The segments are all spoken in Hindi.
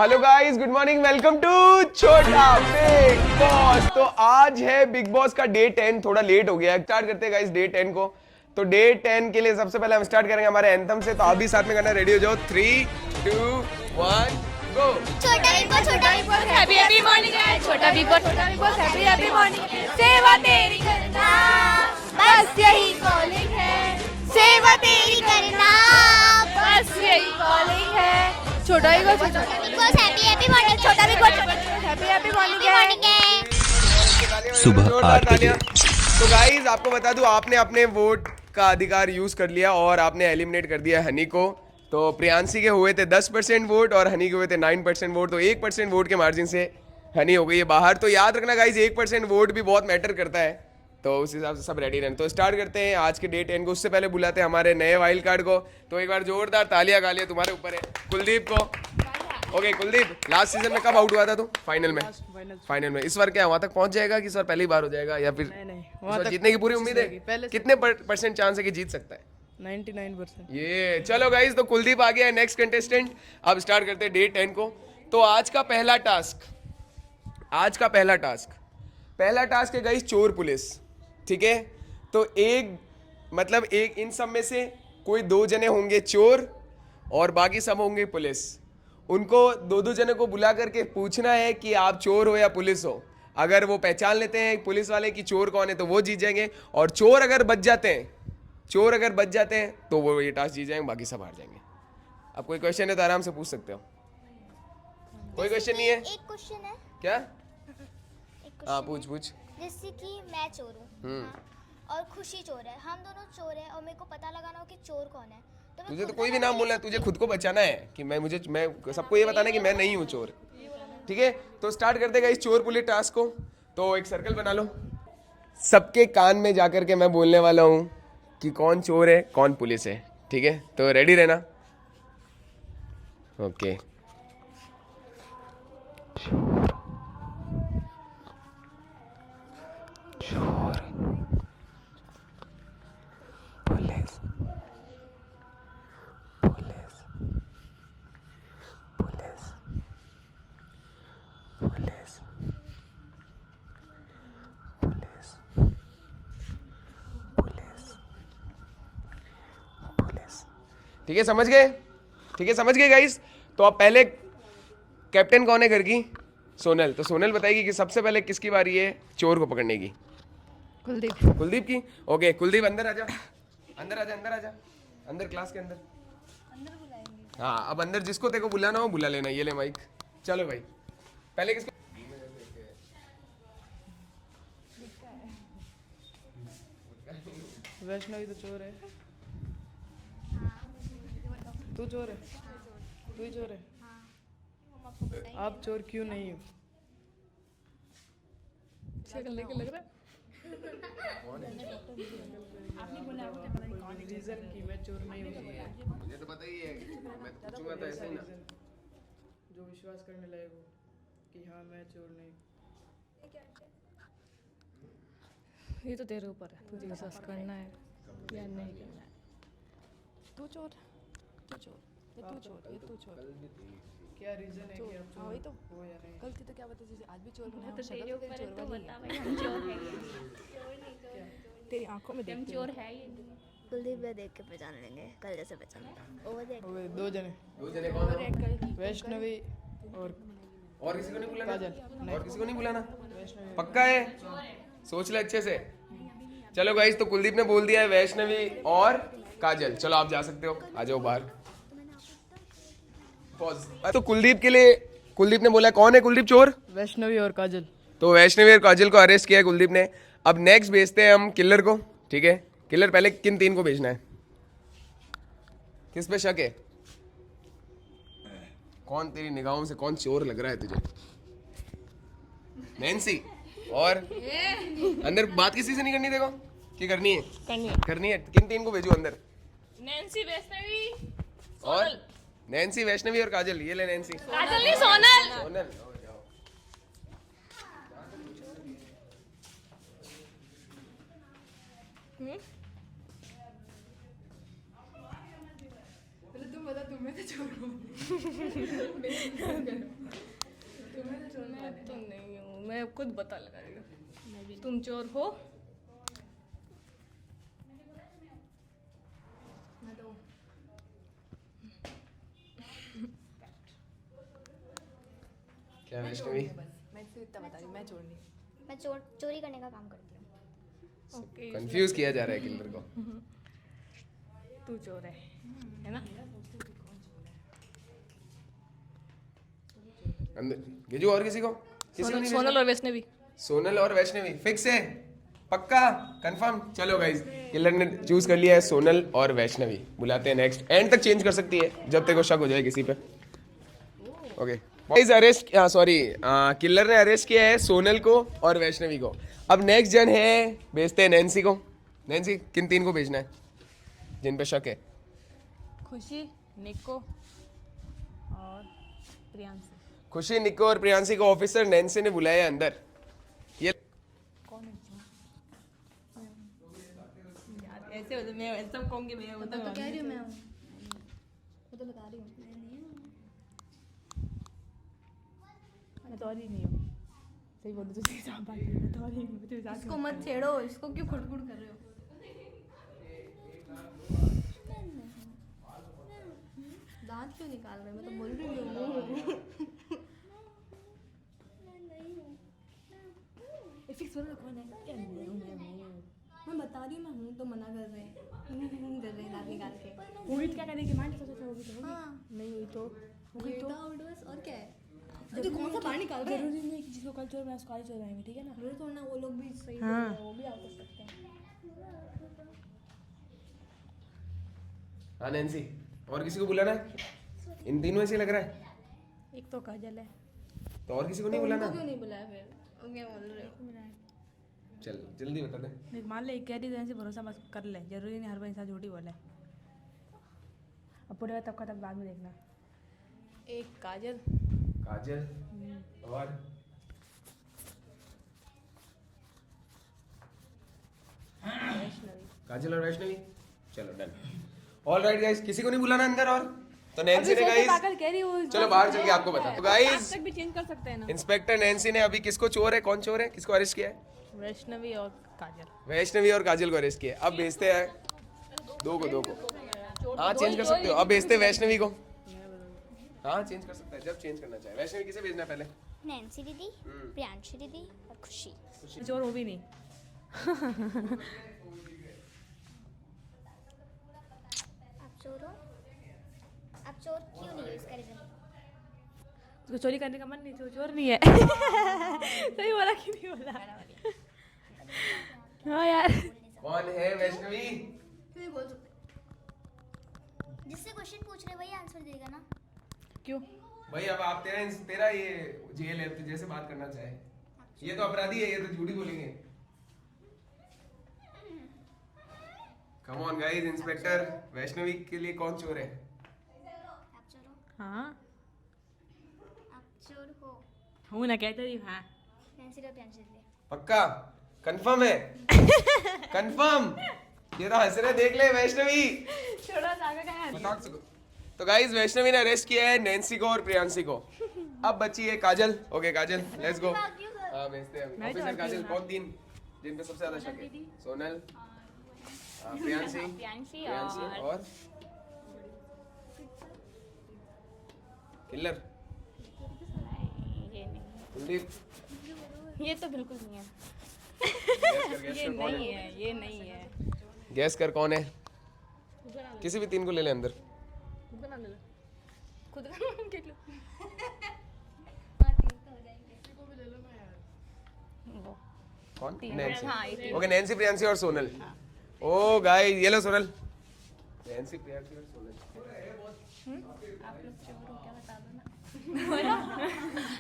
Hello guys, good morning, welcome to Chhota Bigg Boss. तो आज है बिग बॉस का डे 10। थोड़ा लेट हो गया है, स्टार्ट करते हैं गाइस डे 10 को। तो डे 10 के लिए सबसे पहले हम स्टार्ट करेंगे हमारे एंथम से। तो आप भी साथ में करना, रेडी हो जाओ। 3, 2, 1 गो। छोटा Bigg Boss happy happy morning है। छोटा Bigg Boss happy happy morning है। सेवा तेरी करना बस यही कॉलिंग है। सेवा तेरी करना बस यही कॉलिंग है। छोटा Bigg Boss happy happy morning. छोटा Bigg Boss happy happy morning है। सुबह 8 बजे। तो गाइस आपको बता दूं, आपने अपने वोट का अधिकार यूज कर लिया और आपने एलिमिनेट कर दिया हनी को। तो प्रियांशी के हुए थे 10% वोट और हनी के हुए थे 9% वोट। तो 1% वोट के मार्जिन से हनी हो गई है बाहर। तो याद रखना गाइस, 1% वोट भी बहुत मैटर करता है। तो उस हिसाब से सब रेडी रहना। तो स्टार्ट करते हैं आज के डे 10 को। उससे पहले बुलाते हैं हमारे नए वाइल्ड कार्ड को। तो एक बार जोरदार तालियां गालियां तुम्हारे ऊपर है, कुलदीप को। ओके कुलदीप, लास्ट सीजन में कब आउट हुआ था तू? फाइनल में। फाइनल में इस बार क्या वहां तक पहुंच जाएगा कि इस बार पहली बार हो जाएगा, या फिर नहीं इस बार जीतने की पूरी उम्मीद है? कितने परसेंट चांस है कि जीत सकता है? 99%। ये चलो गाइस, तो कुलदीप आ गया है नेक्स्ट कंटेस्टेंट। अब स्टार्ट करते हैं डे 10 को। तो आज का पहला टास्क है गाइस चोर पुलिस। ठीक है, तो एक इन सब में से कोई 2 जने होंगे चोर और बाकी सब होंगे पुलिस। उनको 2 जने को बुला करके पूछना है कि आप चोर हो या पुलिस हो। अगर वो पहचान लेते हैं पुलिस वाले कि चोर कौन है तो वो जीत जाएंगे, और चोर अगर बच जाते हैं तो वो ये टास्क जीत जाएंगे, बाकी सब हार जाएंगे। अब कोई क्वेश्चन है तो आराम से पूछ सकते हो। कोई क्वेश्चन नहीं है? एक क्वेश्चन है। क्या? एक question हाँ है। पूछ। जैसे कि मैं चोर हूँ और खुशी चोर है, हम दोनों चोर हैं और मेरे को पता लगाना हो कि चोर कौन है। तो मैं तुझे तो खुद कोई का भी नाम बोलना है, तुझे खुद को बचाना है कि मैं सबको ये बताना है कि मैं नहीं हूँ चोर। ठीक है, तो स्टार्ट कर देगा इस चोर पुलिस टास्क को। तो एक सर्कल बना लो, सबके कान में जाकर के मैं बोलने वाला हूँ कि कौन चोर है कौन पुलिस है। ठीक है, तो रेडी रहना। ओके। चोर police police police police police police police. ठीक है, समझ गए? ठीक है, समझ गए गाइस। तो अब पहले कैप्टन कौन है घर की? सोनल। तो सोनल बताएगी कि सबसे पहले किसकी बारी है चोर को पकड़ने की? कुलदीप की। ओके कुलदीप, अंदर आजा, अंदर क्लास के अंदर बुलाएंगे। हाँ, अब अंदर जिसको तेरे को बुलाना हो बुला लेना। ये ले माइक। चलो भाई, पहले किसको? वैष्णवी तो चोर है। तू चोर है? तू ही चोर है? आप चोर क्यों नहीं हो? शक्ल लेके लग रहा है। रीजन कि मैं चोर नहीं हूँ। मुझे तो पता ही है, मैं तो पूछूंगा तो ऐसे ही ना। जो विश्वास करने लायक हो कि हाँ मैं चोर नहीं। ये तो तेरे ऊपर है, तुझे विश्वास करना है या नहीं करना है। तू चोर, ये तू चोर। क्या रीजन है कि आप चोर वही तो हो या नहीं? गलती तो क्या बता, जैसे आज भी चोर बना, तो तेरे ऊपर है, तो बता भाई हम चोर है ये। तेरी आंखों में हम देखती चोर है ये। कुलदीप भैया देख के पहचान लेंगे, कल जैसे पहचान। ओवर देख। हो गए 2 जने, 2 जने कौन है? वैष्णवी और किसी को नहीं बुलाना? काजल। और किसी को नहीं बुलाना? पक्का है? सोच ले अच्छे से। चलो गाइस, तो कुलदीप ने बोल दिया है वैष्णवी और काजल। चलो आप जा सकते हो, आ जाओ बाहर। पॉज। तो कुलदीप ने बोला कौन है कुलदीप चोर? वैष्णवी और काजल। तो वैष्णवी और काजल को अरेस्ट किया है कुलदीप ने। अब नेक्स्ट भेजते हैं हम किलर को। ठीक है, किलर पहले किन 3 को भेजना है? किस पे शक है? कौन तेरी निगाहों से कौन चोर लग रहा है तुझे? नैन्सी। और अंदर बात किसी से नहीं करनी देखो कि करनी है। किन 3 को भेजू अंदर? नैन्सी, वैष्णवी और नैन्सी, वैष्णवी और काजल। ये ले नैन्सी। काजल नहीं, सोनल। सोनल। पहले तुम बता, तुम्हें तो चोर हो। मैं तो नहीं हूँ, मैं खुद पता लगा रही हूँ। तुम चोर हो? क्या वैष्णवी? मैं सिर्फ इतना बता रही हूँ, मैं चोर नहीं। मैं चोरी करने का काम करती हूँ। ओके, कंफ्यूज किया जा रहा है किलर को। तू चोर है ना? अंदर गिजू और किसी को? किसी को नहीं सोनल और वैष्णवी। सोनल और वैष्णवी फिक्स है? पक्का? कंफर्म? चलो गाइस, किलर ने चूज कर लिया है सोनल और वैष्णवी। बुलाते हैं नेक्स्ट। एंड तक चेंज कर सकती है जब तक वो शक हो जाए किसी पे। Okay guys, arrest, sorry, killer ने अरेस्ट किया है सोनल को और वैष्णवी को। अब नेक्स्ट जन है, भेजते हैं नैन्सी को। नैन्सी, किन तीन को भेजना है जिन पे शक है? खुशी, निको और प्रियांशी। खुशी, निको और प्रियांशी को ऑफिसर नैन्सी ने बुलाया है अंदर। ये कौन है? यार ऐसे हो तो मैं सब कहूँगी, मैं वो तो कह रही हूँ, मैं वो तो बता रही हूँ, मैं तो और ही नहीं हूँ। सही बोलूँ तो सही साफ बात है, मैं तो और ही नहीं हूँ। इसको मत छेड़ो, इसको क्यों खुड़खुड़ कर रहे हो? दांत क्यों निकाल रहे हो? मैं तो बोल रही हूँ। फिक्स बोलो कौन है? क्या नहीं हूँ मैं बता रही हूँ, मैं हूँ तो मना कर रहे हैं, कर रहे हैं दांत निकाल के। हुई तो क्या करेगी? मान के सोचो होगी तो हाँ, नहीं हुई तो होगी तो बस और क्या है? तो कौन सा बाहर निकाल रहे हैं? जरूरी नहीं कि जिसको कल चोर मैं उसको आज चोर आएंगे, ठीक है ना? जरूरी थोड़ा ना वो लोग भी सही हाँ। बोल रहे हैं, वो भी आउट कर सकते हैं। हाँ नैन्सी, और किसी को बुलाना है? इन तीनों ऐसे लग रहा है। एक तो काजल है। तो और किसी को नहीं बुलाना? क्यों नहीं बुलाया फिर? वो क्या बोल रहे हो? चल जल्दी बता दे। देख, मान ले कह रही से भरोसा मत कर ले, जरूरी नहीं हर बार इंसान झूठी बोले। अब पूरे तब का तब बाद में देखना। एक काजल, काजल और काजल और वैष्णवी। चलो डन। ऑल राइट गाइस, किसी को नहीं बुलाना अंदर और? तो नैन्सी ने गाइस, कह रही हूँ चलो बाहर चल के आपको बता। तो गाइस, भी चेंज कर सकते हैं ना। इंस्पेक्टर नैन्सी ने अभी किसको चोर है, कौन चोर है, किसको अरेस्ट किया है? वैष्णवी और काजल। वैष्णवी और काजल को अरेस्ट किया है। अब भेजते हैं दो को। हाँ चेंज कर सकते हो। अब भेजते हैं वैष्णवी को। हाँ चेंज कर सकता है जब चेंज करना चाहे। वैष्णवी किसे भेजना है पहले? नैन्सी दीदी, प्रियांशी दीदी और खुशी। चोर हो भी नहीं। आप चोर हो? आप चोर क्यों नहीं हो? इसका रीजन उसको चोरी करने का मन नहीं, चोर नहीं है। सही बोला कि नहीं बोला? हाँ यार। कौन है वैष्णवी? क्यों नहीं बोल सकते? जिससे क्वेश्चन पूछ रहे वही आंसर देगा ना। क्यों? भाई अब आप तेरा ये जेल है, तो जैसे बात करना चाहे। ये तो अपराधी है, ये तो झूठी बोलेंगे। Come on guys, inspector Vaishnavi के लिए कौन चोर है? आप चोर हो? हाँ आप चोर हो? हूँ ना, कहते रही हाँ। नैन्सी और प्रियांशी दीदी। पक्का? कंफर्म है? कंफर्म? ये तो हंस रहे, देख ले वैष्णवी। छोड़ा सागा का है। बता सको। तो गाइस, वैष्णवी ने अरेस्ट किया है नैन्सी को और प्रियांशी को। अब बची है काजल। Okay Kajal, let's go. हाँ भेजते हैं ऑफिसर काजल। कौन तीन जिन पे सबसे ज्यादा शक है? सोनल, प्रियांशी और किलर ये नहीं, कुलदीप। ये तो बिल्कुल नहीं है। ये नहीं है, ये नहीं है। गैस कर कौन है? किसी भी तीन को ले ले अंदर। खुद का नाम ले लो। खुद का नाम देख लो। वो कौन? हाँ, ये नैन्सी। तीन। ओके नैन्सी, प्रियांशी और सोनल। ओ गाइस, ये लो सोनल। नैन्सी, प्रियांशी और सोनल। आप लोग चोर हो क्या बता दो ना।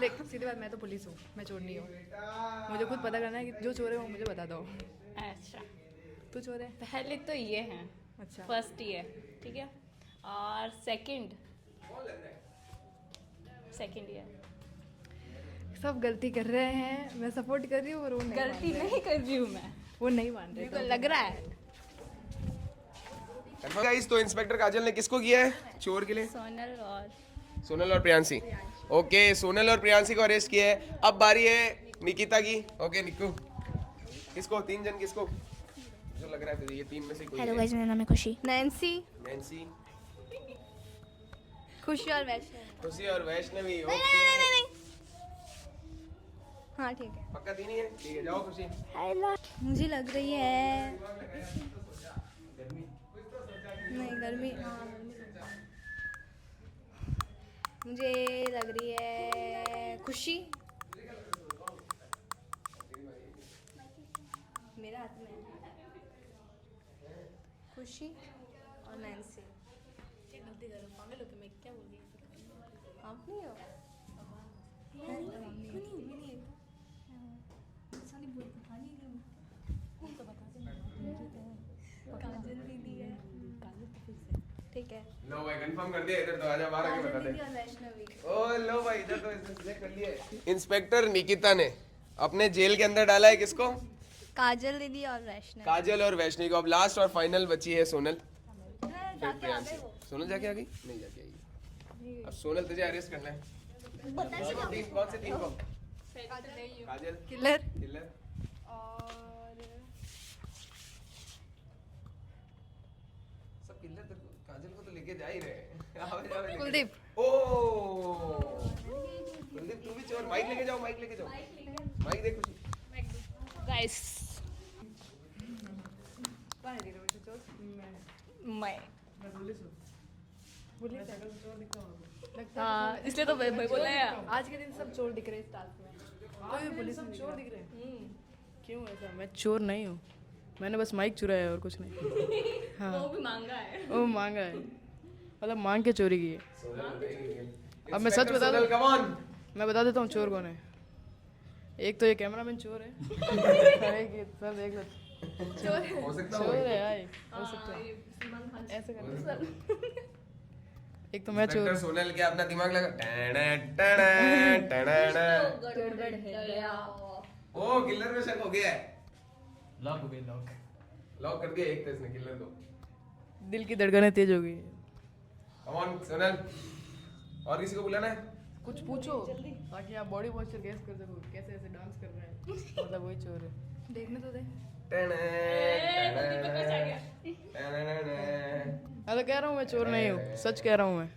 देख सीधी बात, मैं तो पुलिस हूँ, मैं चोर नहीं हूँ। मुझे खुद पता करना है कि जो चोर है वो मुझे बता दो। अच्छा, तू चोर है? पहले तो ये है, अच्छा। फर्स्ट ये, ठीक है, और सेकंड ये सब गलती कर रहे हैं, मैं सपोर्ट कर रही हूँ और वो नहीं गलती मान नहीं कर रही हूँ मैं, रहे। वो नहीं मान रहे। मेरे को लग रहा है। गाइस, तो इंस्पेक्टर काजल ने किसको किया है चोर के लिए? सोनल और सोनल और प्रियांशी। ओके, सोनल और प्रियांशी को अरेस्ट किया है। अब बारी है निकिता की। ओके निक्कू, किसको? 3 जन किसको जो लग रहा है तुझे? ये 3 में से कोई हेलो है। गाइस, मेरा नाम है खुशी। नैन्सी, नैन्सी, खुशी और वैष्णव। खुशी और वैष्णवी। नहीं ओके, नहीं नहीं नहीं, हाँ ठीक है। पक्का 3 ही है? ठीक है, जाओ खुशी। मुझे लग रही है नहीं गर्मी, हाँ गर्मी लगता है। मुझे लग रही है खुशी, मेरे हाथ में है खुशी और नैन्सी। गलती करो, पागल हो तुम, क्या बोल रही हो? आप नहीं हो? मैं नहीं साली बोल बता नहीं रही हूँ तो बता दे। काजल दीदी है, काजल तो फिक्स है। ठीक है, लो भाई कंफर्म कर दिया। इधर तो आजा, बाहर आके बता काजल दे। दीदी और वैष्णवी। ओ लो भाई, इधर तो इसने सिलेक्ट कर लिया है। इंस्पेक्टर निकिता ने अपने जेल के अंदर डाला है किसको? काजल दीदी और वैष्णवी। काजल और वैष्णवी को। अब लास्ट और फाइनल बची है सोनल। जाके आ गए वो। सोनल जाके आ गई? नहीं जाके आई। अब सोनल तुझे अरेस्ट करना है। कौन से 3 को? काजल, किलर किलर और सब किलर। तो काजल को तो लेके जा ही रहे हैं। आओ जाओ लेके। कुलदीप। ओ कुलदीप, तू भी चोर। माइक लेके जाओ, माइक लेके जाओ। माइक दे खुशी। गाइस मैं हाँ, इसलिए तो भाई बोला है। आज के दिन सब चोर दिख रहे हैं इस टास्क में। कोई भी पुलिस सब चोर दिख रहे हैं। क्यों ऐसा? मैं चोर नहीं हूँ, मैंने बस माइक चुराया है और कुछ नहीं। हाँ वो भी मांगा है। वो मांगा है, मतलब मांग के चोरी की है। अब मैं सच बता दूं, कम ऑन। मैं बता देता हूँ चोर कौन है। एक तो ये कैमरामैन चोर है। और एक ये सर देख लो हो सकता चोर है। है यार, हो सकता है ऐसे कर। एक तो मैं चोर। इंस्पेक्टर सोनल के अपना दिमाग लगा। टैना, टैना। गड़बड़ है। ओ किलर में शक हो गया है। लॉक हो गई, लॉक। लॉक कर दिया एक तो इसने किलर को। दिल की धड़कनें तेज हो गई। कम ऑन सोनल, और किसी को बुलाना है? कुछ पूछो ताकि आप बॉडी पोस्चर गेस कर सको, कैसे ऐसे डांस कर रहे हैं। मतलब वही चोर है, देखने तो दे। टैना, टैना। मैं तो कह रहा हूँ मैं चोर नहीं हूँ, सच कह रहा हूँ मैं।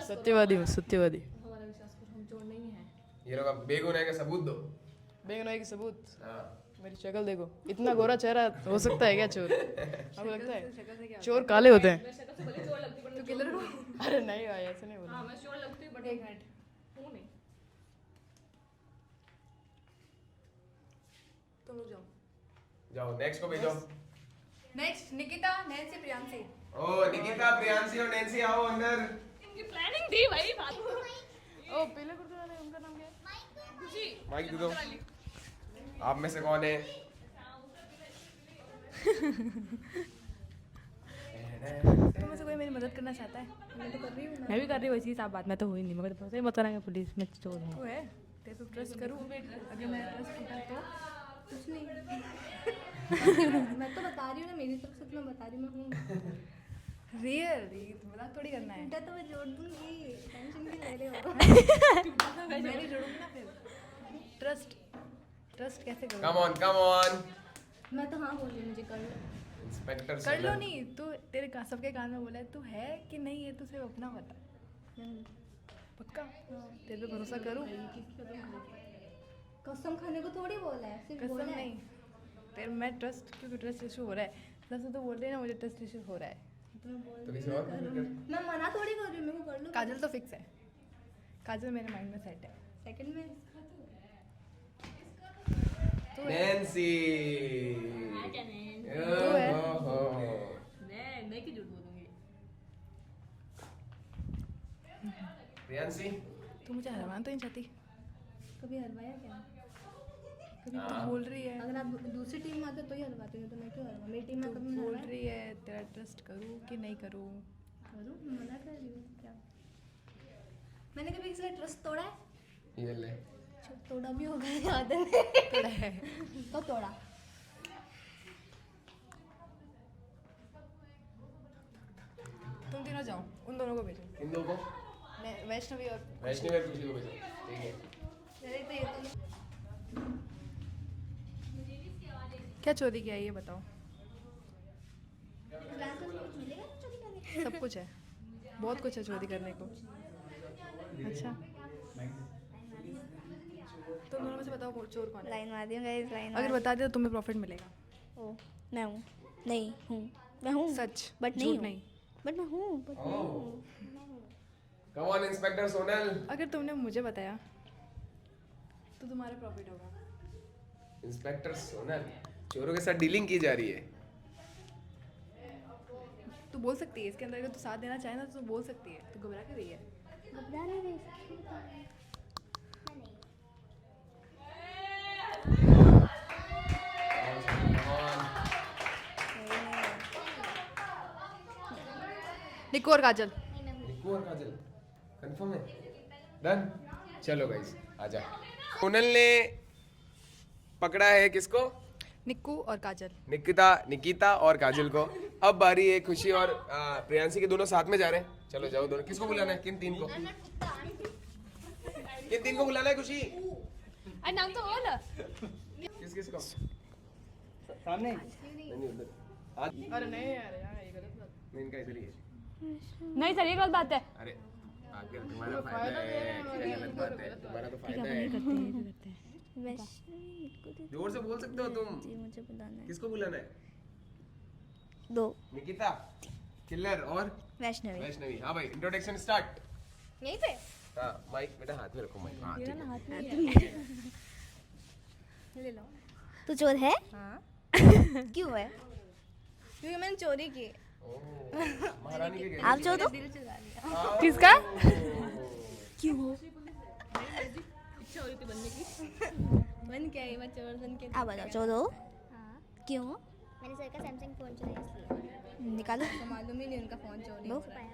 सत्यवादी हूँ, सत्यवादी। हमारा विश्वास करो, हम चोर नहीं हैं। ये लोग अब बेगुनाह का सबूत दो। बेगुनाही की सबूत। हाँ। मेरी शक्ल देखो, इतना गोरा चेहरा हो सकता है क्या चोर? आपको लगता है चोर काले होते हैं? मैं शक्ल से भले चोर लगती बट तो किलर को अरे नहीं भाई, ऐसे नहीं बोला। हाँ मैं चोर लगती हूँ बट एक मिनट, हूँ नहीं। तुम लोग जाओ। जाओ नेक्स्ट को भेजो। Next Nikita, Nancy, Priyanshi. ओ निकिता, प्रियांशी और नैन्सी आओ अंदर। इनकी प्लानिंग थी भाई बात। ओ पहले गुर्जर वाले, उनका नाम क्या है? खुशी माइक दे दो। आप में से कौन है? तो मुझे कोई मेरी मदद करना चाहता है? मैं तो कर रही हूँ ना। मैं भी कर रही हूँ वैसी साफ बात। मैं तो हुई नहीं, मगर तो सही बता रहा है पुलिस में चोर हूँ। वो है तेरे पे ट्रस्ट करूँ? अगर मैं ट्रस्ट किया तो कुछ नहीं। मैं तो बता रही हूँ ना, मेरी तरफ से तो मैं बता रही हूँ मैं हूँ। रियल मजाक थोड़ी करना है। बेटा तो मैं जोड़ दूंगी, टेंशन क्यों ले रहे हो? मैं नहीं जोड़ूंगी ना फिर। ट्रस्ट ट्रस्ट कैसे करूँ? Come on, come on. मैं तो हाँ बोल रही हूँ, मुझे कर लो। इंस्पेक्टर कर लो सोनल। नहीं, तू तेरे सबके कान में बोला है, तू है कि नहीं है, तू सिर्फ अपना बता। पक्का? तेरे पे भरोसा करूँ? कसम खाने को थोड़ी बोला है, सिर्फ कसम बोला है। नहीं, तेरे मैं ट्रस्ट, क्योंकि ट्रस्ट इशू हो रहा है, प्लस तो बोल रही है ना मुझे ट्रस्ट इशू हो रहा है। तो मैं बोल तो रही किसी हूँ, और को भी कर। मैं मना थोड़ी कर रही हूँ, मेरे को कर लो। काजल तो फिक्स है, काजल मेरे माइंड में सेट है। सेकंड में तो है। नैन्सी। तो है। ओहो। मैं क्यों झूठ बोलूँगी? प्रियांशी। तू मुझे हरवाना तो नहीं चाहती? कभी हरवाया क्या? कभी तू बोल रही है, अगर आप दूसरी टीम में आते तो ही हरवाते हो, तो मैं क्यों हरवा? मेरी टीम में तू कभी नहीं बोल हरवाया। रही है तेरा ट्रस्ट करूँ कि नहीं करूँ? करूँ, मैं मना कर रही हूँ क्या? मैंने कभी किसी का ट्रस्ट तोड़ा है? ये ले। तोड़ा भी होगा, याद है। तोड़ा है। तो तोड़ा। तुम तीनों जाओ, उन दोनों को भेजो। इन दो को। वैष्णवी और वैष्णवी और खुशी को भेजो, ठीक है। क्या चोरी किया है ये बताओ। सब कुछ है, बहुत कुछ है चोरी करने को। अच्छा तो दोनों में से बताओ चोर कौन है। लाइन मार दियो गाइस, लाइन अगर बता दे तो तुम्हें प्रॉफिट मिलेगा। ओ मैं हूँ, नहीं हूँ, मैं हूँ सच, बट नहीं झूठ हूँ, नहीं। बट मैं हूँ, बट नहीं हूँ। Come on inspector Sonal. अगर तुमने मुझे बताया तो तुम्हारा प्रॉफिट होगा। इंस्पेक्टर सोनल, चोरों के साथ डीलिंग की जा रही है। तू बोल सकती है इसके अंदर, अगर तू साथ देना चाहे ना तो तू बोल सकती है। तू घबरा क्यों रही है? घबरा नहीं रही। निक्कू और काजल। निक्कू और काजल कंफर्म है? डन। चलो गाइस आजा। सोनल ने पकड़ा है किसको? निक्कू और काजल। निकिता और काजल को। अब बारी है खुशी और प्रियांशी के, दोनों साथ में जा रहे हैं। चलो जाओ दोनों। किसको बुलाना है? किन तीन को बुलाना है खुशी? अरे नाम तो बोल। किसको? सामने नहीं उधर। आज अरे नहीं यार, ये गलत बात। नहीं, इनका इधर ही है। नहीं सर ये गलत बात है। अरे आगे तुम्हारा फायदा है, क्या गलत बात है? तुम्हारा तो फायदा है। जोर से बोल सकते हो तुम। मुझे बुलाना है। किसको बुलाना है? दो। निकिता, किलर और वैष्णवी। हाँ भाई, इंट्रोडक्शन स्टार्ट। यहीं पे हाँ माइक बेटा हाथ में रखो माइक। हाँ ठीक है। ले लो। तू चोर है? हाँ क्यों है? क्योंकि मैंने चोरी की। ओह, महारानी के आप चोर हो? दिल चुरा लिया। किसका? क्यों हो? इच्छा हो रही थी बनने की। बन क्या है, मैं चोर बन के। आप बताओ चोर हो? हाँ क्यों? मैंने सर का सैमसंग फोन चुराया इसलिए। निकालो। तो मालूम ही नहीं उनका फोन चोरी लो। हो रहा है।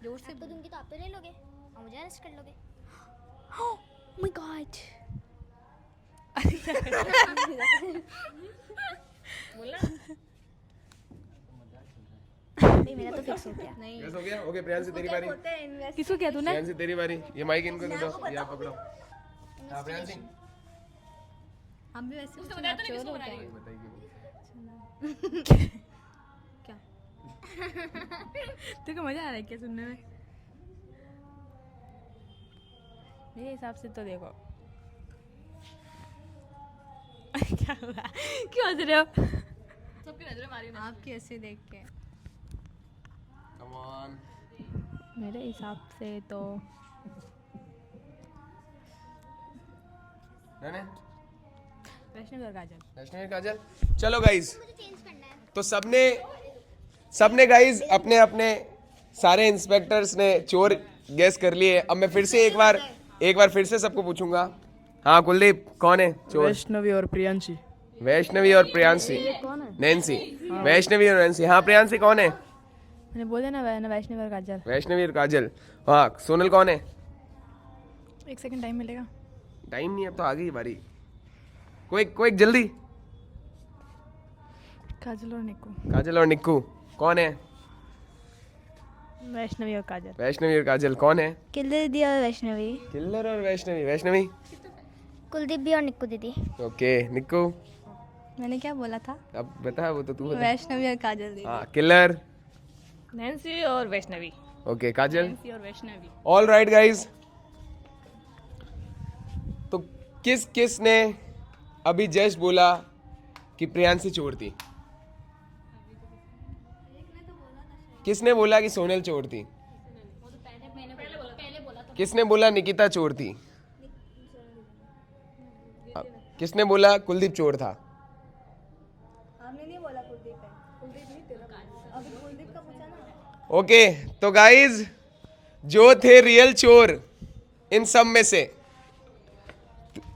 जोर से आपको दूंगी तो आप तो ले लोगे और मुझे अरेस्ट कर लोगे। Oh my god. बोला नहीं मेरा तो फिक्स हो गया। नहीं। यस हो गया? ओके प्रियांशी तेरी बारी। होते हैं इन्वेस्ट। किसको किया तूने? प्रियांशी तेरी बारी। ये माइक इनको दे दो, ये आप पकड़ो। हाँ प्रियांशी हम भी वैसे कुछ ना चोर हो गए। बताइए। क्या? तेरे को मजा आ रहा है क्या सुनने में? मेरे हिसाब से तो देखो। क्या हुआ? क्यों हंस रहे हो? सबकी नजरें मारी आपकी ऐसे देख के। Come on. मेरे हिसाब से तो डन है? वैष्णवी और काजल। वैष्णवी काजल। चलो गाइस, मुझे चेंज करना है। तो सबने गाइस अपने अपने सारे इंस्पेक्टर्स ने चोर गेस कर लिए। अब मैं फिर से एक बार फिर से सबको पूछूंगा। हाँ कुलदीप, कौन है चोर? वैष्णवी और प्रियांशी। वैष्णवी और प्रियांशी। नैन्सी। वैष्णवी और नैन्सी। हाँ प्रियांशी कौन है? मैंने बोला ना वैष्णवी और काजल। वैष्णवी और काजल। हाँ सोनल कौन है? एक सेकंड टाइम मिलेगा। टाइम नहीं है, अब तो आ गई बारी। कोई जल्दी। काजल और निक्कू। काजल और निक्कू कौन है? वैष्णवी और काजल। वैष्णवी और काजल कौन है? किल्लर दीदी और वैष्णवी। किल्लर और वैष्णवी। वैष्णवी कुलदीप भी और निक्कू दीदी। ओके। निक्कू मैंने क्या बोला था? अब बता, वो तो तू बता। वैष्णवी और काजल दीदी। हाँ किल्लर। नैन्सी और वैष्णवी। ओके काजल। नैन्सी और वैष्णवी। ऑल राइट गाइज, तो किस ने अभी जस्ट बोला कि प्रियांशी चोर थी? किसने बोला कि सोनल चोर थी? किसने बोला निकिता चोर थी? किसने बोला कुलदीप चोर था? आपने नहीं बोला कुलदीप है। कुलदीप नहीं तेरा। अभी कुलदीप का पूछा ना। ओके तो गाइज, जो थे रियल चोर इन सब में से,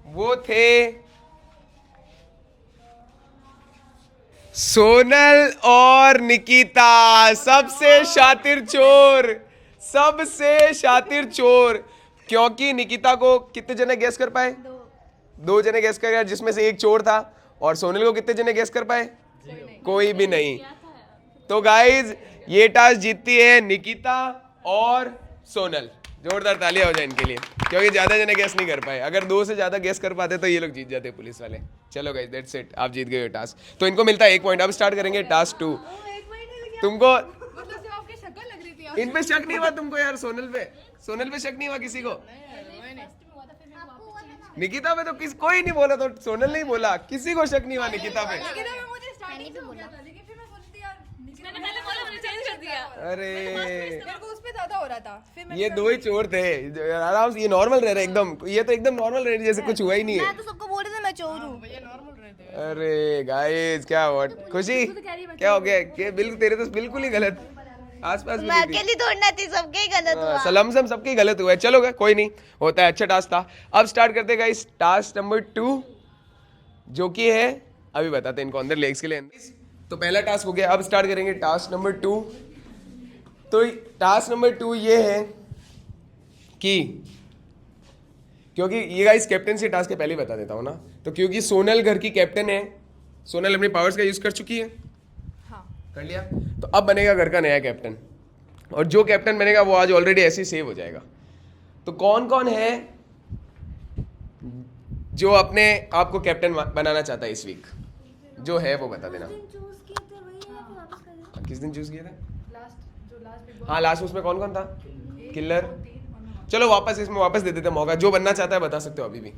वो थे सोनल और निकिता। सबसे शातिर चोर। क्योंकि निकिता को कितने जने गेस कर पाए? दो जने गेस कर गए, जिसमें से एक चोर था। और सोनल को कितने जने गेस कर पाए? कोई भी नहीं। तो गाइज ये टास्क जीतती है निकिता और सोनल। जोरदार तालियां हो जाए इनके लिए, क्योंकि ज्यादा जने गेस नहीं कर पाए। अगर 2 से ज्यादा गेस कर पाते तो ये लोग जीत जाते पुलिस वाले। चलो गाइस दैट्स इट, आप जीत गए टास्क, तो इनको मिलता है 1 पॉइंट। अब स्टार्ट करेंगे टास्क 2। तुमको इन पे शक नहीं हुआ तुमको यार? सोनल पे शक नहीं हुआ किसी को? निकिता पे तो कोई नहीं बोला, तो सोनल नहीं बोला, किसी को शक नहीं हुआ निकिता पे। मैंने भी बोला मैंने पहले बोला, मैंने चेंज कर दिया। अरे मेरे को उस पे ज्यादा हो रहा था, फिर मैं ये 2 ही चोर थे आराम से। ये नॉर्मल रह रहे एकदम, ये तो एकदम नॉर्मल रह रही जैसे कुछ हुआ ही नहीं है। मैं तो सबको बोल रही थी मैं चोर हूँ। अरे गाइस क्या हुआ? खुशी क्या हो गया? कि बिल्कुल तेरे तो बिल्कुल ही गलत, आसपास भी मैं नहीं थी। अकेली दौड़ना थी, सबके ही गलत हुआ। सलमसम सबकी गलत हुआ है। चलो कोई नहीं, होता है, अच्छा टास्क था। अब स्टार्ट करते गाइस टास्क नंबर 2, जो कि है अभी बताते हैं इनको अंदर लेग्स के लिए। तो पहला टास्क हो गया, अब स्टार्ट करेंगे टास्क नंबर 2। तो टास्क नंबर 2 ये है कि, क्योंकि ये गाइस कैप्टन से टास्क के पहले ही बता देता हूँ ना, तो क्योंकि सोनल घर की कैप्टन है, सोनल अपने पावर्स का यूज कर चुकी है। हाँ। कर लिया, तो अब बनेगा घर का नया कैप्टन, और जो कैप्टन बनेगा वो आज ऑलरेडी ऐसे ही सेव हो जाएगा। तो कौन कौन है जो अपने आप को कैप्टन बनाना चाहता है इस वीक? जो है वो बता देना। किस दिन चूज किया था? हाँ लास्ट, उसमें कौन कौन था? किलर। चलो वापस इसमें वापस दे देते हैं मौका, जो बनना चाहता है बता सकते हो अभी भी।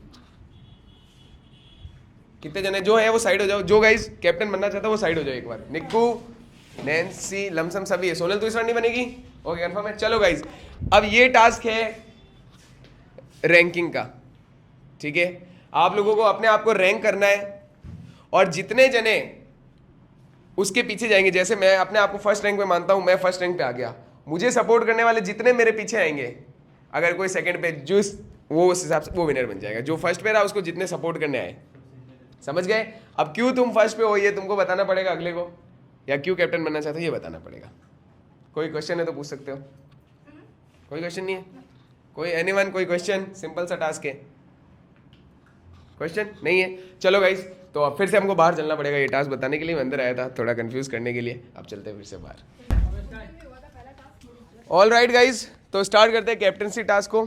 कितने जने जो है वो साइड हो जाओ, जो गाइस कैप्टन बनना चाहता है वो साइड हो जाओ एक बार। निक्कू, नैन्सी, लमसम सभी है। सोनल तो इस बार नहीं बनेगी? ओके कंफर्म है। चलो गाइस अब ये टास्क है रैंकिंग का, ठीक है? आप लोगों को अपने आप को रैंक करना है, और जितने जने उसके पीछे जाएंगे, जैसे मैं अपने आप को फर्स्ट रैंक पे मानता हूं, मैं फर्स्ट रैंक पे आ गया, मुझे सपोर्ट करने वाले जितने मेरे पीछे आएंगे, अगर कोई सेकंड पे जो वो उस हिसाब से वो विनर बन जाएगा। जो फर्स्ट पे रहा उसको जितने सपोर्ट करने आए, समझ गए? अब क्यों तुम फर्स्ट पे हो ये तुमको बताना पड़ेगा अगले को, या क्यों कैप्टन बनना चाहते हो ये बताना पड़ेगा। कोई क्वेश्चन है तो पूछ सकते हो। कोई क्वेश्चन नहीं है? कोई एनीवन, कोई क्वेश्चन? सिंपल सा टास्क है, क्वेश्चन नहीं है। चलो गाइस, तो अब फिर से हमको बाहर चलना पड़ेगा ये टास्क बताने के लिए। मैं अंदर आया था थोड़ा कंफ्यूज करने के लिए, अब चलते हैं फिर से बाहर। ऑल राइट गाइस, तो स्टार्ट करते हैं कैप्टनसी टास्क को।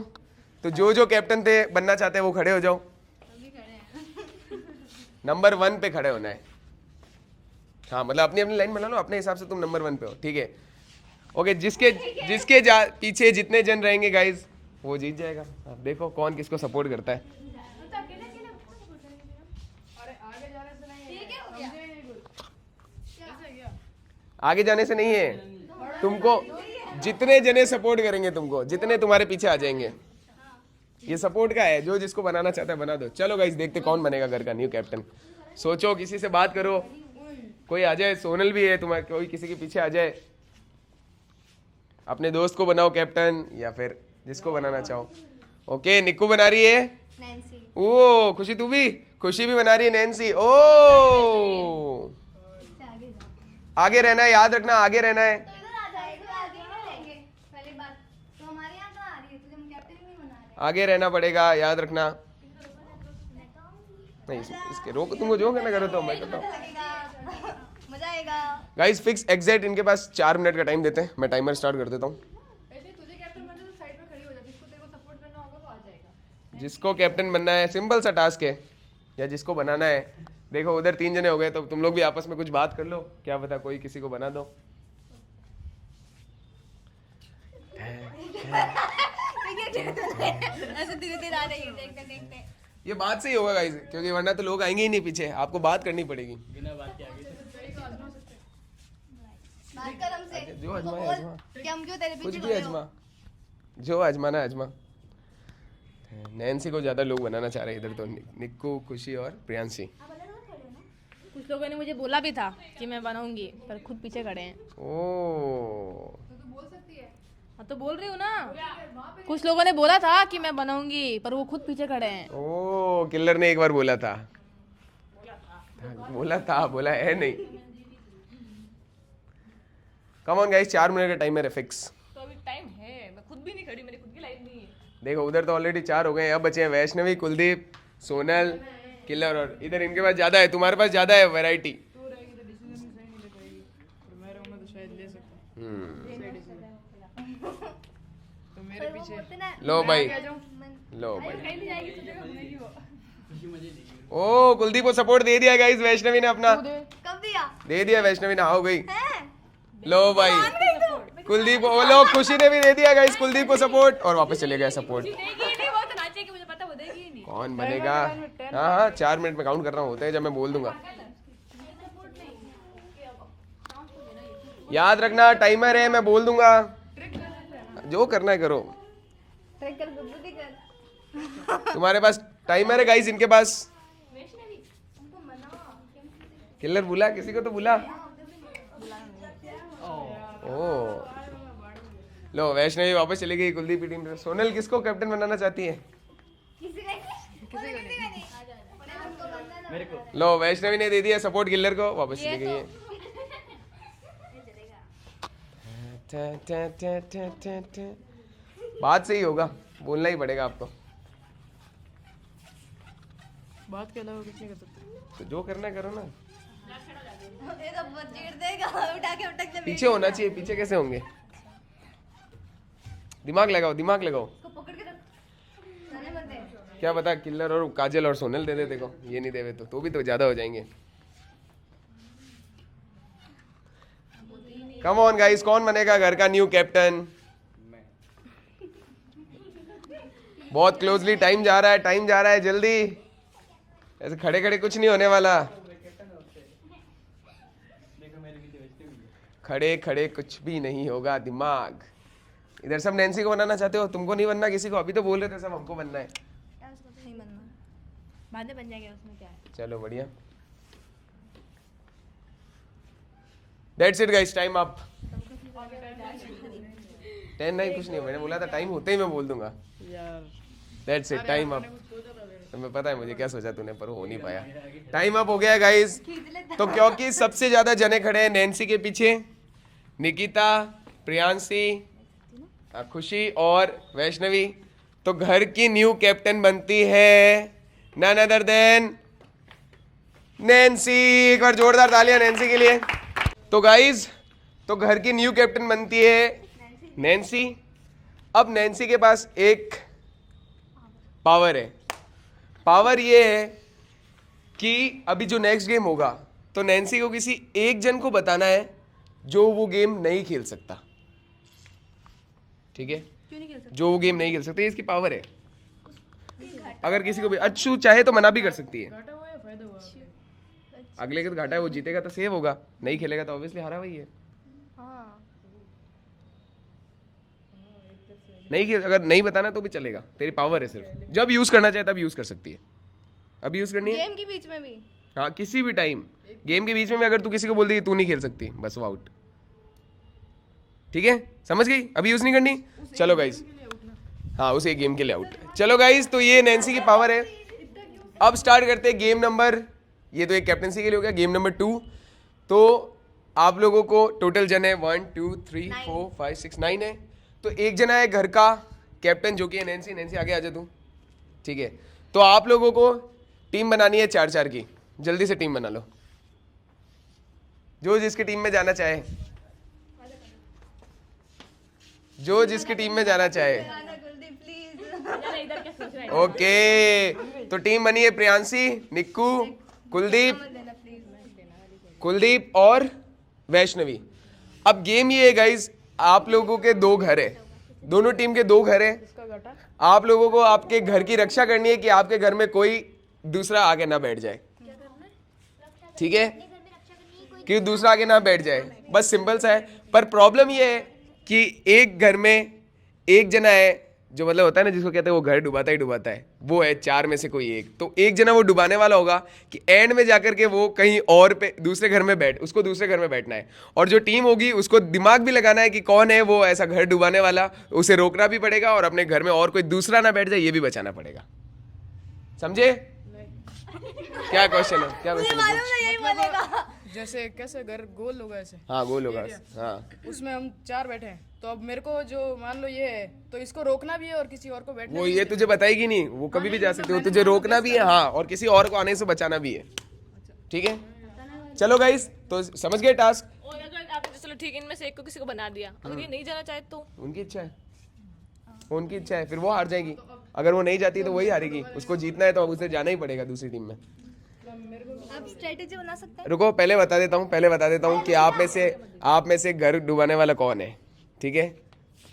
तो जो जो कैप्टन थे बनना चाहते हैं वो खड़े हो जाओ। नंबर 1 पे खड़े होना है। हाँ मतलब अपनी अपनी लाइन बना लो, अपने हिसाब से तुम नंबर 1 पे हो, ठीक है? ओके, जिसके पीछे जितने जन रहेंगे गाइस वो जीत जाएगा। अब देखो कौन किसको सपोर्ट करता है। आगे जाने से नहीं है, तुमको जितने जने सपोर्ट करेंगे, तुमको जितने तुम्हारे पीछे आ जाएंगे, ये सपोर्ट का है। जो जिसको बनाना चाहता है बना दो। चलो गाइस देखते कौन बनेगा घर का न्यू कैप्टन। सोचो, किसी से बात करो, कोई आ जाए। सोनल भी है तुम्हारे, कोई किसी के पीछे आ जाए। अपने दोस्त को बनाओ कैप्टन, या फिर जिसको बनाना चाहो। ओके, निक्कू बना रही है। नैन्सी। ओ खुशी, तू भी? खुशी भी बना रही है। नैन्सी, ओ आगे रहना है, याद रखना आगे रहना है। तो इधर आ जाए, इधर आगे नहीं रहेंगे। पहली बात तो हमारे यहाँ तो आ रही है, तुझे हम कैप्टन भी नहीं बना रहे। आगे रहना पड़ेगा, याद रखना। नहीं इसके रोक, तुमको जो करना करो, तो मैं करता हूँ। मजा आएगा। गाइस फिक्स एग्जैक्ट इनके पास 4 मिनट का टाइम देते हैं। मैं टाइमर स्टार्ट कर देता हूँ। जिसको कैप्टन बनना है, सिंपल सा टास्क है, या जिसको बनाना है। देखो उधर 3 जने हो गए, तो तुम लोग भी आपस में कुछ बात कर लो, क्या पता कोई किसी को बना दो। ऐसे धीरे धीरे आ रही है, देखते देखते। ये बात से ही होगा गाइस, क्योंकि वरना तो लोग आएंगे ही नहीं पीछे, आपको बात करनी पड़ेगी। बात कर हमसे। जो अजमा है, बोल अजमा। कि हम क्यों तेरे कुछ पीछे भी खड़े हो? अजमा, जो अजमाना अजमा। नैन्सी को ज्यादा लोग बनाना चाह रहे हैं इधर, तो निक्कू, खुशी और प्रियांशी। कुछ लोगों ने मुझे बोला भी था कि मैं बनाऊंगी, पर खुद पीछे खड़े हैं। ओ हाँ तो बोल रही हूँ ना, कुछ लोगों ने बोला था कि मैं बनाऊंगी, पर वो खुद पीछे खड़े हैं। ओ किलर ने एक बार बोला था, बोला है नहीं। कम ऑन गाइस, 4 मिनट का टाइमर है फिक्स। तो अभी टाइम है, मैं खुद भी नहीं खड़ी, मेरी खुद की लाइफ नहीं है। देखो उधर तो ऑलरेडी 4 हो गए हैं, अब बचे हैं वैष्णवी, कुलदीप, सोनल, किलर, और इधर इनके पास ज्यादा है, तुम्हारे पास ज्यादा है वैरायटी। लो भाई, लो भाई। ओ कुलदीप को सपोर्ट दे दिया गाइस, वैष्णवी ने अपना कब दिया दे दिया, वैष्णवी ने आओ गई। है लो भाई कुलदीप को, वो लोग खुशी ने भी दे दिया गाइस कुलदीप को सपोर्ट, और वापस चले गए सपोर्ट। कौन बनेगा? हाँ हाँ 4 मिनट में काउंट कर रहा हूँ, होते हैं जब मैं बोल दूंगा। याद रखना टाइमर है, मैं बोल दूंगा, जो करना है करो। ट्रैक कर बुद्धि कर तुम्हारे पास टाइमर है गाइस, इनके पास। किलर बुला, किसी को तो बुला। ओ लो वैष्णवी वापस चली गई कुलदीप की टीम में। सोनल किसको कैप्टन बनाना चाहती है? मेरे को लो वैष्णवी ने दे दिया सपोर्ट किलर को, वापस चली गई है। बात सही होगा, बोलना ही पड़ेगा आपको। बात के अलावा कुछ नहीं कर सकते। तो जो करना है करो ना। ये तो चीड़ देगा, उठा के उठक से पीछे होना चाहिए, पीछे कैसे होंगे? दिमाग लगाओ, दिमाग लगाओ। इसको पकड़ के रख, जाने मत दे। क्या पता किल्लर और काजल और सोनल दे दे, देखो ये नहीं देवे तो भी तो ज्यादा हो जाएंगे। कम ऑन गाइस, कौन बनेगा घर का न्यू कैप्टन? बहुत क्लोजली टाइम जा रहा है, टाइम जा रहा है, जल्दी। ऐसे खड़े खड़े कुछ नहीं होने वाला, खड़े खड़े कुछ भी नहीं होगा। दिमाग इधर। सब नैन्सी को बनाना चाहते हो, तुमको नहीं बनना किसी को? अभी तो बोल रहे थे सब हमको बनना है। यार उसको तो नहीं बनना, बाद में बन जाएगा, उसमें क्या है। चलो बढ़िया। That's it guys, time up. 10 नहीं कुछ नहीं, मैंने बोला था टाइम होते ही मैं बोल दूंगा। That's it, time up. तुम्हें पता है मुझे क्या सोचा तूने, पर हो नहीं पाया। टाइम अप हो गया गाइस। तो क्योंकि सबसे ज्यादा जने खड़े हैं नैन्सी के पीछे, निकिता, प्रियांशी, खुशी और वैष्णवी, तो घर की न्यू कैप्टन बनती है नन अदर देन नैन्सी। एक बार जोरदार तालियां नैन्सी के लिए। तो गाइज, तो घर की न्यू कैप्टन बनती है नैन्सी। अब नैन्सी के पास एक पावर है। पावर ये है कि अभी जो नेक्स्ट गेम होगा तो नैन्सी को किसी एक जन को बताना है जो वो गेम नहीं खेल सकता। ठीक है, जो वो गेम नहीं खेल सकते, इसकी पावर है। अगर किसी को भी अच्छू चाहे तो मना भी कर सकती है। अगले के तो घाटा है, वो जीतेगा तो सेव होगा, नहीं खेलेगा तो ऑब्वियसली हारा वही है। नहीं, अगर नहीं बताना तो भी चलेगा, तेरी पावर है। सिर्फ जब यूज करना चाहे तब यूज कर सकती है। अब यूज करनी है गेम के बीच में भी, हाँ किसी भी टाइम। गेम के बीच में भी अगर तू किसी को बोल देगी तू नहीं खेल सकती, बस वो आउट। ठीक है, समझ गई? अभी यूज नहीं करनी। चलो गाइस, हाँ उसे गेम के लिए आउट। चलो गाइस, तो ये नैन्सी की पावर है। अब स्टार्ट करते हैं गेम नंबर, ये तो एक कैप्टनसी के लिए हो गया, गेम नंबर 2। तो आप लोगों को टोटल जन है 1 2 3 4 5 6 9 है। तो एक जना है घर का कैप्टन जो कि है नैन्सी। नैन्सी आगे आ जा तू। ठीक है, तो आप लोगों को टीम बनानी है 4-4 की। जल्दी से टीम बना लो, जो जिसकी टीम में जाना चाहे, जो जिसकी टीम में जाना चाहे। ओके, तो टीम बनी है प्रियांशी, निक्कू, कुलदीप और वैष्णवी। अब गेम ये है गाइस, आप लोगों के 2 घर है, दोनों टीम के 2 घर है। आप लोगों को आपके घर की रक्षा करनी है कि आपके घर में कोई दूसरा आगे ना बैठ जाए। ठीक है, कि दूसरा आगे ना बैठ जाए, बस सिंपल सा है। पर प्रॉब्लम ये है कि एक घर में एक जना है जो मतलब होता है ना, जिसको कहते हैं वो घर डुबाता ही डुबाता है, वो है 4 में से कोई एक। तो एक जना वो डुबाने वाला होगा कि एंड में जाकर के वो कहीं और पे दूसरे घर में उसको दूसरे घर में बैठना है। और जो टीम होगी उसको दिमाग भी लगाना है कि कौन है वो ऐसा घर डुबाने वाला, उसे रोकना भी पड़ेगा और अपने घर में और कोई दूसरा ना बैठ जाए ये भी बचाना पड़ेगा। समझे? क्या क्वेश्चन है? क्या क्वेश्चन है? जैसे कैसे घर गोल होगा ऐसे, हाँ गोल होगा, हाँ उसमें हम 4 बैठे हैं, तो अब मेरे को जो मान लो ये है तो इसको रोकना भी है और किसी और को बैठना वो भी ये तुझे बताएगी नहीं, वो कभी भी जा सकते हो, तुझे रोकना भी है हाँ, और किसी और को आने से बचाना भी है। ठीक है, चलो गाइस, तो समझ गए टास्क। और अगर आप चलो ठीक है, इनमें से एक को किसी को बना दिया, अगर ये नहीं जाना चाहे तो उनकी इच्छा है, वो उनकी इच्छा है, फिर वो हार जाएगी। अगर वो नहीं जाती तो वही हारेगी, उसको जीतना है तो अब उसे जाना ही पड़ेगा दूसरी टीम में। आप स्ट्रेटेजी बना सकते हैं। रुको पहले बता देता हूँ कि आप में से घर डुबाने वाला कौन है, ठीक है?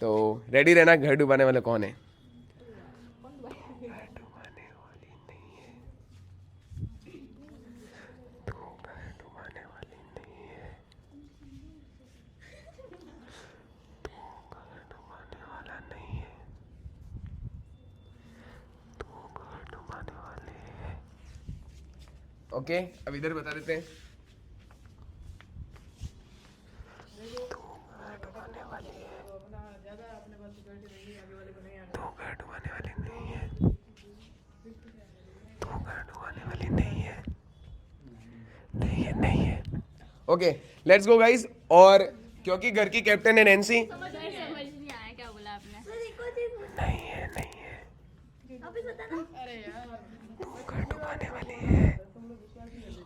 तो रेडी रहना, घर डुबाने वाला कौन है? ओके, अब इधर बता देते हैं। नहीं है। Okay, let's go guys. और क्योंकि घर की कैप्टन है नैन्सी, समझ नहीं आया क्या बोला आपने। नहीं है।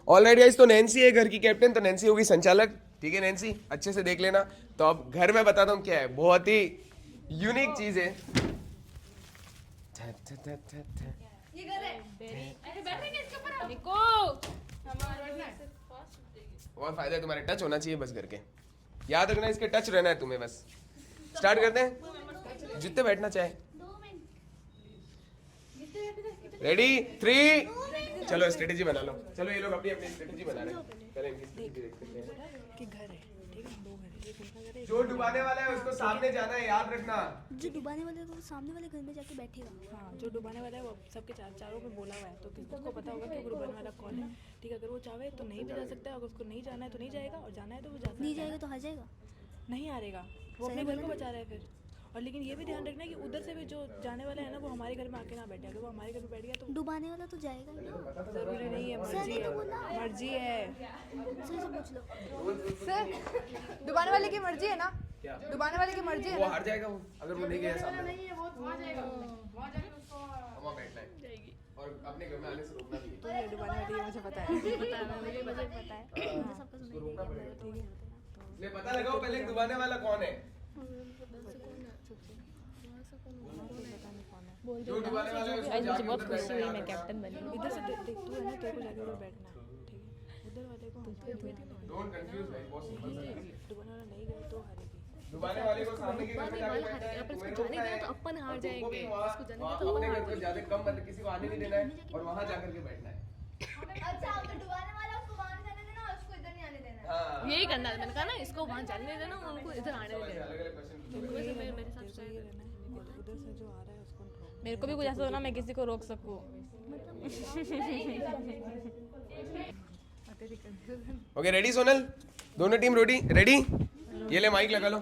ऑलराइट गाइस, तो नैन्सी है घर की कैप्टन, तो नैन्सी होगी संचालक, ठीक है? नैन्सी अच्छे से देख लेना। तो अब घर में बताता हूँ क्या है, बहुत ही यूनिक चीज है। ये घर है। और फायदा है तुम्हारे टच होना चाहिए बस करके, याद रखना, इसके टच रहना है तुम्हें बस। स्टार्ट करते हैं, जितने बैठना चाहे। रेडी 3, चलो स्ट्रेटेजी बना लो। चलो ये लोग अपनी अपनी स्ट्रेटेजी बना रहे हैं, पहले इनकी स्ट्रेटेजी देखते हैं। कि घर है, ठीक है, 2 घर है, एक उनका घर है, जो डुबाने वाला है उसको सामने जाना है, याद रखना। जो डुबाने वाले तो सामने वाले घर में जाके बैठेगा। हाँ, जो डुबाने वाला है वो सबके चारों में बोला हुआ है, तो किसको पता होगा कि वो डुबाने वाला कौन है, ठीक है? अगर वो चाहे तो नहीं भी जा सकता है, अगर उसको नहीं जाना है तो नहीं जाएगा, और जाना है तो वो जा सकता नहीं है। जाएगा तो हार जाएगा। नहीं हारेगा, वो अपने घर को बचा रहा है फिर। और लेकिन ये भी ध्यान रखना कि उधर से भी जो जाने वाला है ना, वो हमारे घर में आके ना बैठे। अगर वो हमारे घर में बैठ गया तो डुबाने वाला तो जाएगा ही ना। जरूरी नहीं है, मर्जी है, मर्जी है। सर से पूछ लो। सर डुबाने वाले की मर्जी है ना, डुबाने वाले की मर्जी है वो ना। हार जाएगा वो, अगर वो नहीं गया सामने। नहीं है, वो वहाँ जाएगा, वहाँ जाके उसको वहाँ बैठना है और अपने घर में आने से रोकना भी है। तो ये डुबाने वाली है, मुझे पता है। मुझे पता है। सबका उसको रोकना पड़ेगा, इसलिए पता लगाओ पहले डुबाने वाला कौन है। जो डुबाने वाला है उसको जाके उधर बैठना है। मैं कैप्टन बनी। इधर से देख, तू है ना, तेरे को जाके उधर बैठना है, ठीक है? उधर वाले को डोंट कंफ्यूज भाई, बहुत सिंपल है। डुबाने वाला नहीं गया तो हारेगी। डुबाने वाले को सामने के घर में जाके बैठना है, तुम्हें रोकना है। तो अपन हार तुमको जाएंगे, भी वहाँ अपने घर को ज्यादा कम मतलब किसी को आने नहीं देना है और वहाँ जाकर के बैठना है। अच्छा आप तो डुबाने वाला उसको वहां नहीं जाने देना और उसको इधर नहीं आने देना। हाँ, यही करना है। मैंने कहा ना, इसको वहाँ जाने देना, उनको इधर आने देना। अलग-अलग क्वेश्चन पूछो। मेरे साथ ये रहना है, उधर से जो आ रहा है उसको रोक। मेरे को भी कुछ ऐसा हो ना, मैं किसी को रोक सकूं। Okay, ready Sonal? दोनों टीम रेडी? ये ले माइक लगा लो।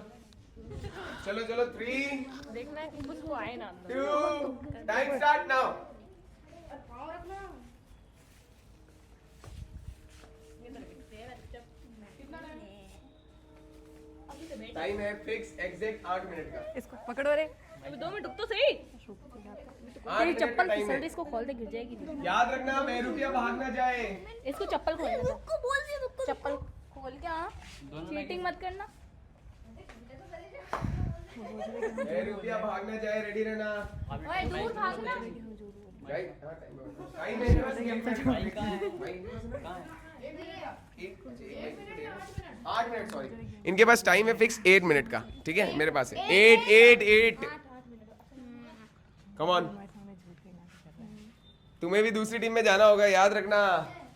चलो 3, देखना है कि कुछ को आए ना। 2, टाइम स्टार्ट नाउ। टाइम है फिक्स, एग्जैक्ट 8 मिनट का। इसको पकड़ो रे। अभी 2 मिनट रुक तो सही। 8 मिनट का चप्पल टाइम फिसल है। दे, इसको खोल दे, गिर जाएगी। याद रखना ₹1 भाग ना जाए। इसको चप्पल खोल दे। रुको बोल दिया, रुको। चप्पल खोल के आ, चीटिंग मत करना। ₹1 भाग ना जाए, रेडी रहना। ओए दूर भागना। राइट, टाइम है बस। 8 मिनट, सॉरी। इनके पास टाइम है फिक्स 8 मिनट का, ठीक है? मेरे पास है 8। कम ऑन, तुम्हें भी दूसरी टीम में जाना होगा, याद रखना।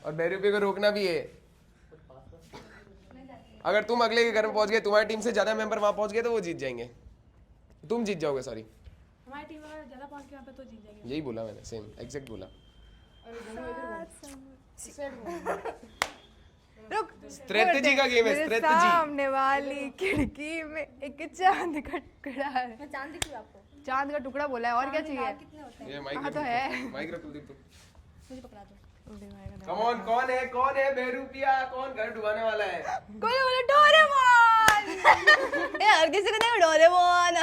और ₹2 को रोकना भी है। अगर तुम अगले के घर में पहुंच गए, तुम्हारी टीम से ज्यादा मेंबर वहां पहुंच गए तो वो जीत जाएंगे, तुम जीत जाओगे। सॉरी, हमारी टीम में ज़्यादा पहुँच के यहाँ पे तो जीत जाएंगे। यही बोला मैंने, सेम एग्जैक्ट बोला। रुक। स्ट्रेटजी का गेम है, मेरे स्ट्रेटजी। सामने वाली खिड़की में एक चांद का टुकड़ा है। मैं चांद दिखी आपको। चांद का टुकड़ा बोला है, और क्या चाहिए? कितने होते हैं? ये माइक हाँ तो है। माइक रख दीप तू। मुझे पकड़ा दो। कम ऑन, कौन है ₹2 कौन घर डुबाने वाला है? कोई बोले डोरेमोन। ए हर किसी को नहीं डोरेमोन।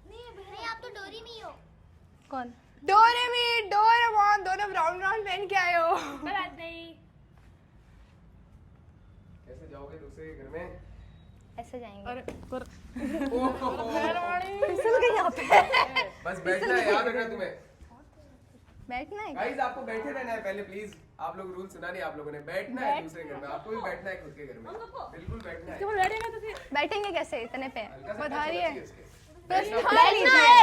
नहीं आप तो डोरी में ही हो। कौन? डोरेमी, डोरेमोन दोनों ब्राउन पहन के आए हो। बात नहीं। कैसे जाओगे दूसरे के घर में? ऐसे जाएंगे। अरे कर फिसल गई यहाँ पे। बस बैठना है, याद रखना तुम्हें। बैठना है। गाइस आपको बैठे रहना है पहले प्लीज। आप लोग रूल सुना नहीं आप लोगों ने। बैठना है दूसरे घर में, आपको भी बैठना है खुद के घर में। बिल्कुल बैठना है। बैठेंगे कैसे इतने पे? बता रही है। बैठना है।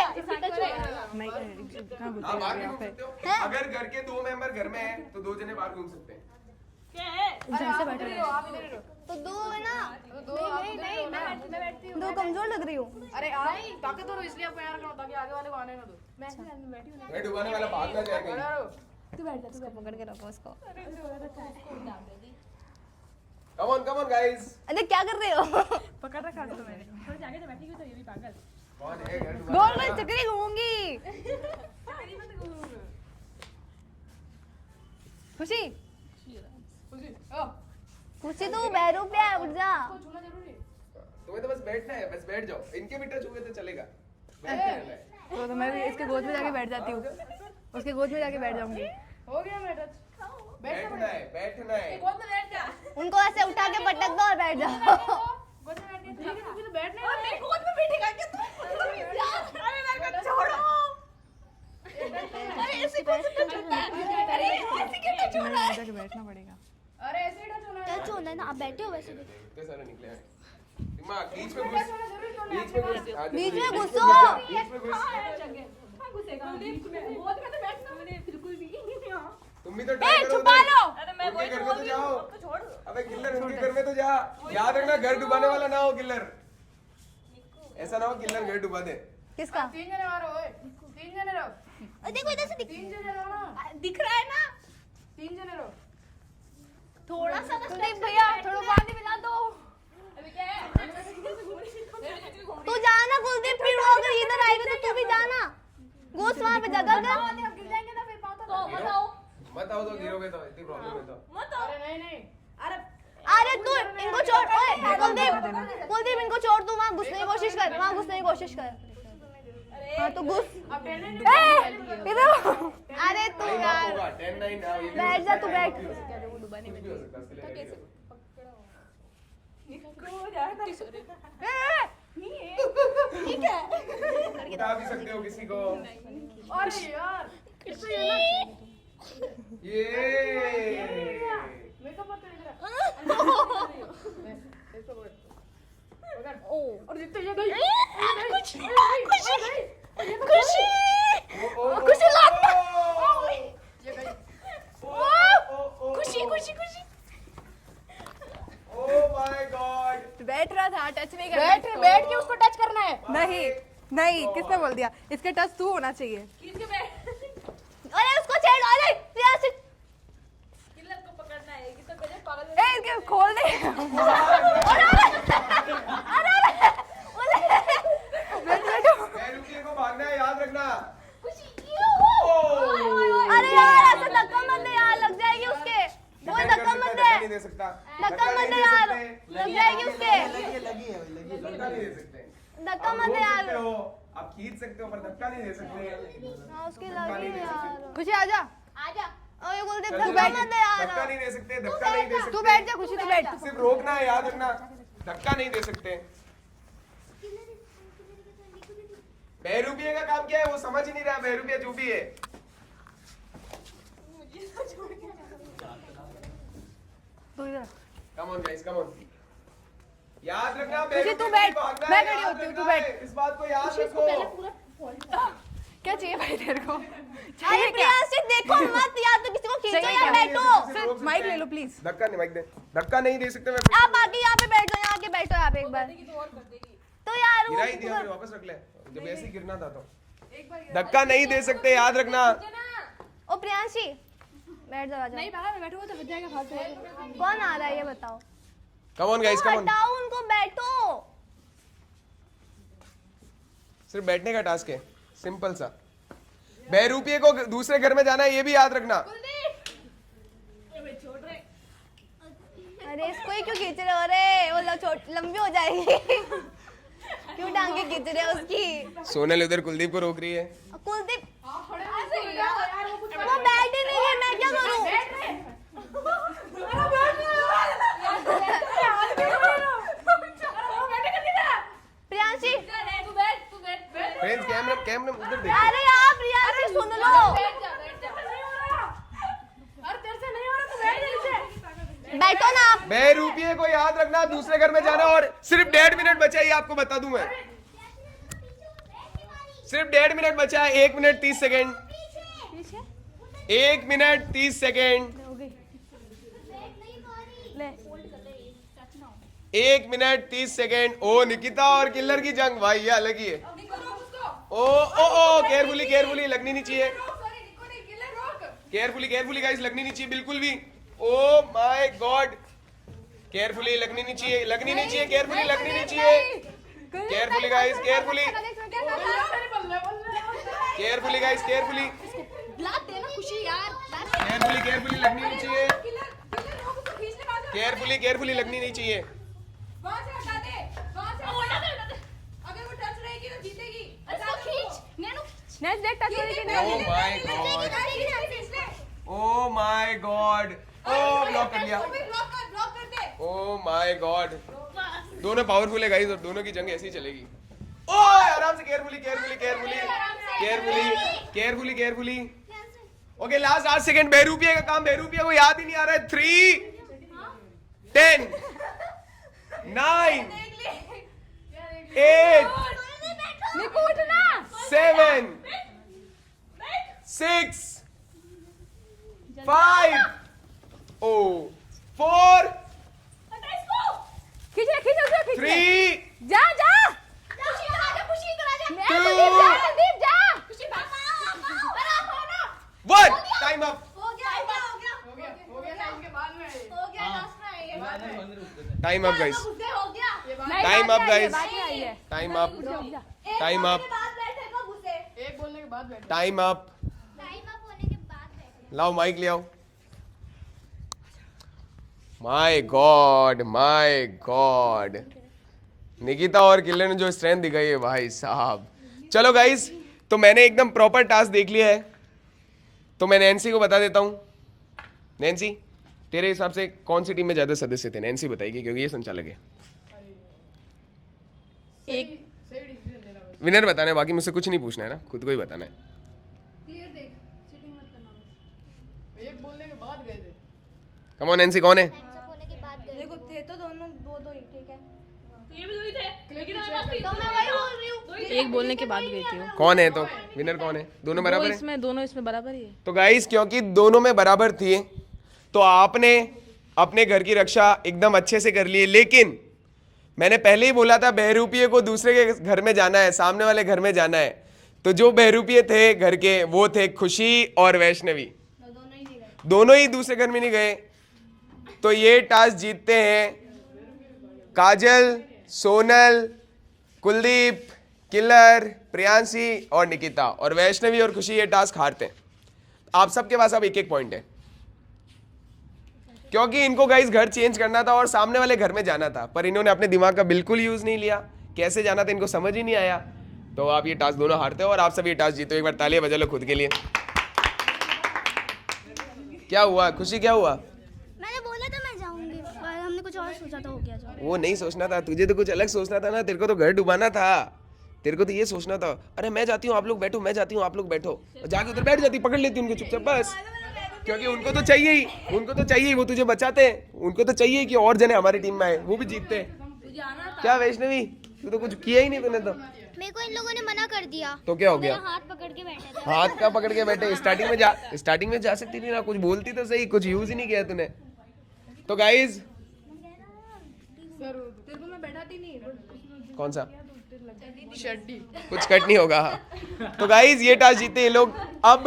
आप बाहर भी घूम सकते हो। अगर घर के 2 मेंबर घर में हैं तो 2 जने बाहर घूम सकते हैं। तो 2 है ना? नहीं मैं बैठती हूँ। 2 कमजोर लग रही हूँ। अरे आप ताकतवर हो इसलिए आप यहाँ रखना ताकि आगे वाले को आने ना दो। मैं डुबाने वाला भाग ना जाए कहीं। उसको पकड़ के रखो उसको। Come on guys. अरे क्या कर रहे हो? पकड़ रखा तो मैंने। कौन है घर डुबाने गोल वाला? गोल चक्री घूमूंगी। खुशी खुशी तू बैरू पे उठ जा। तुम्हें तो बस बैठना है, बस बैठ जाओ। इनके भी टच हुए तो चलेगा। बैठते रहना है। तो मैं भी इसके गोद में जाके बैठ जाती हूँ, उसके गोद में जाके बैठ जाऊंगी। हो गया मैं टच। बैठना है, बैठना है। गोद में बैठ जा। उनको ऐसे उठा के पटक दो और बैठ जाओ। गोद में बैठ जा। तो बैठने है। मैं गोद में बैठेगा क्या तू? अरे मेरे को छोड़ो। अरे ऐसे कैसे टच होता है? अरे ऐसे कैसे टच हो रहा है? जाके बैठना पड़ेगा। अरे ऐसे ही टच होना है। टच होना है ना, आप बैठे हो वैसे भी। इतने सारे निकले हैं। दिमाग बीच में घुस। बीच में घुस। बीच में घुसो। बीच में घुस। तुम भी तो ट्राई करो। छुपा लो। उनके घर में तो जाओ। अबे किल्लर उनके घर में तो जा। याद रखना घर डुबाने वाला ना हो किल्लर। ऐसा ना हो किल्लर घर डुबा दे। किसका? 3 जने मारो ओए। 3 जने रहो। देखो इधर से 3 जने रहो ना। दिख रहा है ना? 3 जने रहो। थोड़ा सा कुलदीप भैया थोड़ा पानी मिला दो। तू जाना कुलदीप, फिर वो अगर इधर आएगा तो तू भी जाना। घुस वहाँ पे जगह कर। मत आओ तो गिरोगे तो इतनी प्रॉब्लम है तो। अरे नहीं। अरे अरे तू इनको छोड़। ओए कुलदीप इनको छोड़, तू वहाँ घुसने की कोशिश कर, वहाँ घुसने की कोशिश कर। हाँ तो घुस। अब टेंशन इधर। अरे तू टाइम यार होगा 10 9 ना। बैठ जा, तू बैठ। ठीक है। उठा भी सकते हो किसी को। अरे यार ये मेकअप मत कर इधर। और जितने ये गई खुशी लाता। खुशी ओह माय गॉड। बैठ रहा था, टच नहीं करना। बैठ के उसको टच करना है। नहीं किसने बोल दिया? इसके टच तू होना चाहिए। अरे उसको छेड़। अरे प्रियांशी ए इसके खोल दे। रुकिए को भागना है, याद रखना। अरे यार ऐसे धक्का मत दे यार, लग जाएगी उसके। वो धक्का मत दे। नहीं दे सकता। धक्का मत दे यार, लग जाएगी उसके। धक्का नहीं दे सकते। धक्का मत दे यार। आप खींच सकते हो पर धक्का नहीं दे सकते। हाँ उसकी लगी यार। खुशी आजा। ओए कुलदीप चल, धक्का मत दे यार। धक्का नहीं दे सकते, धक्का नहीं दे सकते। तू बैठ जा खुशी, तू बैठ। सिर्फ रोकना है, याद रखना। धक्का नहीं दे सकते। बहरूपिये का काम क्या है वो समझ ही नहीं रहा। बहरूपिया जो भी है। तू इधर। Come on guys, come on. याद रखना खुशी, तू बैठ। मैं खड़ी होती हूँ, तू बैठ। इस बात को याद रखो। क्या चाहिए भाई तेरे को? अरे प्रियांशी देखो मत यार, तो किसी को खींचो या बैठो। सिर्फ माइक ले लो प्लीज। धक्का नहीं, माइक दे। धक्का नहीं दे सकते। मैं आप आके यहाँ पे बैठो, यहाँ आके बैठो यहाँ पे एक बार। तो यार गिरा ही दिया, फिर वापस रख ले। जब ऐसे ही गिरना था तो। धक्का नहीं दे सकते, याद रखना। ओ प्रियांशी बैठ जाओ। नहीं मैं बैठूंगा तो बच जाएगा फालतू। कौन आ रहा है ये बताओ। Come on guys, come on. हटाओ उनको, बैठो। सिर्फ बैठने का टास्क है, सिंपल सा। बहरूपिये को दूसरे घर में जाना है, ये भी याद रखना। अरे इसको ही क्यों खींच रहे हो रे? वो लंबी हो जाएगी। क्यों टांगे खींच रहे हो उसकी? सोनल उधर कुलदीप को रोक रही है। कुलदीप वो बैठ ही नहीं है, मैं क्या करूं? जाओ। बैठो ना आप। ₹2 को याद रखना, दूसरे घर में जाना और सिर्फ 1.5 मिनट बचा है, ये आपको बता दूं मैं। सिर्फ 1.5 मिनट बचा है, 1 minute 30 second, 1 minute 30 second, 1 minute 30 second. ओ निकिता और किलर की जंग भाई, ये अलग ही है। ओ ओ ओ केयरफुली केयरफुली, लगनी नहीं चाहिए। केयरफुली केयरफुली गाइस, लगनी नहीं चाहिए बिल्कुल भी। ओ माय गॉड, केयरफुली, लगनी नहीं चाहिए, लगनी नहीं चाहिए, केयरफुली, लगनी नहीं चाहिए। Carefully guys, carefully, carefully guys, carefully, carefully, carefully, लगनी नहीं चाहिए। केयरफुली केयरफुली, लगनी नहीं चाहिए। Oh my god, oh block कर लिया। ओ माय गॉड, दोनों पावरफुल है गाइस और दोनों की जंग ऐसी चलेगी। ओ आराम से, carefully carefully carefully carefully carefully carefully. Okay last 8 second. ₹2 का काम ₹2 को याद ही नहीं आ रहा है। 3 10 9 8 7 6 5 4 3 जा जा। 1 time up. Time up guys, time up guys, time up, time up, एक बोलने के बाद बैठ। Time up. लाओ माइक ले आओ। My God, my God, Nikita और किलर ने जो स्ट्रेंथ दिखाई है भाई साहब। चलो गाइस, तो मैंने एकदम प्रॉपर टास्क देख लिया है, तो मैं नैन्सी को बता देता हूँ। नैन्सी, तेरे हिसाब से कौन सी टीम में ज्यादा सदस्य थे? नैन्सी बताएगी क्योंकि ये संचालक है। एक विनर बताना है, बाकी मुझसे कुछ नहीं पूछना है ना, खुद को ही बताना है। एक बोलने के बाद गए थे। कम ऑन नैन्सी, कौन है? देखो थे तो दोनों दो ही, ठीक है। एक बोलने के बाद गई थी वो। कौन है तो विनर कौन है? दोनों बराबर है? दोनों इसमें बराबर ही है। तो गाइस, क्योंकि दोनों में बराबर थी तो आपने अपने घर की रक्षा एकदम अच्छे से कर ली। लेकिन मैंने पहले ही बोला था ₹2 को दूसरे के घर में जाना है, सामने वाले घर में जाना है। तो जो ₹2 थे घर के, वो थे खुशी और वैष्णवी। दोनों ही दूसरे घर में नहीं गए। तो ये टास्क जीतते हैं काजल, सोनल, कुलदीप, किलर, प्रियांशी और निकिता, और वैष्णवी और खुशी ये टास्क हारते हैं। आप सबके पास अब 1-1 पॉइंट है, क्योंकि इनको गाइस घर चेंज करना था और सामने वाले घर में जाना था, पर इन्होंने अपने दिमाग का बिल्कुल यूज नहीं लिया। कैसे जाना था इनको समझ ही नहीं आया। तो आप ये टास्क दोनों हारते हो और आप सब ये टास्क जीते हो। एक बार तालियां बजा लो खुद के लिए। क्या हुआ खुशी, क्या हुआ? मैंने बोला था मैं जाऊंगी, पर हमने कुछ और सोचा था, हो गया जो। वो नहीं सोचना था, तुझे तो कुछ अलग सोचना था ना। तेरे को तो घर डुबाना था, तेरे को तो ये सोचना था, अरे मैं जाती हूँ आप लोग बैठो, मैं जाती हूँ आप लोग बैठो, जाके उधर बैठ जाती, पकड़ लेती उनको चुपचाप बस। क्योंकि उनको तो चाहिए ही, उनको तो चाहिए, वो तुझे बचाते हैं, उनको तो चाहिए कि और जने हमारी टीम में आए, वो भी जीतते हैं। क्या वैष्णवी, तू तो कुछ किया ही नहीं तूने तो। मेरे को इन लोगों ने मना कर दिया, तो क्या हो गया? हाथ पकड़ के बैठे थे। हाथ का पकड़ के बैठे? स्टार्टिंग में जा सकती थी ना, कुछ बोलती तो सही, कुछ यूज ही नहीं किया तूने। तो गाइज, तेरे को मैं बैठाती नहीं। कौन सा शड्डी कुछ कट नहीं होगा। तो गाइज ये टास्क जीते ये लोग। अब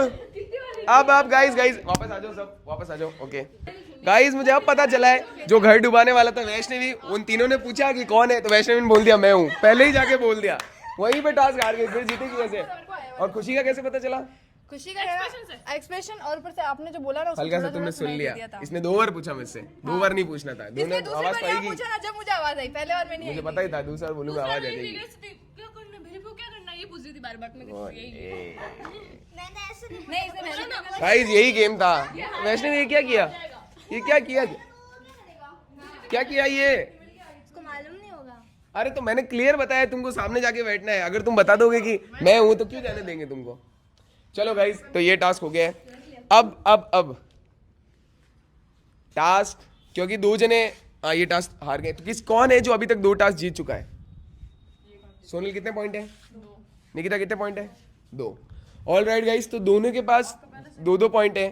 गाइज वापस आ जाओ, सब वापस आ जाओ। ओके गाइज, मुझे अब पता चला है जो घर डुबाने वाला था वैष्णवी, उन तीनों ने पूछा कि कौन है, तो वैष्णवी ने बोल दिया मैं हूँ, पहले ही जाके बोल दिया, वहीं पे टास्क हार गई। फिर जीतेगी कैसे? और खुशी का कैसे पता चला? खुशी का एक्सप्रेशन, और ऊपर से आपने जो बोला ना हल्का सा तुमने सुन लिया। इसने 2 बार पूछा मुझसे, 2 बार नहीं पूछना था। दोनों आवाज पाएगी, पूछा ना, जब मुझे आवाज आई, पहले बार में नहीं मुझे पता ही था दूसरा बोलूंगा आवाज आ जाएगी। गाइस यही गेम था। वैष्णवी ये क्या किया, ये क्या किया, क्या किया ये? इसको मालूम नहीं होगा। अरे तो मैंने क्लियर बताया तुमको सामने जाके बैठना है। अगर तुम बता दोगे कि मैं हूं तो क्यों जाने देंगे तुमको? चलो गाइस, तो ये टास्क हो गया है। अब टास्क, क्योंकि 2 जने ये टास्क हार गए, तो कौन है जो अभी तक 2 टास्क जीत चुका है? सोनल कितने पॉइंट है? 2। निकिता कितने पॉइंट है? 2। ऑल राइट गाइस, तो दोनों के पास 2-2 पॉइंट है।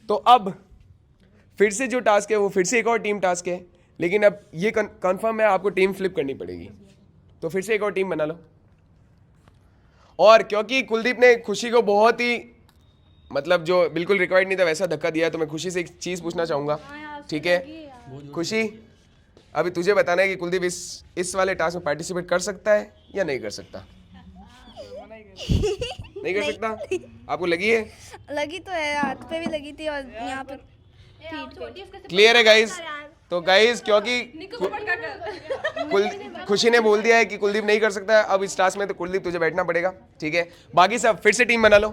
तो अब फिर से जो टास्क है वो फिर से एक और टीम टास्क है, लेकिन अब ये कंफर्म है आपको टीम फ्लिप करनी पड़ेगी। तो फिर से एक और टीम बना लो। और क्योंकि कुलदीप ने खुशी को बहुत ही मतलब जो बिल्कुल रिक्वायर्ड नहीं था वैसा धक्का दिया, तो मैं खुशी से एक चीज़ पूछना चाहूँगा, ठीक है खुशी? अभी तुझे बताना है कि कुलदीप इस वाले टास्क में पार्टिसिपेट कर सकता है या नहीं कर सकता? नहीं कर सकता? आपको लगी है? लगी तो है, हाथ पे भी लगी थी और यहाँ पे। क्लियर है गाइस? तो गाइस क्योंकि खुशी ने बोल दिया है कि कुलदीप नहीं कर सकता अब इस टास्क में, तो कुलदीप तुझे बैठना पड़ेगा, ठीक है? बाकी सब फिर से टीम बना लो,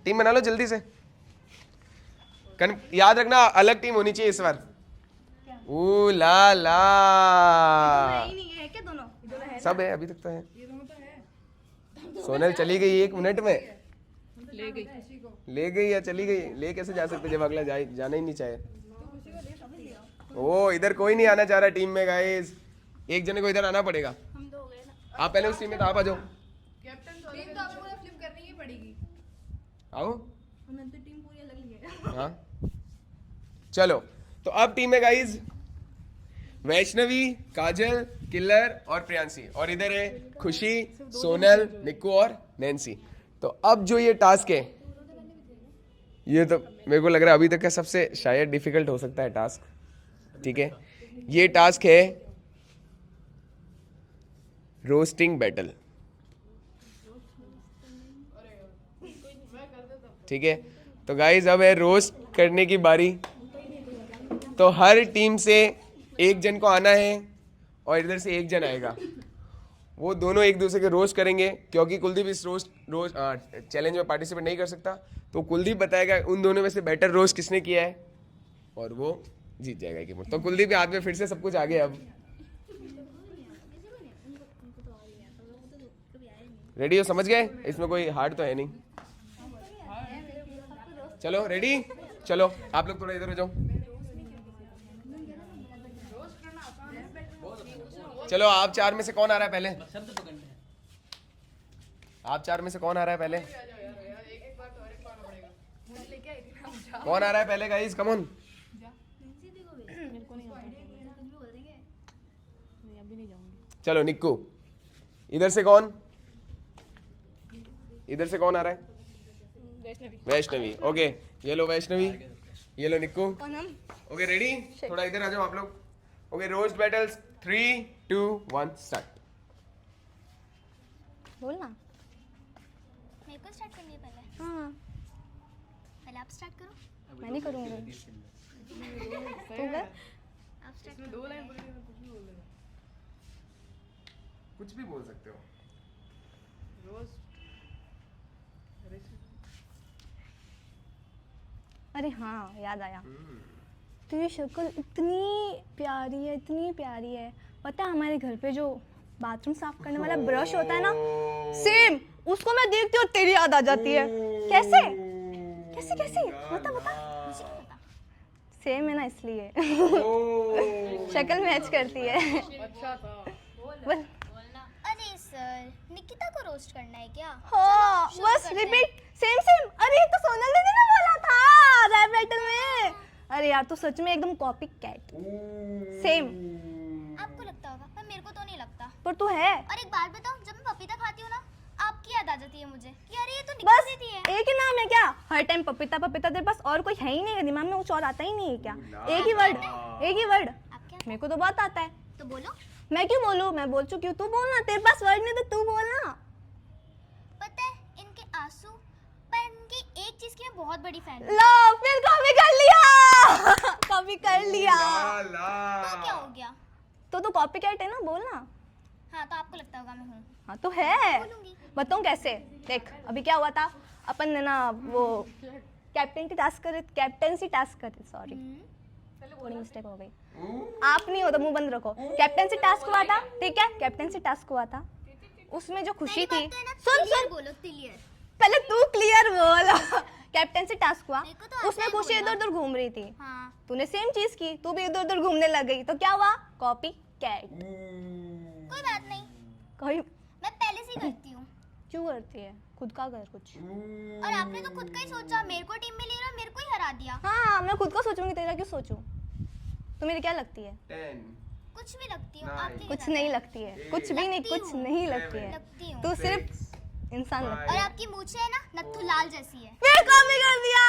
टीम बना लो जल्दी से। याद रखना अलग टीम होनी चाहिए इस बार। ओ ला ला, है क्या दोनों? सब है अभी तक तो है। सोनल चली गई 1 मिनट में, ले गई या चली गई? ले कैसे जा सकते जब अगला जाना ही नहीं चाहे? ओ इधर कोई नहीं आना चाह रहा टीम में गाइस, एक जने को इधर आना पड़ेगा। आप पहले उस टीम में तो आप आ जाओ। टीम तो आपको फ्लिप करनी ही पड़ेगी। आओ। हमें तो टीम पूरी अलग ही है। हाँ चलो, तो अब टीम है गाइस वैष्णवी, काजल, किल्लर और प्रियांशी, और इधर है खुशी, सोनल, निक्कू और नैन्सी। तो अब जो ये टास्क है, ये तो मेरे को लग रहा है अभी तक का सबसे शायद डिफिकल्ट हो सकता है टास्क, ठीक है? ये टास्क है रोस्टिंग बैटल, ठीक है? तो गाइस अब है रोस्ट करने की बारी। तो हर टीम से एक जन को आना है और इधर से एक जन आएगा, वो दोनों एक दूसरे के रोस्ट करेंगे। क्योंकि कुलदीप इस रोस्ट चैलेंज में पार्टिसिपेट नहीं कर सकता, तो कुलदीप बताएगा उन दोनों में से बेटर रोस्ट किसने किया है और वो जीत जाएगा कि। तो कुलदीप के हाथ में फिर से सब कुछ आ गया। अब रेडी हो? समझ गए? इसमें कोई हार्ड तो है नहीं। चलो रेडी, चलो आप लोग थोड़ा इधर हो जाओ। चलो आप 4 में से कौन आ रहा है पहले? आप 4 में से कौन आ रहा है पहले? कौन आ रहा है पहले गाइस? Come on. चलो निक्कू, इधर से कौन? इधर से कौन आ रहा है? वैष्णवी। ओके, ये लो वैष्णवी, ये लो निक्कू। Okay ready? थोड़ा इधर आ जाओ आप लोग। Okay, roast battles 3, 2, 1 start. बोलना। मेरे को स्टार्ट करनी है पहले? हाँ, पहले आप स्टार्ट करो। मैं नहीं करूँगी। तू कर। आप स्टार्ट करो। कुछ भी बोल सकते हो। अरे हाँ, याद आया। तेरी शक्ल इतनी प्यारी है, इतनी प्यारी है। पता है हमारे घर पे जो बाथरूम साफ करने वाला ब्रश होता है ना, सेम उसको मैं देखती हूँ और तेरी याद आ जाती है। कैसे कैसे कैसे? बता बता। सेम है ना, इसलिए शक्ल मैच करती है। बोल। अरे सर, निकिता को रोस्ट करना है क्या? हाँ, बस रिपीट, सेम सेम। अरे ये तो सोनल दीदी ने बोला था रैप बैटल में। अरे यार तू सच में एकदम कॉपी कैट, सेम। आपको लगता होगा, पर मेरे को तो नहीं लगता। पर तू है। और एक बात बताओ, जब मैं पपीता खाती हूँ ना, आपकी याद आ जाती है मुझे कि अरे ये तो निकिता बस दीदी है। एक ही नाम है क्या? हर टाइम पपीता पपीता तेरे पास और कोई है ही नहीं? दिमाग में कुछ और आता ही नहीं है क्या? एक ही वर्ड, एक ही वर्ड। आप क्या? मेरे को तो बहुत आता है। तो बोलो। मैं क्यों बोलूं? मैं बोल चुकी हूँ, तू बोलना। तेरे पास वर्ड नहीं तो तू बोलना। पता है इनके आंसू, पर इनकी एक चीज की मैं बहुत बड़ी फैन हूँ। लो, फिर कॉपी कर लिया। कॉपी कर लिया। तो क्या हो गया? तो कॉपी कैट है ना, बोलना। हाँ, तो आपको लगता होगा मैं हूँ। हाँ तो है। बोलूंगी। बताऊँ कैसे? देख अभी क्या हुआ था, अपन ने ना वो कैप्टेंसी टास्क करे, सॉरी थोड़ी मिस्टेक हो गई। आप नहीं हो तो मुंह बंद रखो। कैप्टेंसी टास्क हुआ था, ठीक है? कैप्टेंसी टास्क हुआ था, उसमें जो खुशी थी, सुन सुन, बोलो क्लियर। पहले तू क्लियर बोल। कैप्टन से टास्क हुआ, मेरे को तो आता उसमें है खुशी बोलना। इधर उधर घूम रही थी, हाँ तूने सेम चीज की, तू भी इधर उधर घूमने लग गई, तो क्या हुआ? Copy cat. कोई बात नहीं, कोई मैं पहले से ही करती हूँ। क्यों करती है? खुद का कर कुछ। और आपने तो खुद का ही सोचा, मेरे को टीम में ले रहा, मेरे को ही हरा दिया। हाँ, मैं खुद का सोचूंगी, तेरा क्यों सोचूं? तो मेरी क्या लगती है? 10 कुछ भी लगती हूँ, नहीं। आपकी कुछ नहीं लगती है, कुछ भी नहीं, लगती कुछ हूँ। नहीं लगती है। लगती हूँ। तू सिर्फ इंसान लगती और है। आपकी मूछें है ना, नत्थू लाल जैसी है। फिर कॉपी कर दिया।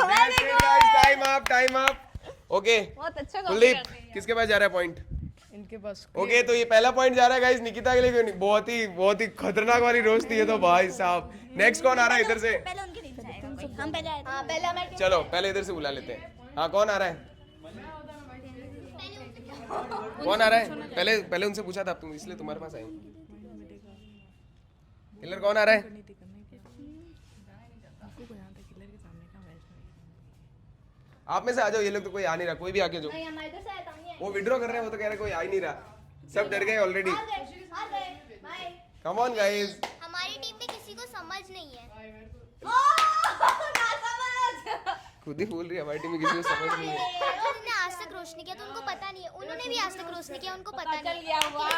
Very good. Time up. Okay बहुत अच्छा कॉपी कुलदीप, करती है। किसके पास जा रहा है पॉइंट? इनके पास ओके तो ये पहला पॉइंट जा रहा है गाइस निकिता के लिए, क्यों नहीं? बहुत ही खतरनाक वाली रोस्ट थी ये तो भाई साहब। नेक्स्ट कौन आ रहा है इधर से? पहले उनकी टीम से आएगा कोई। हम पहले आए थे। हाँ पहले हमारी चलो पहले इधर से बुला लेते हैं। हाँ कौन आ रहा है? कौन आ रहा है? पहले उनसे पूछा था, अब तुम इसलिए तुम्हारे पास आई हूँ। किलर कौन आ रहा है? आप में से आ जाओ, ये लोग तो कोई आ नहीं रहा, कोई भी आके जो नहीं, हमारे इधर से आया था, हम नहीं वो विड्रॉ कर रहे हैं, वो तो कह रहे कोई आ ही नहीं रहा, सब डर गए ऑलरेडी। आए। बाय। कम ऑन गाइस, हमारी टीम में किसी को समझ नहीं है। खुद ही बोल रही है हमारी टीम में किसी को समझ नहीं है। उन्होंने आज तक रोशनी किया तो उनको पता नहीं है, उन्होंने भी आज तक रोशनी किया, उनको पता नहीं है। क्या बोले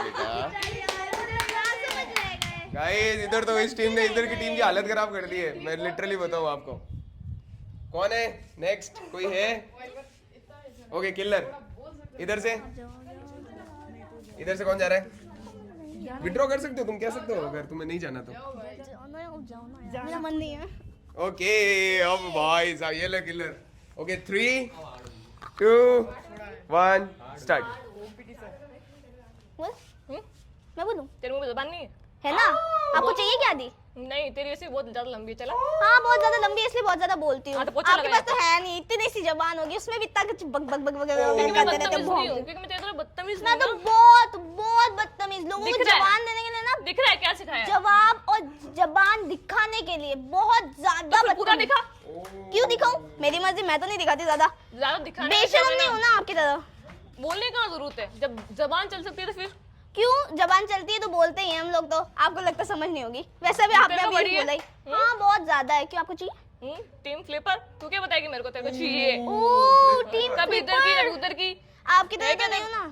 बेटा? गाइस इधर तो इस टीम ने इधर की टीम की हालत खराब कर दी है, मैं लिटरली बताऊं आपको। कौन है नेक्स्ट? कोई है? ओके किलर इधर से कौन जा रहा है? विड्रॉ कर सकते हो तुम, कह सकते हो अगर तुम्हें नहीं जाना तो। मेरा मन नहीं है। ओके अब भाई साहब ये लो किलर। Okay 3 2 1 start. बोल। मैं बोलूं? तेरे मुंह में जबान नहीं है ना? आपको चाहिए क्या दी? नहीं, तेरी वैसे बहुत ज्यादा लंबी है, चला। हाँ बहुत ज्यादा लंबी है, इसलिए बहुत ज्यादा बोलती हूँ। हाँ, तो पोछा आपके लगाया पास तो है नहीं, इतनी सी जबान होगी, उसमें भी इतना कुछ बक बक बक बक क्योंकि मैं करते रहते बदतमीज नहीं हूँ, हो। क्योंकि मैं तेरे तरह बदतमीज मैं नहीं तो हूँ। बहुत बहुत बदतमीज, लोगों दिख को रहा है। जबान देने के लिए ना, दिख रहा है क्या सिखाया? जवाब और जबान दिखाने के लिए बहुत ज्यादा फिर पूरा बदतमीज। दिखा। क्यों दिखाऊं? मेरी मर्जी, मैं तो नहीं दिखाती ज्यादा। ज्यादा दिखाने का बेशरम क्या नहीं हूँ ना आपकी तरह। बोलने का जरूरत है, जब जबान चल सकती है तो फिर क्यों? जबान चलती है तो बोलते ही हैं हम लोग, तो आपको लगता है समझ नहीं होगी, वैसे भी आपने तेरे को अभी बड़ी है। बोला ही। हाँ बहुत ज्यादा है, क्यों आपको चाहिए? टीम फ्लिपर, तू क्या बताएगी मेरे को तेरे को चाहिए? ओह टीम कभी इधर की कभी उधर की। आपकी तरह है तो क्या नहीं हूँ ना,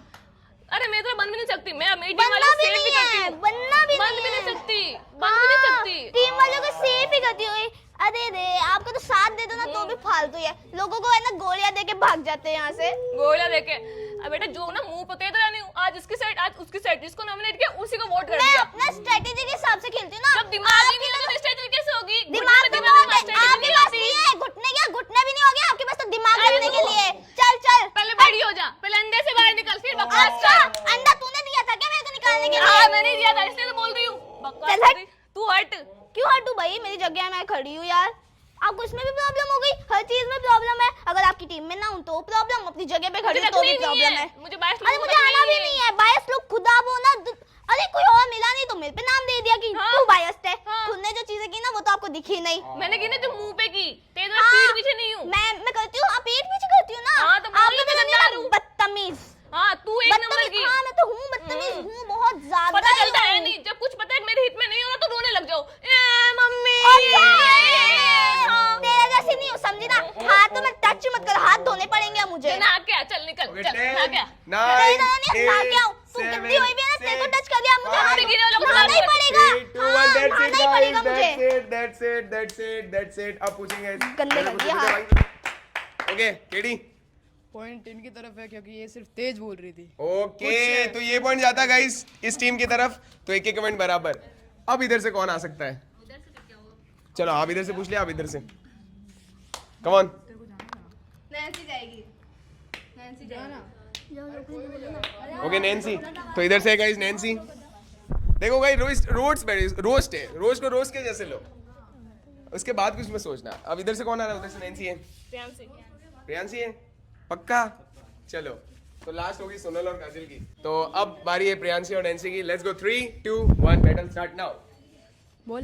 अरे मेरी तरह बन भी नहीं सकती, मैं मेरी टीम बनना वालों भी से नहीं भी करती है, हूँ। बनना भी बन भी नहीं नहीं है। सकती, बन भी नहीं सकती। टीम वालों को सेफ ही करती हुई। अरे रे आपका तो साथ दे दो ना तो भी फालतू ही है, लोगों को है ना गोलियां दे के भाग जाते हैं यहाँ से। गोलियां देके अब बेटा जो ना मुंह पे तेरा नहीं हूँ, आज इसकी साइड आज उसकी साइड, जिसको नॉमिनेट किया उसी को वोट कर मैं दिया। अपना स्ट्रेटेजी के हिसाब से खेलती हूँ ना। जब दिमाग ही नहीं है तो स्ट्रेटजी कैसे होगी? दिमाग घुटने तो में बहुत है, strategy आपके नहीं पास आती। नहीं है, घुटने क्या घुटने भी नहीं हो गया आपके पास, तो दिमाग अरे करने के तो- लिए। चल चल पहले बड़ी हो जा, पहले अंडे से बाहर निकल, फिर बकवास अच्छा कर। अंडा तूने दिया था क्या मेरे को निकालने के हाँ लिए? मैंने दिया था इसलिए तो बोल रही हूँ। बकवास चल कर हट। रही। तू हट। क्यों हटू भाई, मेरी जगह मैं खड़ी हूँ यार। आपको इसमें भी प्रॉब्लम हो गई, हर चीज में प्रॉब्लम है। अगर आपकी टीम में ना हूँ तो प्रॉब्लम, अपनी जगह पे खड़ी हूँ तो भी रखनी नहीं प्रॉब्लम है। है। मुझे बायस अरे लोगों मुझे को आना रखनी भी नहीं है, बायस लोग खुदा वो ना अरे कोई और मिला नहीं तो मेरे पे नाम दे दिया कि हाँ। तू बायस्ड है। हाँ। खुद ने जो चीजें की ना वो तो आपको दिखी नहीं। मैंने की ना जो मुंह पे की, तेरे हाँ, पीठ पीछे नहीं हूँ। मैं करती हूँ, आप पीठ पीछे करती हूँ ना। हाँ, तो बोल आप रही तो मैं मेरा गद्दार हूँ। बदतमीज। हाँ तू एक नंबर बदतमीज, की। हाँ मैं तो हूँ बदतमीज हूँ, बहुत ज्यादा पता ही चलता है हूँ। नहीं, जब कुछ पता है कि मेरे हित में नहीं हो रहा तो रोने लग जाओ। मम्मी अच्छा, तेरा जैसी नहीं हूँ समझी ना। हाथ में टच मत कर, हाथ धोने पड़ेंगे मुझे। ना क्या, चल निकल, Okay, चल 10, ना क्या। 9 तू कितनी हुई भी है ना, तेरे को टच कर दिया मुझे, हाँ, हाथ गिरे वालों को नहाना ही मार पड़ेगा। 3 2 1 हाँ, that's नहाना it ही पड़ेगा guys, मुझे। that's it अब पूछेंगे गंदे पहले कर दिए पूछेंगे हाथ। भाई। ओके केडी पॉइंट इनकी तरफ है क्योंकि ये सिर्फ तेज बोल रही थी। ओके तो ये पॉइंट जाता गाइस इस टीम की तरफ, तो एक पॉइंट बराबर। अब इधर से कौन आ सकता है? चलो आप इधर से पूछ लिया, आप इधर से कम ऑन। नैन्सी जाएगी, नैन्सी जाना। ओके नैन्सी, तो इधर से गाइस नैन्सी। देखो गाइस रोस्ट है, रोस्ट को रोस्ट के जैसे लो, उसके बाद कुछ मत सोचना। अब इधर से कौन आ रहा है? उधर से नैन्सी है, प्रियांशी है, पक्का। चलो तो लास्ट होगी सोनल और काजल की, तो अब बारी है प्रियांशी और नैन्सी की। Let's go 3 2 1 battle start now. बोल।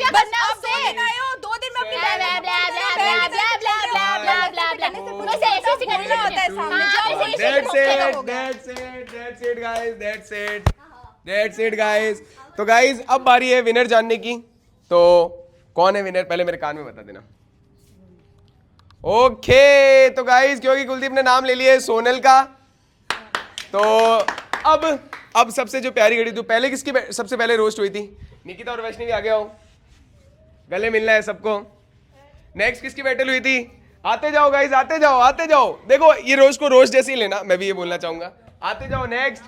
क्या बस करना है आप 2 उससे? दिन आए हो, 2 दिन में अपनी ब्ला बहन ब्ला को ब्ला बोल ब्ला देना, ब्ला ब्ला ब्ला ब्ला ब्ला ब्ला ब्ला। वैसे ऐसे ऐसे करना होता है सामने, हाँ, जाओ, ऐसे ऐसे That's करना it, होगा। that's it, that's it, guys, that's it. That's it guys. तो गाइज अब बारी है विनर जानने की. तो कौन है विनर पहले मेरे कान में बता देना. ओके तो गाइज क्योंकि कुलदीप ने नाम ले लिया है सोनल का, तो अब सबसे जो प्यारी घड़ी, तो पहले किसकी सबसे पहले रोस्ट हुई थी? निकिता और वैष्णवी आगे आओ, गले मिलना है सबको. नेक्स्ट किसकी बैटल हुई थी? आते जाओ गाइज, आते जाओ आते जाओ. देखो ये रोज को रोज जैसे ही लेना, मैं भी ये बोलना चाहूंगा. आते जाओ. नेक्स्ट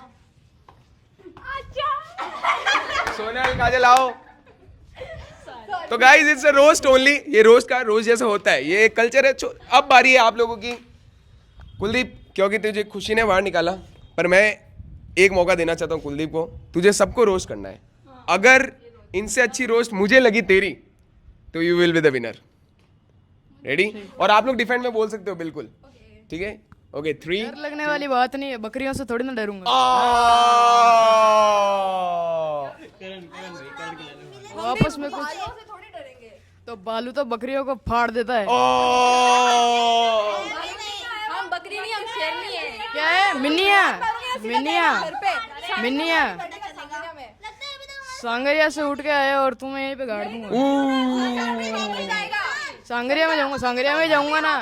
सोनल काजल आओ. तो guys it's a roast only, ये रोस्ट का रोज जैसा होता है, ये कल्चर है. अब बारी है आप लोगों की. कुलदीप क्योंकि तुझे खुशी ने बाहर निकाला, पर मैं एक मौका देना चाहता हूँ कुलदीप को. तुझे सबको रोस्ट करना है. अगर इनसे अच्छी रोस्ट मुझे लगी तेरी, तो you will be the winner. Ready? और आप लोग डिफेंड में बोल सकते हो बिल्कुल. ठीक है? ओके 3. डर लगने वाली बात नहीं है, बकरियों से थोड़ी ना डरूंगा. वापस में कुछ तो बालू तो बकरियों को फाड़ देता है. हम बकरी नहीं, हम शेरनी है. क्या है? मिनिया सांगरिया से उठ के आया और तुम्हें यहीं पे गाड़ दूंगा. सांगरिया में जाऊंगा ना.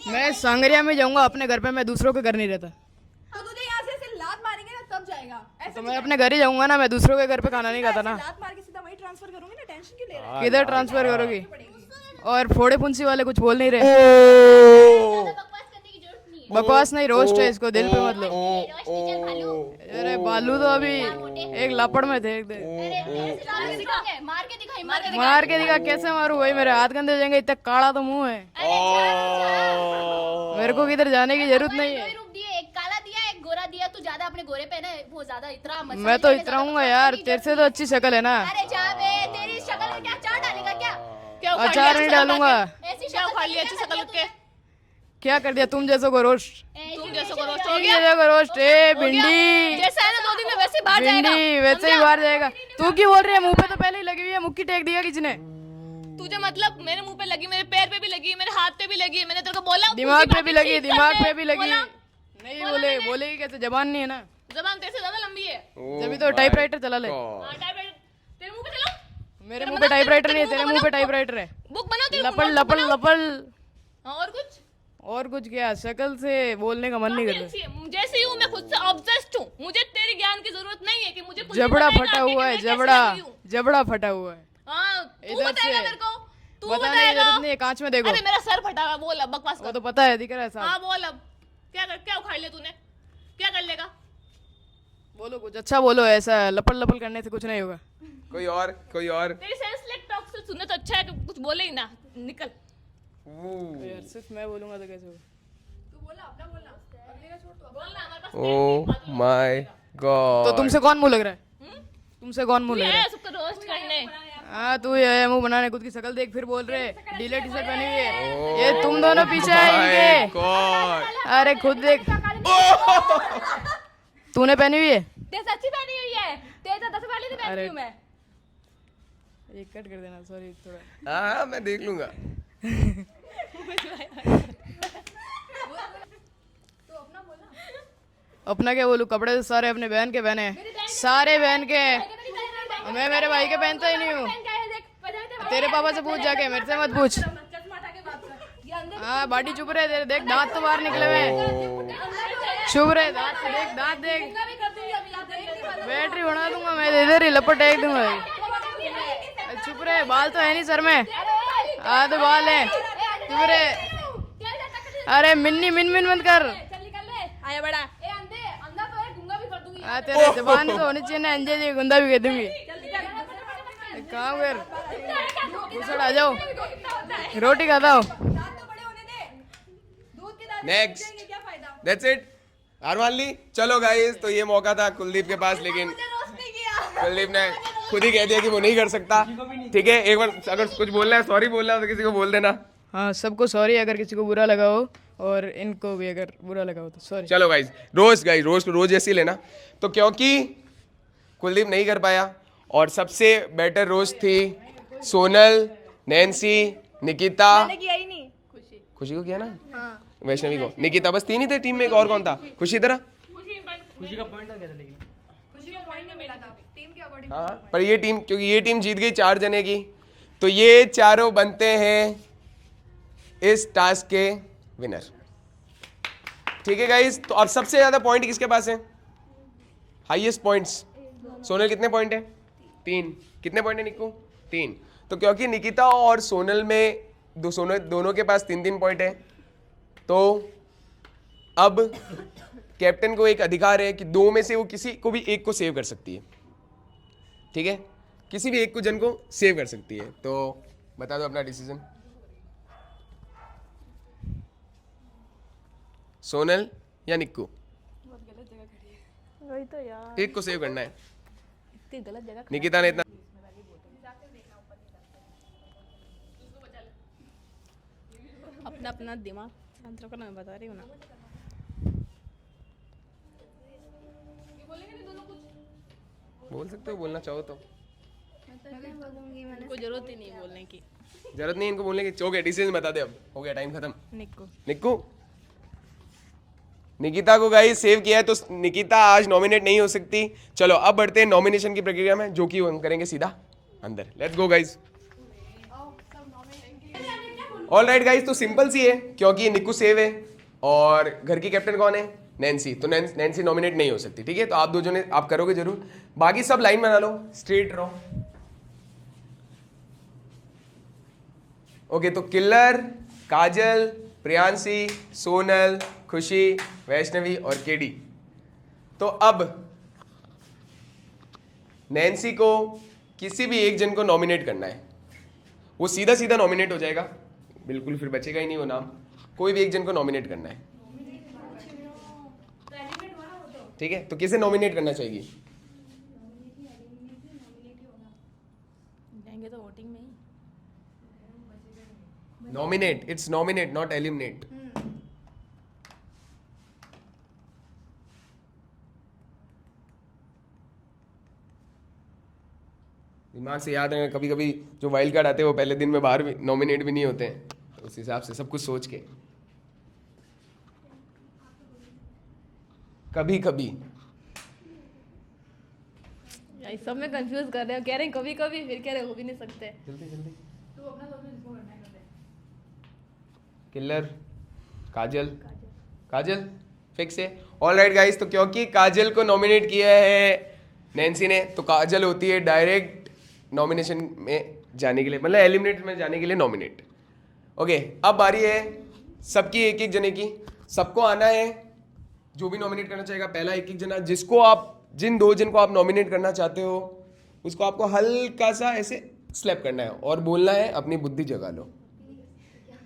मैं सांगरिया में जाऊंगा, अपने घर पे. मैं दूसरों के घर नहीं रहता. तो तुझे यहाँ से लात मारेंगे ना तब जाएगा. तो मैं अपने घर ही जाऊंगा ना, मैं दूसरों के घर पे खाना नहीं खाता ना. लात मार के सीधा वही ट्रांसफर करूंगी ना, टेंशन क्यों ले रहा है? किधर ट्रांसफर करोगी? और फोड़े पुंसी वाले कुछ बोल नहीं रहे. बकवास नहीं, रोस्ट है, इसको दिल पे मत लो. अरे बालू तो अभी एक लपड़ में थे. मार के दिखा. कैसे मारू भाई? मेरे हाथ गंदे हो जाएंगे, इतना काला तो मुंह है. मेरे को किधर जाने की जरूरत नहीं है. एक काला दिया एक गोरा दिया, तू ज्यादा अपने गोरे पे ना वो ज्यादा इतना मत. मैं तो इतराऊंगा यार, तेरे से तो अच्छी शक्ल है ना. अरे जा बे, तेरी शक्ल में क्या अचार डालेगा क्या? अचार नहीं डालूंगा. ऐसी शक्ल उखाड़ ली अच्छी शक्ल के. क्या कर दिया तुम जैसो को रोस्ट? तुम जैसे को रोस्ट हो तुम गया. जैसो को रोस्ट. ए भिंडी जैसा है ना 2 दिन में वैसे बाहर जाएगा. भिंडी वैसे ही बाहर जाएगा. तू क्यों बोल रही है? मुंह पे तो पहले ही लगी हुई है. मुक्की टेक दिया किसने? तुझे मतलब मेरे मुंह पे लगी, मेरे पैर पे भी लगी, मेरे हाथ पे भी लगी. मैंने तेरे को बोला दिमाग पे भी लगी. दिमाग पे भी लगी. नहीं बोलेगी कैसे? जबान नहीं है ना. जबान तेरे से ज्यादा लंबी है. जभी तो टाइपराइटर चला ले. हाँ, टाइपराइटर तेरे मुंह पे चलाओ. मेरे मुंह पे टाइपराइटर नहीं है, तेरे मुंह पे टाइपराइटर है. बुक बनाओ तेरे लपल. हाँ, और कुछ क्या? शक्ल से बोलने का मन नहीं कर रहा. जैसी हूँ मैं खुद से ऑब्सेस्ड हूँ. मुझे तेरी ज्ञान की जरूरत नहीं है कि मुझे कुछ जबड़ा बताएगा फटा कि हुआ है. मैं कैसी लगी हूँ. जबड़ा फटा हुआ है. हाँ, तू इधर बताएगा से मेरे को. तू बताने की बताएगा. जरूरत नहीं है. कांच में देखो. अरे मेरा सर फटा हुआ. बोल अब, बकवास वो कर. तो पता है, दिख रहा है साहब. हाँ बोल अब. क्या उखाड़ लिया तूने? क्या कर लेगा? बोलो कुछ अच्छा बोलो. ऐसा लपल करने से कुछ नहीं होगा. कोई और. तेरी सेंसलेस टॉक से सुनने तो अच्छा है कि कुछ बोले ही ना. निकल. यार सिर्फ मैं बोलूंगा तो कैसे होगा? बोलना हमारे पास ओ माय गॉड. तो तुमसे कौन मुंह लग रहा है? तुमसे कौन मुंह लग रहा है? है सबको रोस्ट करने. हाँ तू ये मुंह बनाने. खुद की शक्ल देख फिर बोल रहे. ढीले टी शर्ट पहनी हुई है. ये तुम दोनों पीछे है इनके. गॉड. अरे खुद देख. तूने पहनी हुई है? तेरे अच्छी पहनी हुई है. तेरे 10 वाली नहीं पहनती हूँ मैं. ये कट कर देना. सॉरी थोड़ा. हाँ मैं देख लूंगा. अपना क्या बोलूं? कपड़े तो सारे अपने बहन के पहने हैं. सारे बहन के हैं. मैं मेरे भाई के पहनता ही नहीं हूँ. तेरे पापा से पूछ जाके, मेरे से मत पूछ. हाँ बाटी चुप रहे. तेरे देख दांत तो बाहर निकले हुए. चुप रहे. दांत देख. बैटरी बना दूंगा मैं. इधर ही लपट एक दूंगा. चुप रहे. बाल तो है नहीं सर में. आधे बाल है. चुप रहे. अरे मिन मत कर. आया बड़ा. हाँ तेरे जबान तो होनी चाहिए ना. अंजे जी गुंदा भी कह दूंगी. काम कर. घुसड़ आ जाओ. रोटी खाता हो. नेक्स्ट. That's it. हार मान ली. चलो गाइस, तो ये मौका था कुलदीप के पास, लेकिन कुलदीप ने खुद ही कह दिया कि वो नहीं कर सकता. ठीक है, एक बार अगर कुछ बोलना है, सॉरी बोलना है तो किसी को बोल देना. हाँ सबको सॉरी अगर किसी को बुरा लगा हो, और इनको भी अगर बुरा लगा हो तो सॉरी. चलो गाइस, रोज ऐसे ही लेना. तो क्योंकि कुलदीप नहीं कर पाया और सबसे बेटर रोज थी सोनल, नैन्सी, निकिता. किया ही नहीं. खुशी को किया ना. वैष्णवी को, निकिता, बस 3 ही थे टीम में, एक और कौन था? खुशी तरह। खुशी का पॉइंट क्या था लेकिन? हाँ पर ये टीम, क्योंकि ये टीम जीत गई 4 जने की, तो ये चारों बनते हैं इस टास्क के विनर। ठीक है गाइस, तो अब सबसे ज्यादा पॉइंट किसके पास है? Highest points Sonal. कितने पॉइंट है? 3। कितने पॉइंट है निक्कू? 3। तो क्योंकि निकिता और सोनल में दोनों के पास 3-3 पॉइंट है, तो अब कैप्टन को एक अधिकार है कि 2 में से वो किसी को भी एक को सेव कर सकती है। ठीक है, किसी भी एक को जन को सेव कर सकती है। तो बता दो अपना डिसीजन। सोनल या निक्कू? वही तो यार, एक को सेव करना है। इतनी गलत जगह निकिता ने इतना अपना अपना दिमाग शांत रखो ना, मैं बता रही हूँ ना। बोल सकते हो, बोलना चाहो तो। कोई जरूरत ही नहीं बोलने की। जरूरत नहीं इनको बोलने की। ओके, डिसीजन बता दे, अब हो गया, टाइम खत्म। निक्को। निक्कू, निकिता को गाइस सेव किया है, तो निकिता आज नॉमिनेट नहीं हो सकती। चलो अब बढ़ते हैं नॉमिनेशन की प्रक्रिया में, जो कि हम करेंगे सीधा अंदर। Let's go guys. All right guys, तो सिंपल सी है, क्योंकि निक्कू सेव है और घर की कैप्टन कौन है? नैन्सी। तो नैन्सी नॉमिनेट नहीं हो सकती। ठीक है, तो आप दो जने आप करोगे जरूर। बाकी सब लाइन बना लो, स्ट्रेट रहो। ओके, तो किल्लर, काजल, प्रियांशी, सोनल, खुशी, वैष्णवी और केडी। तो अब नैन्सी को किसी भी एक जन को नॉमिनेट करना है। वो सीधा सीधा नॉमिनेट हो जाएगा, बिल्कुल फिर बचेगा ही नहीं वो नाम। कोई भी एक जन को नॉमिनेट करना है। ठीक है, तो किसे नॉमिनेट करना चाहिए? जाएंगे तो वोटिंग में ही। Nominate, it's nominate not eliminate. दिमाग से याद रखना, कभी कभी जो वाइल्ड कार्ड आते हैं वो पहले दिन में बाहर भी नॉमिनेट भी नहीं होते हैं, तो उस हिसाब से सब कुछ सोच के कभी कभी। यार सब में कंफ्यूज कर रहे हो, कह रहे हैं कभी कभी, फिर कह रहे हो भी नहीं सकते। जल्दी जल्दी। किल्लर, काजल, काजल फिक्स है। ऑल राइट गाइस, तो क्योंकि काजल को नॉमिनेट किया है नैन्सी ने, तो काजल होती है डायरेक्ट नॉमिनेशन में जाने के लिए, मतलब एलिमिनेट में जाने के लिए नॉमिनेट। ओके, अब बारी है सबकी एक एक जने की। सबको आना है, जो भी नॉमिनेट करना चाहेगा पहला एक एक जना। जिसको आप, जिन 2 जन को आप नॉमिनेट करना चाहते हो, उसको आपको हल्का सा ऐसे स्लैप करना है और बोलना है अपनी बुद्धि जगा लो।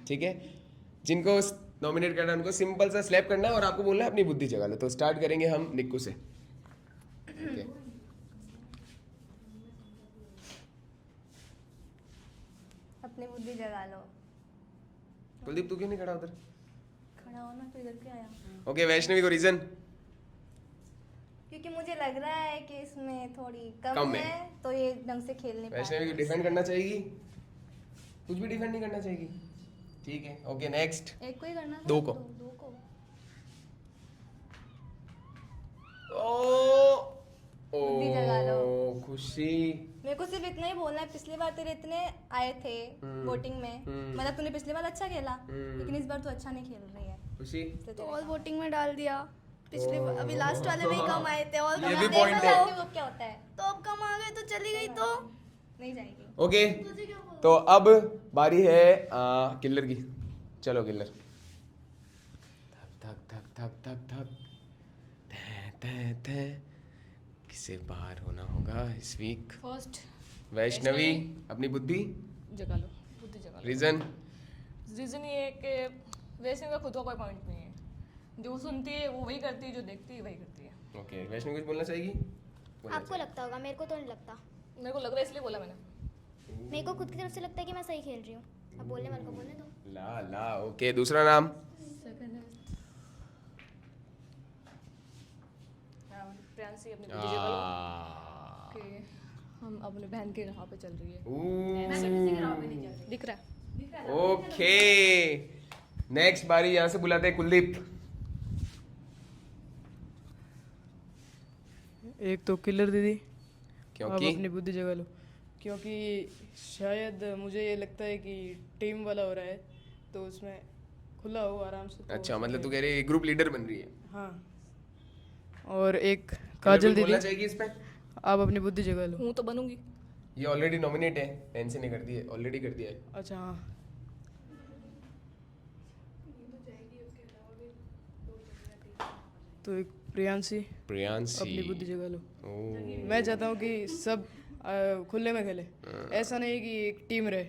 ठीक है, जिनको नॉमिनेट करना है उनको सिंपल सा स्लैप करना है और आपको बोलना है अपनी बुद्धि जगा लो। तो स्टार्ट करेंगे हम निक्कू से। okay. अपनी बुद्धि जगा लो। कुलदीप, तू क्यों नहीं खड़ा उधर? खड़ा होना तो इधर क्यों आया? ओके, वैष्णवी को रीजन? क्योंकि मुझे लग रहा है कि इसमें थोड़ी कम कम है, है। तो ये ढंग से खेल नहीं वैष्णवी को डिफेंड करना चाहेगी? कुछ भी डिफेंड नहीं करना चाहेगी? ठीक है, ओके नेक्स्ट। एक को ही करना था, 2 को। दो को। बुद्धि जगा लो। खुशी। मेरे को सिर्फ इतना ही बोलना है, पिछली बार तेरे इतने आए थे वोटिंग में, मतलब तूने पिछली बार अच्छा खेला, लेकिन इस बार तू अच्छा नहीं खेल रही है। खुशी, तो ऑल वोटिंग में डाल दिया। पिछले अभी लास्ट वाले में ही कम आए थे, और ये भी point है। वो क्या होता है, तो अब कम आ गए तो चली गई तो नहीं जाएगी। ओके, तो अब बारी है किल्लर की। चलो किल्लर। धक धक धक धक धक धक। किसे बाहर होना होगा इस वीक? फर्स्ट वैष्णवी, अपनी बुद्धि जगा लो, बुद्धि जगा लो। रीजन? रीजन ये है कि वैसे का खुद का कोई पॉइंट नहीं है, जो सुनती है वो वही करती है, जो देखती है वही करती है। ओके, वैष्णवी कुछ बोलना चाहेगी? आपको लगता होगा, मेरे को तो नहीं लगता। मेरे को लग रहा है इसलिए बोला मैंने। मेरे को खुद की तरफ से लगता है कि मैं सही खेल रही हूँ। अब बोलने वाले को बोलने दो। ला ला। ओके, दूसरा नाम? प्रियांशी, अपनी बुद्धि जगा लो कि हम अपने बहन के राह पे चल रही है। दिख रहा है? ओके, नेक्स्ट बारी यहाँ से बुलाते हैं कुलदीप। एक तो किलर दीदी, अब क्योंकि अपनी बुद्धि जगा लो। क्योंकि शायद मुझे ये लगता है कि टीम वाला हो रहा है, तो उसमें खुला हो आराम से। तो अच्छा, मतलब तू कह रही है ग्रुप लीडर बन रही है। हाँ। और एक काजल बोलना दीदी, चाहिए इस पे। आप अपनी बुद्धि जगा लो। हूँ तो बनूंगी। ये ऑलरेडी नॉमिनेट है, टेंशन नहीं कर दी है, ऑलरेडी कर दिया है। अच्छा हाँ, तो एक प्रियांशी, अपनी बुद्धि जगा लो। ओह, मैं चाहता हूँ कि सब खुले में खेले, ऐसा नहीं कि एक टीम रहे।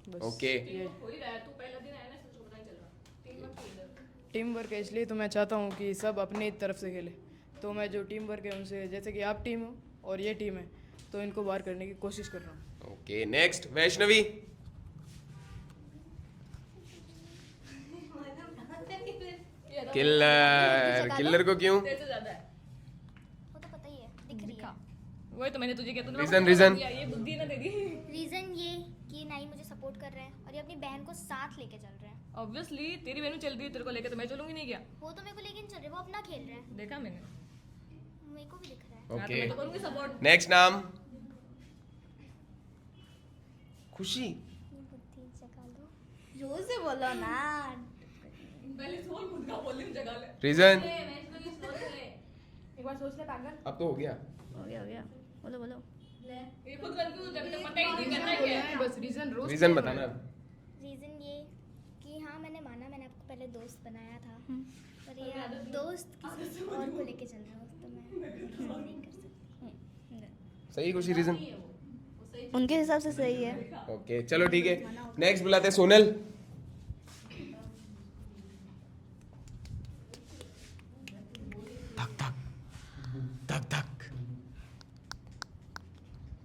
बस ओके। ये टीम वर्क है, इसलिए तो मैं चाहता हूँ कि सब अपनी तरफ से खेले। तो मैं जो टीम वर्क है उनसे, जैसे कि आप टीम हो और ये टीम है, तो इनको बाहर करने की कोशिश कर रहा हूँ। Okay, next Vaishnavi. Killer, killer को क्यों? वो तो पता ही है, दिख रही है। वही तो मैंने तुझे कहता रीजन, रीजन। ये बुद्धि ना दे दी। रीजन ये कि नाई मुझे सपोर्ट कर रहे हैं और ये अपनी बहन को साथ लेके चल रहे हैं। ऑब्वियसली तेरी बहन चल रही है, तेरे को लेके तो मैं चलूंगी नहीं क्या? वो तो मेरे को लेके नहीं चल रहे, वो अपना खेल रहे हैं। देखा मैंने। मेरे को भी दिख रहा है। हाँ, तो मैं तो करूंगी सपोर्ट। नेक्स्ट नाम खुशी। बुद्धि जगा लो, जोर से बोलो ना। पहले सोच खुद का वॉल्यूम जगा ले। रीजन। एक बार सोच ले पागल। अब तो हो गया। हो गया बोलो बोलो। ये खुद कंफ्यूज है, मुझे पता ही नहीं करना क्या है। बस रीजन रोज रीजन बताना। रीजन ये कि हाँ मैंने माना, मैंने आपको पहले दोस्त बनाया था, पर ये आप दोस्त किसी और को लेके चल रहे हो, तो मैं नहीं कर सकती। सही खुशी, रीजन। उनके हिसाब से सही है। ओके, चलो ठीक है। नेक्स्ट बुलाते हैं सोनल। धक धक धक धक।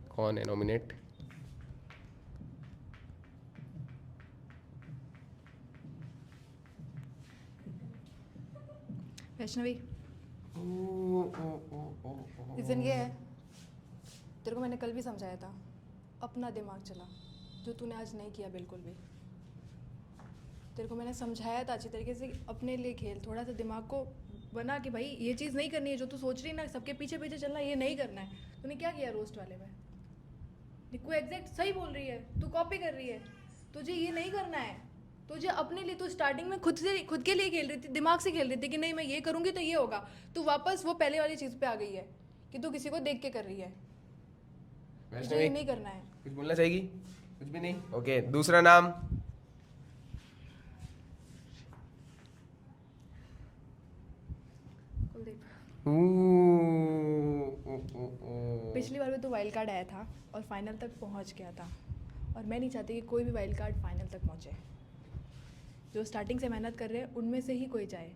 कौन है नॉमिनेट? वैष्णवी, रीज़न ये है, तेरे को मैंने कल भी समझाया था, अपना दिमाग चला, जो तूने आज नहीं किया बिल्कुल भी। तेरे को मैंने समझाया था अच्छी तरीके से, अपने लिए खेल, थोड़ा सा दिमाग को बना कि भाई ये चीज़ नहीं करनी है, जो तू सोच रही है ना, सबके पीछे पीछे चलना, ये नहीं करना है। तूने क्या किया रोस्ट वाले में? निक्कू एग्जैक्ट सही बोल रही है, तू कॉपी कर रही है, तुझे ये नहीं करना है। तुझे अपने लिए, तू स्टार्टिंग में खुद के लिए खेल रही थी, दिमाग से खेल रही थी कि नहीं मैं ये करूँगी तो ये होगा। तू वापस वो पहले वाली चीज़ पे आ गई है कि तू किसी को देख के कर रही है। तुझे ये नहीं करना है। कुछ बोलना चाहेगी? कुछ भी नहीं। ओके, दूसरा नाम। पिछली बार भी तो वाइल्ड कार्ड आया था और फाइनल तक पहुंच गया था, और मैं नहीं चाहती कि कोई भी वाइल्ड कार्ड फाइनल तक पहुंचे। जो स्टार्टिंग से मेहनत कर रहे हैं उनमें से ही कोई जाए।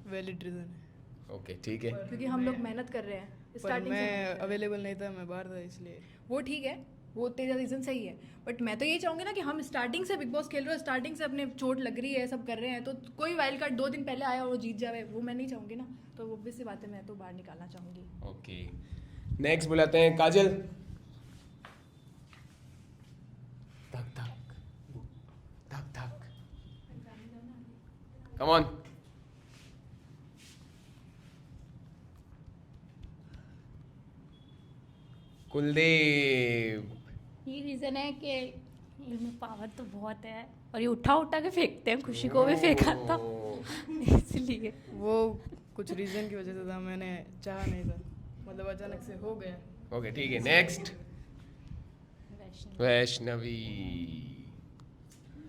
वैलिड रीजन है। ओके, ठीक है। क्योंकि हम लोग मेहनत कर रहे हैं पर स्टार्टिंग से। मैं अवेलेबल नहीं था, मैं बाहर था, इसलिए। वो ठीक है, वो तेरा रीज़न सही है, बट मैं तो यही चाहूँगी ना कि हम स्टार्टिंग से बिग बॉस खेल रहे हो, स्टार्टिंग से अपने चोट लग रही है, सब कर रहे हैं, तो कोई वाइल्ड कार्ड 2 दिन पहले आया और वो जीत जाए, वो मैं नहीं चाहूँगी ना। तो वो भी सी बात है, मैं तो बाहर निकालना चाहूँगी। ओके, नेक्स्ट बुलाते हैं काजल। धक धक धक धक। Come on. कुलदीप। ये रीज़न है कि इनमें पावर तो बहुत है और ये उठा उठा के फेंकते हैं, खुशी को भी फेंका था इसलिए। वो कुछ रीजन की वजह से था, मैंने चाहा नहीं था, मतलब अचानक से हो गया। ओके, ठीक है। नेक्स्ट वैष्णवी।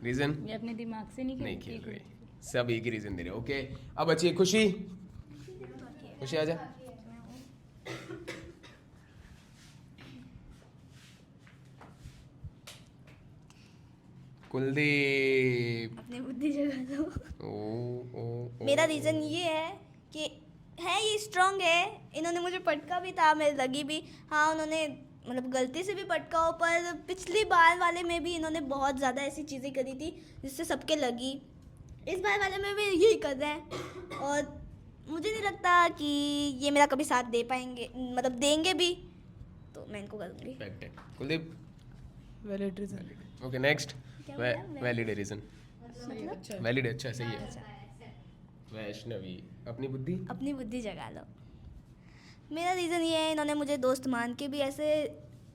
रीजन ये अपने दिमाग से नहीं नहीं खेल रहे, सब एक ही रीजन दे रहे। ओके, अब अच्छी खुशी। खुशी आजा। कुलदीप। अपनी बुद्धि जगा दो। ओ, मेरा रीज़न ये है कि है ये स्ट्रांग है, इन्होंने मुझे पटका भी था, मेरे लगी भी, हाँ उन्होंने मतलब गलती से भी पटका हो, पर पिछली बार वाले में भी इन्होंने बहुत ज़्यादा ऐसी चीज़ें करी थी जिससे सबके लगी। इस बार वाले में भी यही कर रहे हैं और मुझे नहीं लगता कि ये मेरा कभी साथ दे पाएंगे, मतलब देंगे भी, तो मैं इनको करूँगी। Kuldeep. Valid reason. Okay, next valid reason. Valid है, अच्छा सही है। वैष्णवी अपनी बुद्धि अपनी बुद्धि जगा लो। मेरा रीज़न ये है, इन्होंने मुझे दोस्त मान के भी ऐसे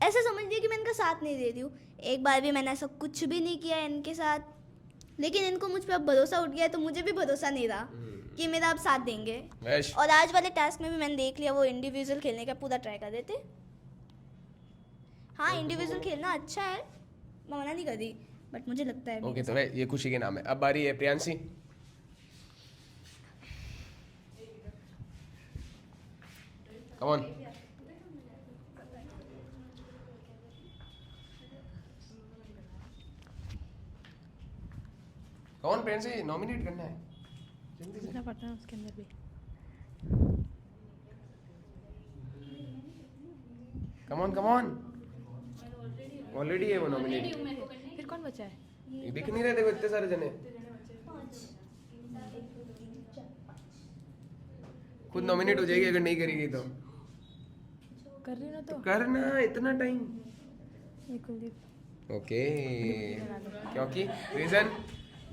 ऐसे समझ लिया कि मैं इनका साथ नहीं दे रही हूँ। एक बार भी मैंने ऐसा कुछ भी नहीं किया है इनके साथ, लेकिन इनको मुझ पर अब भरोसा उठ गया है, तो मुझे भी भरोसा नहीं रहा कि मेरा अब साथ देंगे। वैश और आज वाले टास्क में भी मैंने देख लिया, वो इंडिविजुअल खेलने का पूरा ट्राई कर रहे थे। हाँ, इंडिविजुअल खेलना अच्छा है, मैं मना नहीं कर रही, बट मुझे लगता है ओके, तो ये खुशी के नाम है। अब बारी है प्रियांशी। Come on. कौन प्रियांशी नॉमिनेट करना है? जल्दी से। पता है उसके अंदर भी। Come on. ऑलरेडी है वो नॉमिनेट। फिर कौन बचा है? ये दिख नहीं रहे थे इतने सारे जने। खुद नॉमिनेट हो जाएगी अगर नहीं करेगी तो। कर रही हो ना तो करना इतना टाइम। ये कुलदीप। ओके, क्योंकि रीजन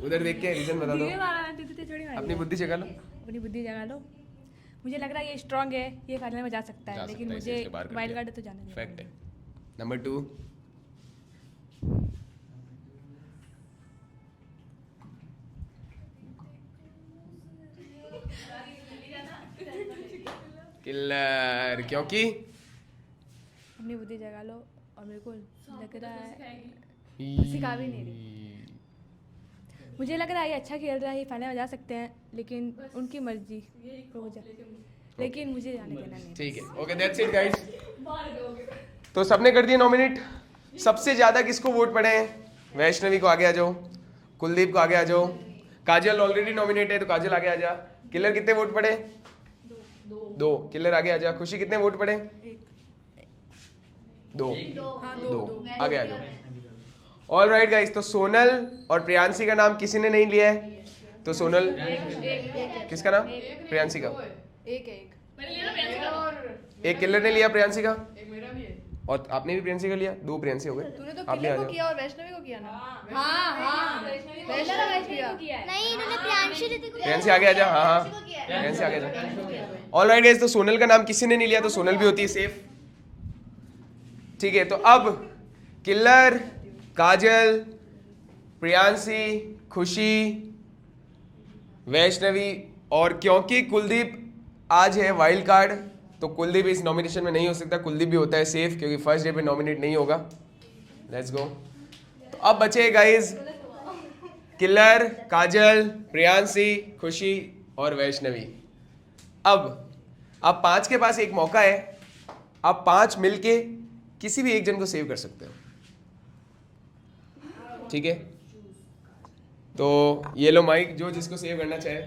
उधर देख के रीजन बता दो। अपनी बुद्धि जगा लो। अपनी बुद्धि जगा लो। मुझे लग रहा है ये स्ट्रांग है, ये फाइनल में जा सकता है, लेकिन मुझे वाइल्ड कार्ड तो जाने दो। फैक्ट है। नंबर 2 किलर, क्योंकि अपनी बुद्धि जगा लो। और मेरे को लग रहा है सिखा भी नहीं रही। मुझे लग रहा है ये अच्छा खेल रहा है, ये फाइनल में जा सकते हैं, लेकिन उनकी मर्जी, लेकिन मुझे जाने देना नहीं। ठीक है, ओके, दैट्स इट गाइस। तो सबने कर दिया नॉमिनेट। सबसे ज्यादा किसको वोट पड़े हैं? वैष्णवी को आगे आ जाओ, कुलदीप को आगे आ जाओ, काजल ऑलरेडी नॉमिनेट है तो काजल आगे आ जा। किलर कितने वोट पड़े? 2। किलर आगे आ जा। खुशी कितने वोट पड़े? 2। आगे आ जाओ। ऑल राइट गाइस, तो सोनल और प्रियांशी का नाम किसी ने नहीं लिया है, तो सोनल किसका नाम? प्रियांशी का। एक किलर ने लिया प्रियांशी का, और आपने भी प्रियांशी का लिया। 2 प्रियांशी हो गए। तूने तो आप भी आ किलर को जाओ। किया और वैष्णवी को किया ना। हाँ नहीं, इन्होंने प्रियांशी दीदी को प्रियांशी आगे आ जा। हाँ, प्रियांशी आगे आ जा। ऑल राइट गाइस, तो सोनल का नाम किसी ने नहीं लिया, तो सोनल भी होती है सेफ। ठीक है, तो अब किलर, काजल, प्रियांशी, खुशी, वैष्णवी, और क्योंकि कुलदीप आज है वाइल्ड कार्ड, तो कुलदीप इस नॉमिनेशन में नहीं हो सकता। कुलदीप भी होता है सेफ, क्योंकि फर्स्ट डे पे नॉमिनेट नहीं होगा। Let's go. अब बचे गाइस किलर, काजल, प्रियांशी, खुशी और वैष्णवी। अब 5 के पास एक मौका है। आप 5 मिलके किसी भी एक जन को सेव कर सकते हो, ठीक है? तो ये लो माइक, जो जिसको सेव करना चाहे।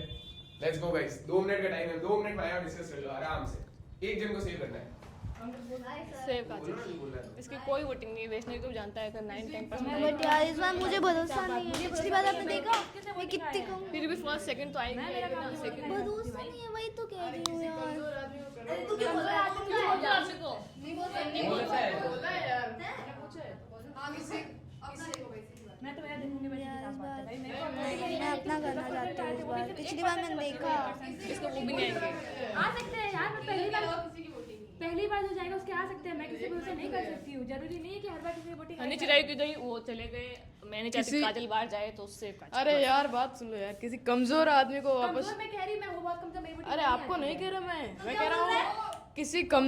लेट्स गो गाइस, 2 मिनट का टाइम है। 2 मिनट में आया डिस्कस कर लो आराम से। एक जन को सेव करना है। सेव काजल, इसकी कोई वोटिंग नहीं। वैष्णवी को जानता है, अगर 9-10% बट यार इस बार मुझे भरोसा नहीं है। पिछली बार आपने देखा मैं कितनी कम फिर भी फर्स्ट सेकंड तो आएगी ना। सेकंड भरोसा नहीं है, वही तो कह रही हूँ यार। मैं अपना करना चाहती हूँ इस बार। पिछली बार मैंने देखा। इसको वो भी नहीं आएंगे। आ सकते हैं यार, मैं पहली बार जो जाएगा उसके आ सकते हैं। मैं किसी को भरोसा नहीं कर सकती हूँ। जरूरी नहीं है कि हर बार किसी वोटिंग हनी चिराई की गई, वो चले गए। मैंने चाहती काजल बाहर जाए तो उससे अरे यार बात सुन लो यार, किसी कमजोर आदमी को वापस। मैं कह रही मैं वो बहुत कम मेरी वोटिंग। अरे आपको नहीं कह रहा मैं कह रहा हूँ किसी कम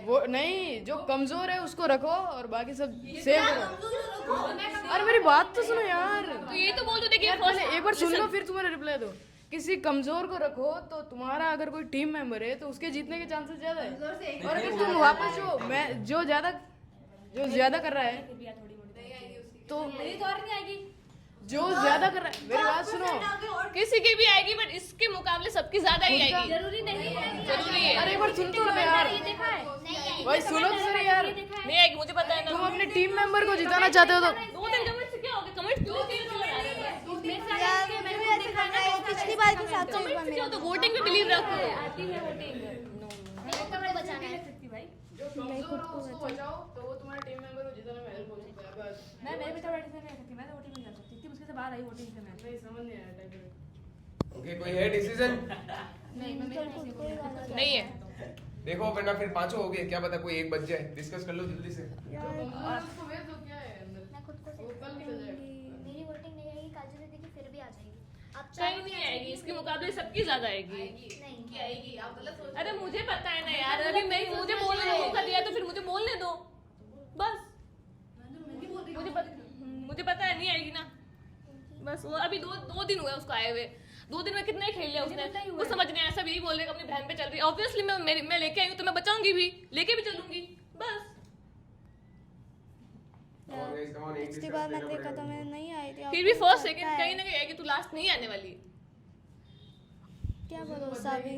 वो नहीं, जो कमजोर है उसको रखो और बाकी सब सेव करो। अरे मेरी बात तो सुनो यार। तो ये तो बोल दो देखिए पहले एक बार सुन लो फिर तुम्हारा रिप्लाई दो। किसी कमजोर को रखो तो तुम्हारा अगर कोई टीम मेंबर है तो उसके जीतने के चांसेस ज्यादा है। और अगर तुम वापस जो ज्यादा कर रहा है तो मेरी तो और नहीं आएगी। जो ज्यादा कर रहा है, मेरी बात सुनो। किसी की भी आएगी, बट इसके मुकाबले सबकी ज्यादा ही आएगी। जरूरी नहीं है। जरूरी है। अरे एक बार सुन तो लो यार। ये देखा है भाई सुनो तो सही यार। नहीं आएगी, मुझे पता है ना। तुम अपने टीम मेंबर को जिताना चाहते हो तो 2-3 कमेंट से क्या होगा? कमेंट क्यों यार मैंने भी ऐसे करना है। पिछली बार के साथ तो कमेंट से क्या होता? वोटिंग पे बिलीव रखो। आती है वोटिंग। कमेंट बचाना है। मैं खुद को उसको बचाओ तो वो तुम्हारा टीम मेंबर हो जितना मैं हेल्प हो सकता है बस। मैं मेरे बेटा बेटे से नहीं सकती, मैं तो वोटिंग नहीं कर सकती, इतनी मुश्किल से बाहर आई वोटिंग से मैं। नहीं समझ नहीं आया टाइप। ओके, कोई है डिसीजन? नहीं मैं मेरे किसी को नहीं है। देखो वरना फिर पांचों हो गए, क्या पता कोई एक बच जाए। डिस्कस कर लो जल्दी से। उसको भेज दो, क्या है अंदर, मैं खुद को वो कल निकल जाएगा। मेरी वोटिंग नहीं आएगी, काजल दीदी की फिर भी आ जाएगी। अब कहीं नहीं आएगी, इसके मुकाबले सबकी ज्यादा आएगी। नहीं आएगी, आप गलत सोच। अरे मुझे पता है ना यार, अभी मैं मुझे बोलने का मौका दिया तो फिर मुझे बोलने दो बस। मुझे पता है नहीं आएगी ना, बस वो अभी दो दिन हुए उसको आए हुए। 2 दिन में कितने खेल लिया उसने, कुछ समझ नहीं आया। सब यही बोल रहे हैं अपनी बहन पे चल रही है। ऑब्वियसली मैं लेके आई हूँ तो मैं बचाऊंगी भी, लेके भी चलूंगी बस। पिछली बार मैंने देखा तो मैं नहीं आई थी। फिर भी फर्स्ट सेकंड कहीं ना कहीं आएगी, तू लास्ट नहीं आने वाली। क्या भरोसा अभी।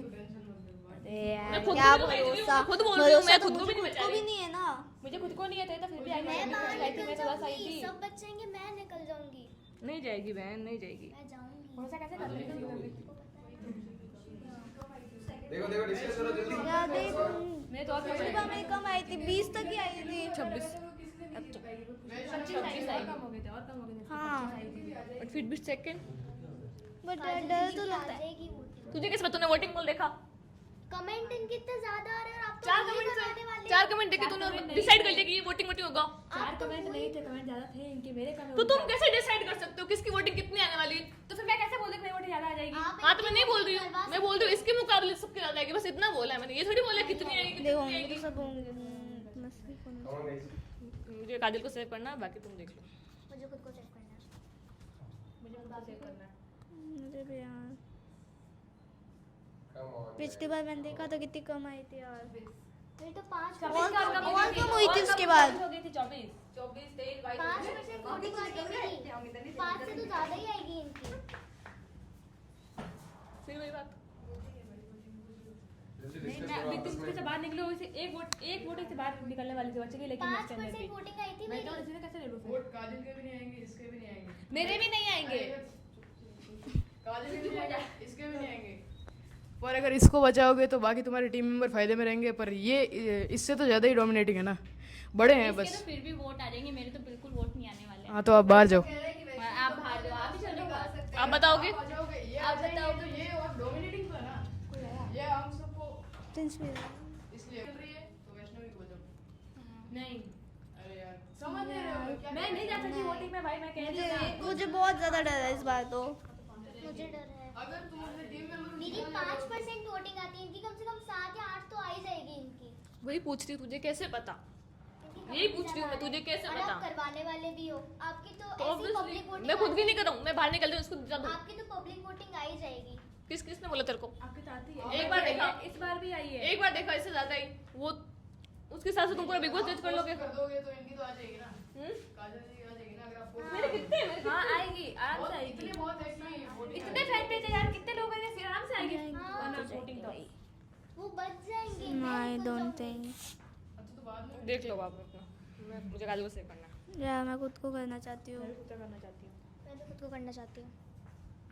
अरे यार मैं खुद क्या भी नहीं बचाई, भरोसा, मैं खुद बोल रही हूँ, मैं भरोसा खुद को भी नहीं बचा को भी रही। नहीं है ना। मुझे खुद को नहीं आता था, फिर भी आई मैं बाहर मैं निकल तो बस आई जाऊंगी, थी। सब बचेंगे, मैं निकल जाऊंगी। नहीं जाएगी बहन, नहीं जाएगी। मैं जाऊंगी। भरोसा कैसे कर रही हूँ? देखो देखो डिस्कस करो जल्दी। यार देख मैं तो और पिछली बार मेरी कम आई थी, 20 तक ही आई थी। 26 आई, और कम हो गए थे, और कम हो गए थे। हाँ बट फिर भी सेकंड बट डर तो लगता है। जाएगी वोटिंग। तुझे किस तूने वोटिंग पोल देखा? कमेंट इनके इतने ज्यादा आ रहे हैं और आप तो 4 वही कमेंट बनाने वाले। 4 कमेंट देखे तूने डिसाइड कर लिया कि ये वोटिंग होगा। 4 कमेंट नहीं थे, कमेंट ज्यादा थे इनके, मेरे कमेंट। तो तुम कैसे डिसाइड कर सकते हो किसकी वोटिंग कितनी आने वाली है? तो फिर मैं कैसे बोल दूं कि मेरी वोट ज्यादा आ जाएगी? हाँ तो मैं नहीं बोल रही हूँ, मैं बोल रही हूँ इसके मुकाबले सबके ज्यादा आएगी, बस इतना बोला है मैंने। ये थोड़ी बोला कितनी आएगी कितनी देखो नहीं होंगे तो आएगी। सब होंगे। मस्ती कौन। मुझे काजल को सेव करना है, बाकी तुम देख लो। मुझे खुद को चेक करना है। मुझे भी यार पिछली बार मैंने देखा तो कितनी कम आई थी यार। मेरी तो 5 और कम हुई थी उसके बाद। हो गई थी 24 23 22 5% वोटिंग आएगी। 5 से तो ज्यादा ही आएगी इनकी। फिर वही बात। नहीं मैं अभी तुम से बाहर निकले हो, इसे एक वोट से बाहर निकलने वाली थी बच्चे की, लेकिन इसके अंदर 5% भी वोटिंग आई थी मैं मेरी। तो इसे कैसे ले लूं फिर? वोट काजल के भी नहीं आएंगे, इसके भी नहीं आएंगे। मेरे भी नहीं आएंगे। काजल के भी नहीं आएंगे, इसके भी नहीं आएंगे। पर अगर इसको बचाओगे तो बाकी तुम्हारे टीम मेंबर फायदे में रहेंगे, पर ये इससे तो ज्यादा ही डोमिनेटिंग है ना, बड़े हैं बस। फिर भी वोट आ जाएंगे, मेरे तो बिल्कुल वोट नहीं आने वाले। हाँ तो आप बाहर जाओ। आप बाहर जाओ, आप ही चलो। आप बताओगे? आप बताओगे। ये और डोमिनेटिंग तो है ना, ये हम सबको प्रिंस भी इसलिए तो वैष्णवी को बचाओ। नहीं अरे यार समझ नहीं रहे हो क्या? मैं नहीं जा सकती वोटिंग में भाई, मैं कह रही हूँ ना। मुझे बहुत ज्यादा डर है इस बार तो। मुझे डर है। अगर तुम अपने टीम मेंबर मेरी 5% वोटिंग आती है, इनकी कम से कम 7 या 8 तो आ ही जाएगी इनकी। वही पूछ रही हूँ, तुझे कैसे पता? इनकी यही कम पूछ रही हूँ मैं, तुझे कैसे और पता? आप करवाने वाले भी हो। आपकी तो तो ऐसी obviously, पब्लिक वोटिंग। मैं खुद भी नहीं कर रहा हूँ, मैं बाहर निकल रही हूँ, इसको बता दूँ। आपकी तो पब्लिक वोटिंग आ ही जाएगी। किसने बोला तेरे को? आपके साथ ही है। एक बार देखा। इस बार भी आई है। एक बार देखा, इससे ज्यादा ही वो उसके हिसाब से तुम पूरा बिग बॉस जज कर लोगे। कर दोगे तो इनकी तो आ जाएगी ना, हम्म? काजल जी आ जाएगी ना। अगर आप मेरे कितने हैं? मेरे हाँ आएगी, आराम से आएगी। इतने बहुत है कि वोटिंग इतने फैन पेज है यार, कितने लोग हैं, फिर आराम से आएगी। हाँ। वोटिंग तो वो बच जाएंगे। I don't think. तो बाद में देख लो आप अपना। मुझे काजल को सेव करना है। यार मैं खुद को करना चाहती हूँ। मैं खुद का करना चाहती हूँ। मैं तो खुद को करना चाहती हूँ।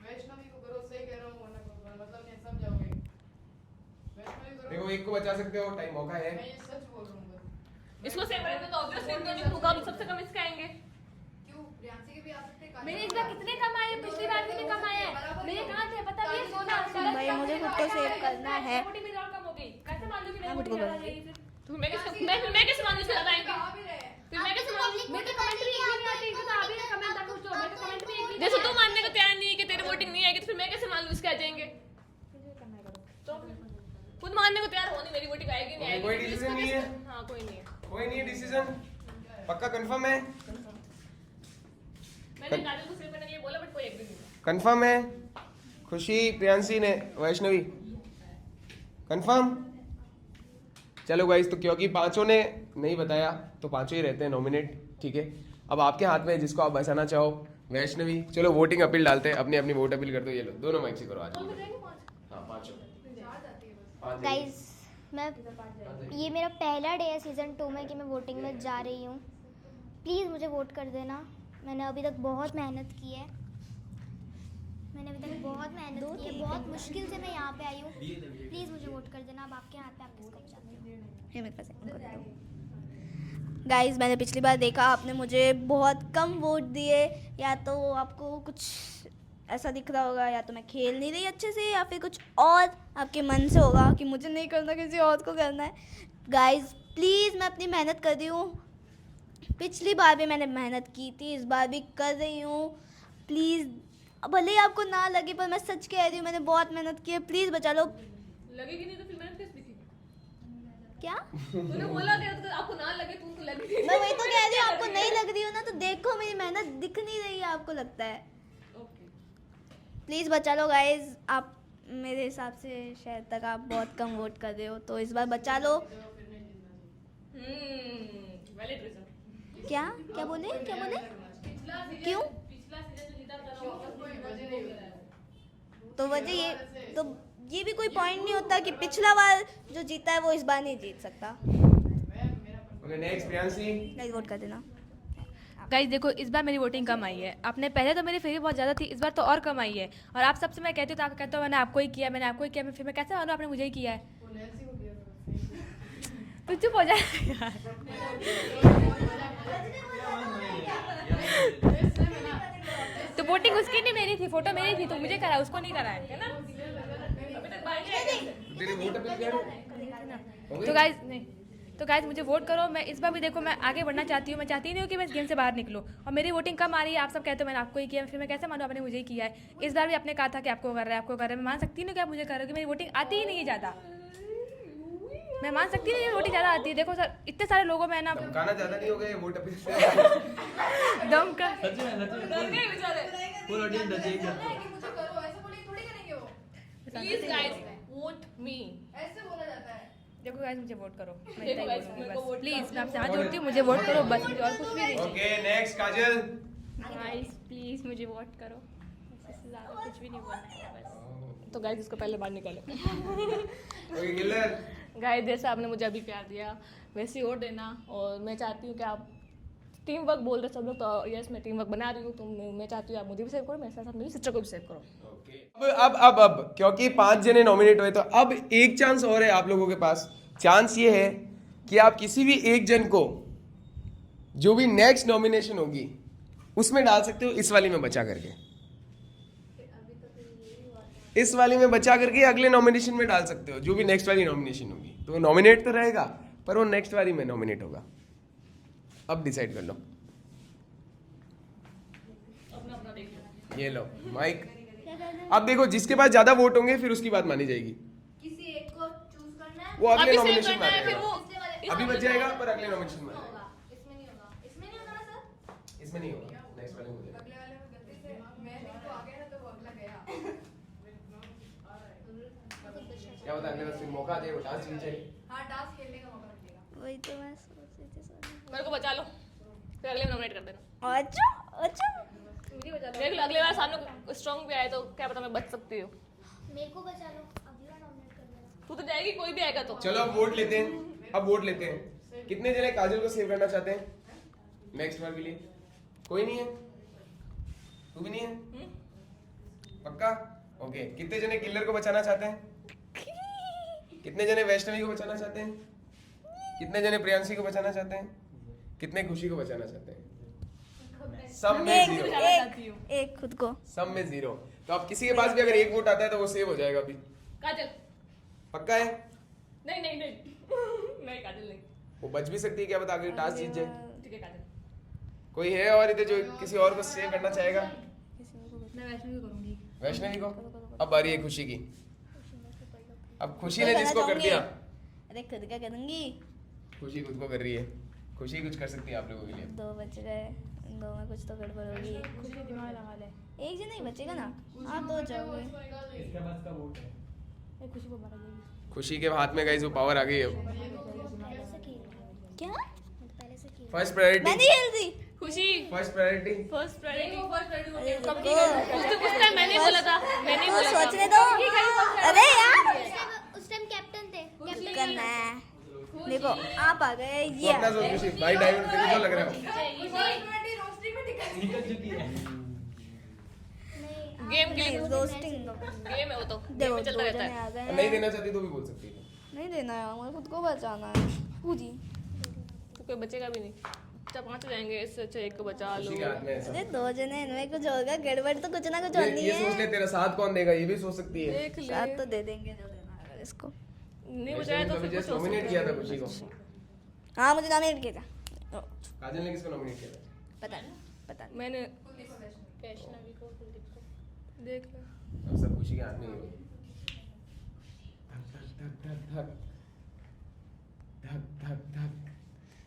वैष्णवी को करो, सही कह रहा हूँ, वरना कोई मतलब नहीं, सब जाओगे। वैष्णवी करो, देखो एक को बचा सकते हो, टाइम मौका है। मैं ये सच बोल रहा हूँ बस। इसको सेव करेंगे तो ऑब्वियसली इनके मुकाबले सबसे कम इसके आएंगे। क्यों प्रियांशी के भी आ सकते हैं, मेरे इस बार कितने कम आए, पिछली बार कितने कम आए हैं। मेरे कहाँ थे पता नहीं, 16 भाई मुझे खुद को सेव करना है। वोटिंग मेरी और कम हो गई, कैसे मान लो कि मेरी खुद को वोटिंग ज्यादा करूंगी। जाएगी फिर? तो मैं कैसे मानूं इससे ज्यादा आएंगे? फिर मैं कैसे मानूं? मेरे तो कमेंट भी एक भी नहीं आती, इसे तो आप ही ने कमेंट तक पूछो, मेरे तो कमेंट भी एक भी जैसे तू मानने को तैयार नहीं है कि तेरी वोटिंग नहीं आएगी, तो फिर मैं कैसे मान लूं इसके आ जाएंगे? तो खुद मानने को तैयार हो नहीं, मेरी वोटिंग आएगी नहीं आएगी। कोई डिसीजन नहीं है? हाँ कोई नहीं है। कोई नहीं है डिसीजन? पक्का कंफर्म है? मैंने काजल को सेव करने के लिए बोला, बट कोई एग्री नहीं है। कंफर्म है? खुशी, प्रियांशी ने, वैष्णवी कंफर्म? चलो गाइस, तो क्योंकि पांचों ने नहीं बताया तो पांचों ही रहते हैं नॉमिनेट, ठीक है। अब आपके हाथ में है जिसको आप बचाना चाहो। वैष्णवी, चलो वोटिंग अपील डालते हैं, अपनी अपनी वोट अपील कर दो। ये लो दोनों माइक से करो आज। हाँ पांचों। गाइस मैं ये मेरा पहला डे है सीजन 2 में कि मैं वोटिंग में जा रही हूँ। प्लीज़ मुझे वोट कर देना। मैंने अभी तक बहुत मेहनत की है, मैंने अभी तक बहुत बहुत मेहनत की है, बहुत मुश्किल से मैं यहाँ पे आई हूँ। प्लीज़ मुझे वोट कर देना। अब आपके हाथ में, आप किसको बचाते हो? ये मेरे पास है। गाइस, मैंने पिछली बार देखा आपने मुझे बहुत कम वोट दिए। या तो आपको कुछ ऐसा दिख रहा होगा, या तो मैं खेल नहीं रही अच्छे से, या फिर कुछ और आपके मन से होगा कि मुझे नहीं करना, किसी और को करना है। गाइस प्लीज़, मैं अपनी मेहनत कर रही हूँ। पिछली बार भी मैंने मेहनत की थी, इस बार भी कर रही हूँ। प्लीज़, भले ही आपको ना लगे, पर मैं सच कह रही हूँ, मैंने बहुत मेहनत की है। प्लीज़ बचा लो। लगेगी नहीं तो फिर मैंने किस दिखी? क्या? तूने बोला नहीं तो आपको ना लगे, तुमको लगेगी। मैं वही तो कह रही हूँ, आपको नहीं लग रही हो ना, तो देखो मेरी मेहनत दिख नहीं रही है, आपको लगता है। प्लीज़ बचा लो गाइज। आप मेरे हिसाब से शायद तक आप बहुत कम वोट कर रहे हो, तो इस बार बचा लो। Valid reason. क्या क्या बोले, क्या बोले? क्यों? तो वजह ये भी कोई पॉइंट नहीं होता कि पिछला बार जो जीता है वो इस बार नहीं जीत सकता। Okay, next Priyanshi. नहीं, वोट कर देना। गाइस देखो, इस बार मेरी वोटिंग कम आई है। आपने पहले तो मेरी फेवरेट बहुत ज़्यादा थी, इस बार तो और कम आई है। और आप सबसे मैं कहती हूँ तो आप कहते हो मैंने आपको ही किया, मैंने आपको ही किया। फिर मैं कैसे मानूँ आपने मुझे ही किया है? तो चुप हो जाए यार। तो वोटिंग उसकी नहीं, मेरी थी, फोटो मेरी थी, तो मुझे करा, उसको नहीं करा है ना? तेरी वोट अपील क्या है? तो गाइस मुझे वोट करो। मैं इस बार भी देखो, मैं आगे बढ़ना चाहती हूँ। मैं चाहती नहीं हूँ कि मैं इस गेम से बाहर निकलूँ। और मेरी वोटिंग कम आ रही है, आप सब कहते हो मैंने आपको ही किया, फिर मैं कैसे मानूँ आपने मुझे ही किया है? इस बार भी आपने कहा था कि आपको कर रहा है, आपको कर रहा है। मैं मान सकती नहीं कि आप मुझे कर रहे हो, कि मेरी वोटिंग आती ही नहीं है ज़्यादा। मैं मान सकती नहीं, वोटिंग ज़्यादा आती है। देखो सर, इतने सारे लोगों में ना धमकाना ज़्यादा नहीं हो गया वोट अपील से? दम का फुल ऑडियंस डचेगा। मुझे करो, ऐसे बोले थोड़ी करेंगे वो। प्लीज गाइस वोट मी। ऐसे बोला जाता है। देखो गाइस मुझे वोट करो। मैं देखो इतना ही guys, बोलूंगी मेरे को बस। वोट प्लीज मैं आपसे हाथ जोड़ती हूँ, मुझे वोट करो बस, मुझे और कुछ भी नहीं। Okay, next Kajal. Guys please मुझे वोट करो, इससे ज़्यादा कुछ भी नहीं बोलना है बस। तो गाइस इसको पहले बाहर निकालो। Okay, killer. गाइस जैसे आपने मुझे अभी प्यार दिया वैसे ही वोट देना। और मैं चाहती हूँ कि आप टीम वर्क बोल रहे सब लोग, तो यस मैं टीम वर्क बना रही हूँ। तो मैं चाहती हूँ आप मुझे भी सेव करो, मेरे साथ मेरी सिस्टर को भी सेव करो। अब क्योंकि 5 जने नॉमिनेट हुए, तो अब एक चांस और है आप लोगों के पास। चांस ये है कि आप किसी भी एक जन को, जो भी नेक्स्ट नॉमिनेशन होगी उसमें डाल सकते हो, इस वाली में बचा करके, इस वाली में बचा करके अगले नॉमिनेशन में डाल सकते हो, जो भी नेक्स्ट वाली नॉमिनेशन होगी। तो वो नॉमिनेट तो रहेगा, पर वो नेक्स्ट वाली में नॉमिनेट होगा। अब डिसाइड कर लो। ये लो माइक। अब देखो, जिसके पास ज्यादा वोट होंगे फिर उसकी बात मानी जाएगी। किसी एक को चूज करना है। वो अगले अभी सेव नॉमिनेशन करना में है, फिर आएगा। वो अभी बच जाएगा, पर अगले नॉमिनेशन में आएगा। इसमें नहीं होगा, इसमें नहीं होगा ना सर? इसमें नहीं होगा, नेक्स्ट वाले में हो जाएगा। अगले वाले में गलती से मैं नहीं तो आ गया ना, तो वो अगला गया। क्या पता अगले बार फिर मौका दे, वो डांस जीत जाए। हाँ, टास्क खेलने का मौका मिलेगा। वही तो मैं सोच रही थी सर। मेरे को बचा लो, फिर अगले में नॉमिनेट कर देना। अच्छा अच्छा, देख लो अगले बार सामने स्ट्रॉन्ग भी आए तो क्या पता मैं बच सकती हूँ। मेरे को बचा लो, अगला नॉमिनेट कर देना। तू तो जाएगी, कोई भी आएगा तो। चलो अब वोट लेते हैं। अब वोट लेते हैं। कितने जने काजल को सेव करना चाहते हैं नेक्स्ट बार के लिए? कोई नहीं है? तू भी नहीं है? पक्का? ओके। कितने जने किलर को बचाना चाहते हैं? कितने जने वैष्णवी को बचाना चाहते हैं? कितने जने प्रियांशी को बचाना चाहते हैं? कितने खुशी को बचाना चाहते हैं? सब में जीरो। एक खुद को। सब में जीरो। तो अब किसी के पास भी अगर एक वोट आता है तो वो सेव हो जाएगा अभी। काजल पक्का है? नहीं नहीं नहीं नहीं काजल नहीं। वो बच भी सकती है, क्या पता आगे टास्क जीत जाए। ठीक है काजल। कोई है और इधर जो किसी और को सेव करना चाहेगा? मैं वैष्णवी को करूंगी। वैष्णवी को? अब बारी है खुशी की। अब खुशी ने जिसको कर दिया, अरे खुद क्या करूंगी? खुशी खुद को कर रही है। खुशी कुछ कर सकती है आप लोगों के लिए। 2 बच गए, 2 में कुछ तो गड़बड़ होगी। खुशी दिमाग लगा ले। एक जन ही बचेगा ना, आप 2 जाओगे। इसके पास का वोट है। मैं खुशी को मारा जाएगी। खुशी के हाथ में गाइस वो पावर आ गई है। क्या? फर्स्ट प्रायोरिटी, मैं नहीं खेल रही। खुशी फर्स्ट प्रायोरिटी। First priority. रुको। उस टाइम मैंने बोला था, मैंने तो बोला था। सोचने दो। अरे यार, उस टाइम कैप्टन थे। क्या करना है? देखो आप आ गए, तो ये अपना सोच खुशी, भाई डायमंड तेरे को लग रहा है। रोस्टिंग में दिखा। निकल चुकी है। गेम के लिए दोस्त एक्टिंग गेम है वो तो देखो में चलता दो रहता जने है। आ गए नहीं हैं। देना चाहती तो भी बोल सकती है। नहीं देना है, मुझे खुद को बचाना है। पूजी तो कोई बचेगा भी नहीं, 4-5 हो जाएंगे, इससे अच्छा एक को बचा लो। खुशी के हाथ में है सब। अरे दो जने इनमें कुछ होगा, गड़बड़ तो कुछ ना कुछ होनी ये सोच है। ले तेरा साथ कौन देगा, ये भी सोच सकती है। देख ले, साथ तो दे देंगे जो देना है इसको। नहीं बचाया तो फिर कुछ हो नॉमिनेट सकता किया है। था खुशी को। हाँ मुझे नॉमिनेट किया था। काजल ने किसको नॉमिनेट किया था? पता नहीं, पता नहीं। मैंने वैष्णवी को, कुलदीप को। देख ले, अब सब खुशी के हाथ में ही होगी। धक धक धक धक धक धक।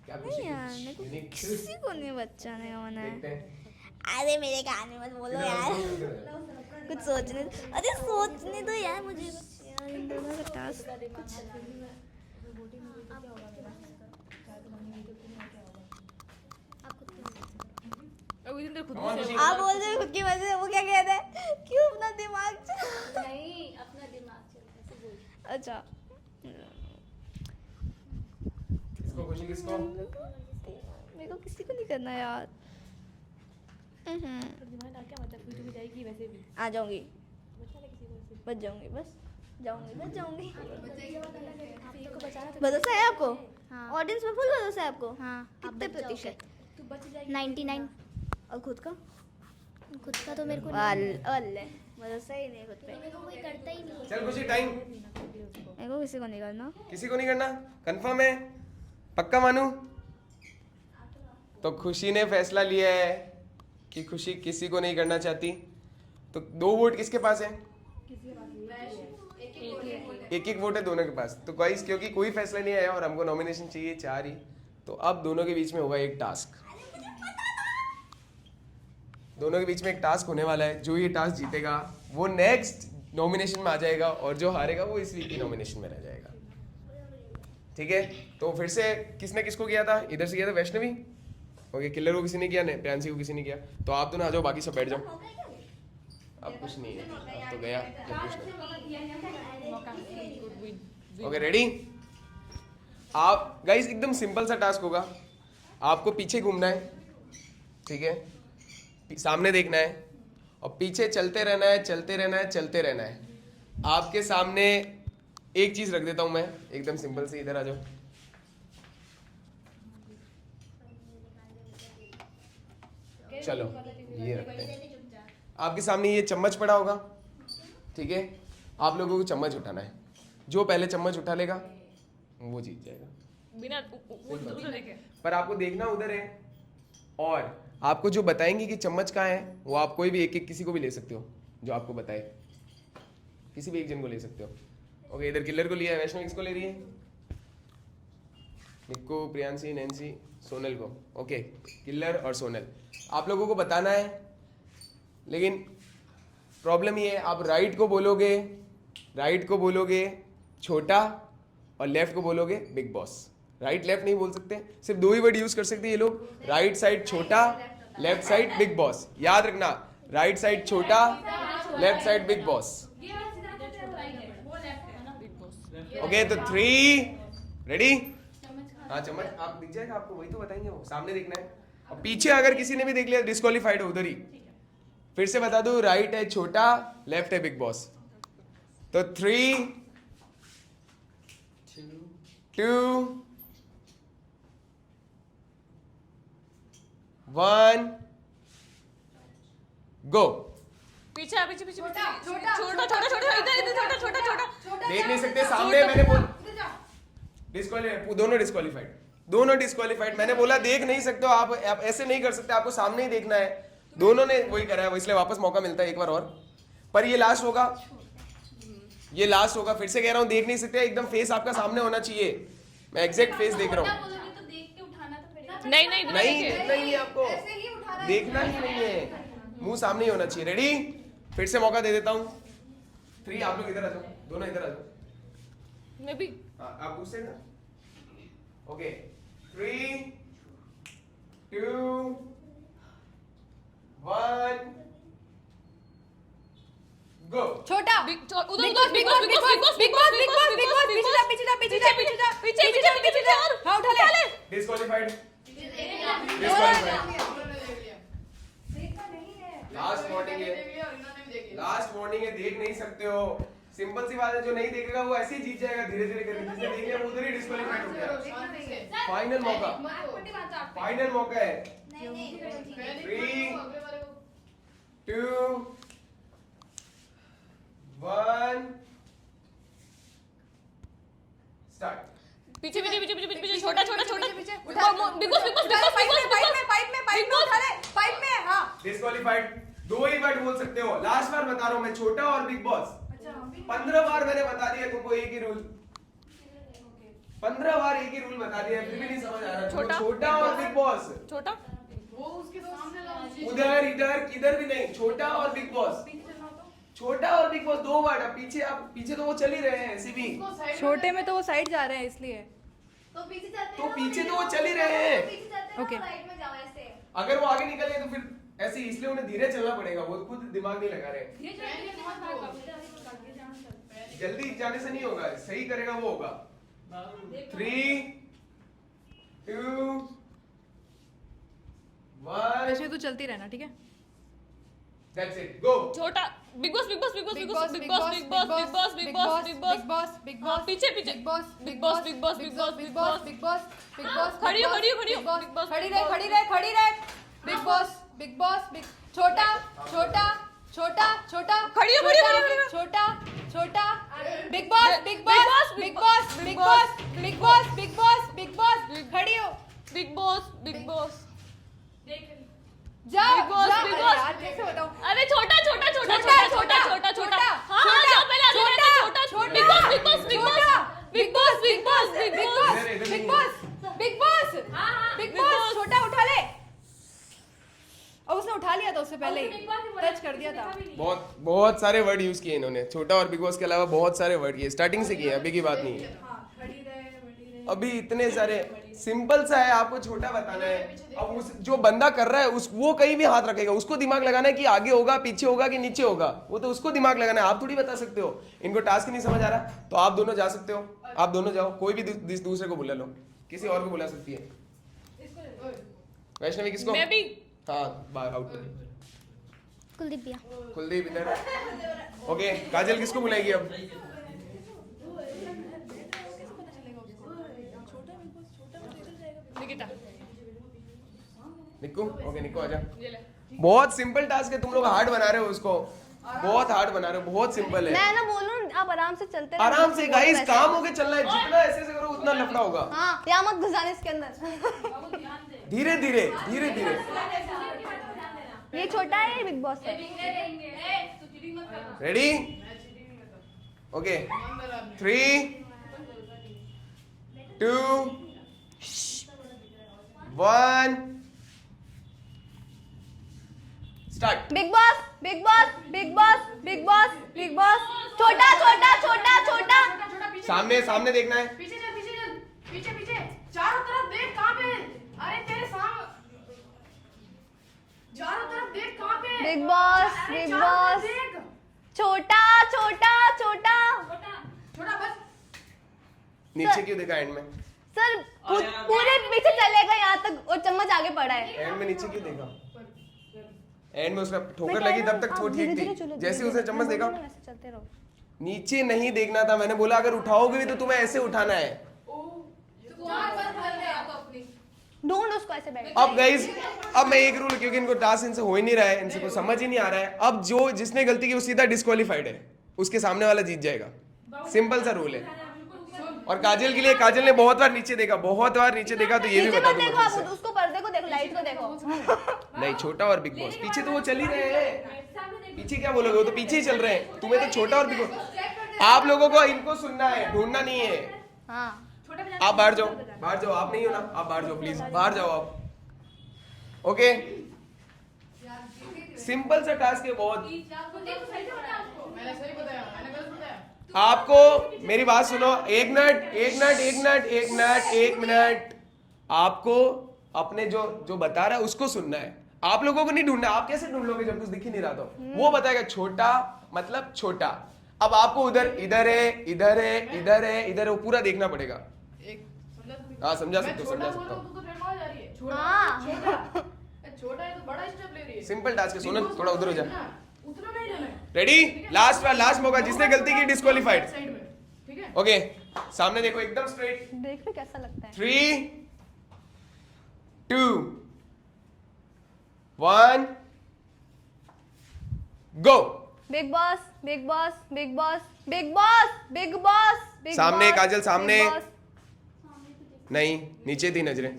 क्या खुशी नहीं यार, मेरे को यूनिक किसी को नहीं बचाने का मन है। देखते हैं। अरे मेरे कान में मत बोलो यार, कुछ सोचने, अरे सोचने दो यार मुझे। यार इन दोनों का टास्क कुछ अब इधर देख खुद कौन से खुशी? आप बोल रहे हो खुद की वजह से, वो क्या कहते हैं? क्यों अपना दिमाग चला? नहीं अपना दिमाग चलता है, ऐसे बोल। अच्छा किसको खुशी किसको? मेरे को किसी को नहीं करना यार। दिमाग डाल क्या मतलब, फिर भी जाएगी वैसे भी। आ जाऊंगी, बचा ले किसी को ऐसे। बच जाऊंगी, बस जाऊंगी, बच जाऊंगी। एक को बचाना तो भरोसा है आपको? हाँ। ऑडियंस में फुल भरोसा है आपको? हाँ कितने प्रतिशत? तू बच जाएगी 99। और खुद का? खुद का तो मेरे को अल्ले भरोसा ही नहीं खुद पे। मेरे को कोई करता ही नहीं। चल खुशी टाइम। मेरे को किसी को नहीं करना। किसी को नहीं करना? कंफर्म है? पक्का मानू? तो खुशी ने फैसला लिया है कि खुशी किसी को नहीं करना चाहती। तो 2 वोट किसके पास है? एक एक वोट है दोनों के पास। तो गाइस क्योंकि कोई फैसला नहीं आया और हमको नॉमिनेशन चाहिए 4 ही, तो अब दोनों के बीच में होगा एक टास्क। दोनों के बीच में एक टास्क होने वाला है। जो ये टास्क जीतेगा वो नेक्स्ट नॉमिनेशन में आ जाएगा और जो हारेगा वो इस वीक की नॉमिनेशन में रह जाएगा। ठीक है, तो फिर से किसने किसको किया था? इधर से किया था वैष्णवी। ओके, किलर को किसी ने किया, प्रियांशी को किसी ने किया। तो आप दोनों आ जाओ, बाकी सब बैठ जाओ। अब कुछ नहीं है, अब तो गया, अब कुछ नहीं। Okay ready? आप गाइस एकदम सिंपल सा टास्क होगा। आपको पीछे घूमना है, ठीक है, सामने देखना है और पीछे चलते रहना है, चलते रहना है, चलते रहना है। आपके सामने एक चीज रख देता हूं मैं, एकदम सिंपल से। इधर आ जाओ। चलो ये रखते हैं। आपके सामने ये चम्मच पड़ा होगा, ठीक है। आप लोगों को चम्मच उठाना है। जो पहले चम्मच उठा लेगा वो जीत जाएगा। बिना उधर देखे। पर आपको देखना उधर है और आपको जो बताएंगे कि चम्मच कहाँ है वो आप कोई भी एक एक किसी को भी ले सकते हो जो आपको बताए। किसी भी एक जन को ले सकते हो। ओके, इधर किलर को लिया है। वैष्णवी किसको ले रही है? निक्को, प्रियांशी, नैन्सी, सोनल को। ओके, किलर और सोनल। आप लोगों को बताना है, लेकिन प्रॉब्लम ये है आप राइट को बोलोगे छोटा और लेफ्ट को बोलोगे बिग बॉस। राइट लेफ्ट नहीं बोल सकते, सिर्फ 2 ही वर्ड यूज कर सकते हैं ये लोग। राइट साइड छोटा, लेफ्ट साइड बिग बॉस। याद रखना, राइट साइड छोटा, left side big boss. Okay, तो 3 रेडी? हाँ, चम्मच आप दिख जाएगा आपको, वही तो बताएंगे वो। सामने देखना है और पीछे अगर किसी ने भी देख लिया डिस्क्वालीफाइड हो उधर ही। फिर से बता दूं, राइट है छोटा, लेफ्ट है बिग बॉस। तो 3 2 1 गो। पीछे पीछे पीछे छोटा छोटा छोटा इधर छोटा छोटा देख नहीं सकते सामने। मैंने बोल डिस्क्वालीफाइड, दोनों डिस्क्वालीफाइड। मैंने बोला देख नहीं सकते हो आप ऐसे नहीं कर सकते, आपको सामने ही देखना है। दोनों ने वही करा है, वो इसलिए वापस मौका मिलता है एक बार और। पर ये लास्ट होगा, ये लास्ट होगा। फिर से कह रहा हूं, देख नहीं सकते, एकदम फेस आपका सामने होना चाहिए। मैं एग्जैक्ट फेस देख रहा हूँ। नहीं नहीं नहीं देखना ही है आपको, देखना ही नहीं है, मुंह सामने ही होना चाहिए। रेडी? फिर से मौका दे देता हूँ। 3 आप लोग इधर आ जाओ, दोनों इधर आ जाओ। मैं भी आप पूछते ना। ओके, 3 2 1 गो। छोटा उधर big Boss Bigg Boss Bigg Boss Bigg Boss Bigg Boss Bigg boss पीछे जा पीछे जा पीछे जा पीछे जा पीछे जा। हाँ उठा ले। डिस्क्वालीफाइड, लास्ट वोटिंग है। लास्ट वार्निंग है, देख नहीं सकते हो। सिंपल सी बात है, जो नहीं देखेगा वो ऐसे ही जीत जाएगा धीरे धीरे करके। जिसने देख लिया वो उधर ही डिस्क्वालीफाइड हो गया। फाइनल मौका, फाइनल मौका है। 3 2 1 स्टार्ट। पीछे पीछे पीछे पीछे पीछे छोटा छोटा छोटा पाइप में हाँ डिस्क्वालीफाइड। 2 ही वर्ड बोल सकते हो, लास्ट बार बता रहा हूं मैं, छोटा और बिग बॉस। 15 बार मैंने बता दिया तुमको एक ही रूल, 15 बार एक ही रूल बता दिया, फिर भी नहीं समझ आ रहा। छोटा और बिग बॉस, छोटा उधर इधर किधर भी नहीं, छोटा और बिग बॉस। छोटा और बिग बॉस 2 वर्ड। अब पीछे तो वो चल ही रहे हैं ऐसे भी। छोटे में तो वो साइड जा रहे हैं इसलिए। तो पीछे तो वो चल ही रहे हैं। ओके अगर वो आगे निकल गए तो फिर ऐसे, इसलिए उन्हें धीरे चलना पड़ेगा, वो खुद दिमाग नहीं लगा रहे। जल्दी जाने से नहीं होगा, सही करेगा वो होगा। 3 2 1 ऐसे तो चलती रहना, ठीक है। दैट्स इट, गो। छोटा Bigg Boss Bigg Boss Bigg Boss Bigg Boss Bigg Boss Bigg Boss Bigg Boss Bigg Boss Bigg Boss Bigg boss पीछे पीछे big Boss Bigg Boss Bigg Boss Bigg Boss Bigg Boss Bigg Boss Bigg boss खड़ी हो, खड़ी हो, खड़ी हो, बिग बॉस, बिग बॉस, खड़ी बिग रहे बॉस। खड़ी रहे खड़ी रहे big Boss Bigg Boss big छोटा छोटा छोटा छोटा खड़ी हो, खड़ी हो, खड़ी हो। छोटा छोटा Bigg Boss Bigg Boss Bigg Boss Bigg Boss Bigg Boss Bigg Boss Bigg boss खड़ी हो बिग बॉस बिग बॉस जाओ बिग बॉस, जाओ। बिग अरे बॉस। यार कैसे बताऊं। अरे छोटा छोटा छोटा छोटा, छोटा छोटा छोटा छोटा, हाँ हाँ जाओ पहले आगे रहते छोटा छोटा, Bigg Boss Bigg Boss Bigg Boss Bigg Boss Bigg Boss big big boss boss Bigg Boss Bigg Boss Bigg boss छोटा उठा ले। और उसने उठा लिया था उससे पहले ही, टच कर दिया था। बहुत सारे वर्ड यूज किए इन्होंने, छोटा और बिग बॉस के अलावा बहुत सारे वर्ड किए, स्टार्टिंग से किए, अभी की बात नहीं है। अभी इतने सारे, सिंपल सा है, आपको छोटा बताना है। अब उस जो बंदा कर रहा है वो कहीं भी हाथ रखेगा, उसको दिमाग लगाना है कि आगे होगा पीछे होगा कि नीचे होगा, वो तो उसको दिमाग लगाना है, आप थोड़ी बता सकते हो। इनको टास्क नहीं समझ आ रहा तो आप दोनों जा सकते हो, आप दोनों जाओ, कोई भी दूसरे को बुला लो, किसी और को बुला सकती है। वैष्णवी किसको? मैं भी। हाँ बाहर आउट। कुलदीप भैया। कुलदीप इधर। ओके, काजल किसको बुलाएगी अब? निकिता निक्कू। ओके निक्कू आजा। बहुत सिंपल टास्क है, तुम लोग हार्ड बना रहे हो उसको, बहुत हार्ड बना रहे हो, बहुत सिंपल है। मैं ना बोलूं आप आराम से चलते रहो। आराम से गाइस, काम होके चलना है, जितना ऐसे ऐसे करो उतना लफड़ा होगा। हाँ यहाँ मत घुसाने इसके अंदर। धीरे धीरे धीरे धीरे। ये छोटा है ये बिग बॉस है। Ready? Okay 3 2 1 start. Big Boss Bigg Boss Bigg Boss Bigg Boss Bigg boss छोटा छोटा छोटा छोटा। सामने सामने देखना है। पीछे चल पीछे चल पीछे पीछे चारों तरफ देख कहाँ पे। अरे तेरे सामने चारों तरफ देख कहाँ पे। बिग बॉस अरे बिग चारों तरफ बॉस देख। छोटा छोटा छोटा। छोटा बस नीचे क्यों देखा एंड में? सर पूरे पीछे चलेगा यहाँ तक और चम्मच आगे पड़ा है। एंड में नीचे क्यों देखा? एंड में उसका ठोकर लगी तब तक वो ठीक थी, जैसे उसने चम्मच देखा। चलते रहो। नीचे नहीं देखना था, मैंने बोला अगर उठाओगे भी तो तुम्हें ऐसे उठाना है। ढूंढ उसको ऐसे बैठ। अब गाइस, अब मैं एक रूल, क्योंकि इनको टास्क इनसे हो ही नहीं रहा है, इनसे कुछ समझ ही नहीं आ रहा है, अब जो जिसने गलती की वो सीधा डिस्क्वालीफाइड है, उसके सामने वाला जीत जाएगा। सिंपल सा रूल है। और काजल के लिए, काजल ने बहुत बार नीचे देखा, बहुत बार नीचे देखा, तो ये भी पीछे बता मत दूं देखो मैं आप तुमसे। उसको पर्दे को देखो लाइट को देखो। नहीं, छोटा और बिग बॉस पीछे तो वो चल ही रहे हैं, पीछे क्या बोलोगे, वो तो पीछे ही चल रहे हैं। तुम्हें तो छोटा और बिग बॉस, आप लोगों को इनको सुनना है, ढूंढना नहीं है। हाँ आप बाहर जाओ, बाहर जाओ, आप नहीं हो ना, आप बाहर जाओ प्लीज, बाहर जाओ आप। ओके, सिंपल सा टास्क है बहुत। मैंने सही बताया मैंने गलत बताया। आपको मेरी बात सुनो, एक मिनट, आपको अपने जो बता रहा है उसको सुनना है, आप लोगों को नहीं ढूंढना। आप कैसे ढूंढ लोगे जब कुछ दिख ही नहीं रहा? तो वो बताएगा छोटा मतलब छोटा। अब आपको इधर है, वो पूरा देखना पड़ेगा। हाँ समझा सकते हो। हाँ छोटा है तो बड़ा स्टेप ले रही है। सिंपल टास्क है। सोनल थोड़ा उधर हो जा, उतना नहीं लेना है रेडी? लास्ट मौका, जिसने गलती की डिस्क्वालीफाइड। साइड में, ठीक है? ओके, सामने देखो एकदम स्ट्रेट। देख लो कैसा लगता है 3 2 1 go. Bigg Boss Bigg Boss Bigg Boss Bigg Boss Bigg Boss Bigg सामने बॉस, काजल, सामने। Bigg Boss. नहीं, नीचे थी नजरें।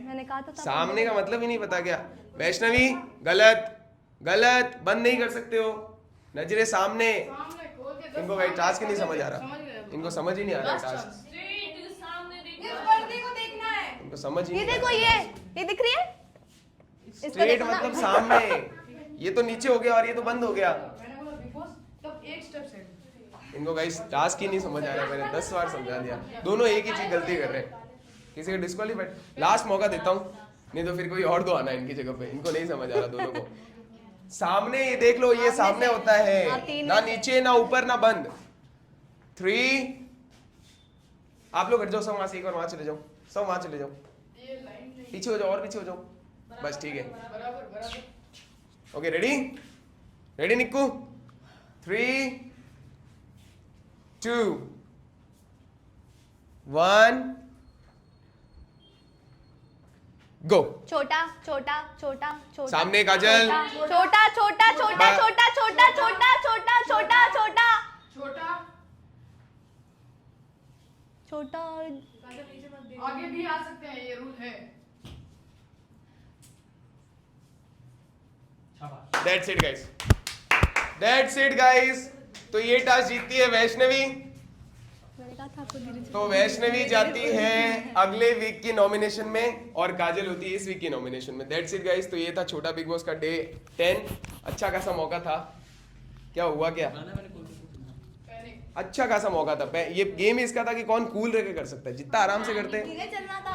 मैंने कहा था सामने का मतलब ही नहीं पता क्या? वैष्णवी गलत, गलत, बंद नहीं कर सकते हो। नजरें सामने। सामने खोल के इनको भाई टास्क ही नहीं समझ आ रहा, समझ गए इनको समझ ही नहीं आ रहा टास्क, इस पर्दे को देखना है। इनको समझ ही ये नहीं आ देखो रहा। ये दिख रही है इसको स्ट्रेट देखो ना। मतलब सामने, ये तो नीचे हो गया और ये तो बंद हो गया। मैंने बोला बिग बॉस तब एक स्टेप साइड। इनको गाइस टास्क ही नहीं समझ आ रहा, मैंने 10 बार समझा दिया। दोनों एक ही चीज गलती कर रहे हैं, किसी का डिस्क्वालीफाइड। लास्ट मौका देता हूँ, नहीं तो फिर कोई और दो आना इनकी जगह पे। इनको नहीं समझ आ रहा दोनों को। सामने ये देख लो, ये सामने होता हाँ, है, तीन ना में से। नीचे ना ऊपर ना बंद। 3 आप लोग हट जाओ, सब वहां से एक बार वहां चले जाओ, सब वहां चले जाओ, पीछे हो जाओ और पीछे हो जाओ, बस ठीक है। Okay, ready? रेडी निक्कू? 3 2 1 गो। छोटा छोटा छोटा छोटा सामने काजल। छोटा छोटा छोटा छोटा छोटा छोटा छोटा छोटा छोटा छोटा छोटा आगे भी आ सकते हैं, ये रूल है। शाबाश। That's it guys. That's it guys. तो ये टास्क जीतती है वैष्णवी। मैंने कहा था आपको धीरे धीरे तो वैष्णवी जाती है अगले वीक की नॉमिनेशन में और काजल होती है इस वीक की नॉमिनेशन में। That's it guys. तो ये था छोटा बिग बॉस का डे 10। अच्छा खासा मौका था। क्या हुआ क्या? अच्छा खासा मौका था। ये गेम इसका था कि कौन कूल रह के कर सकता है, जितना आराम से करते हैं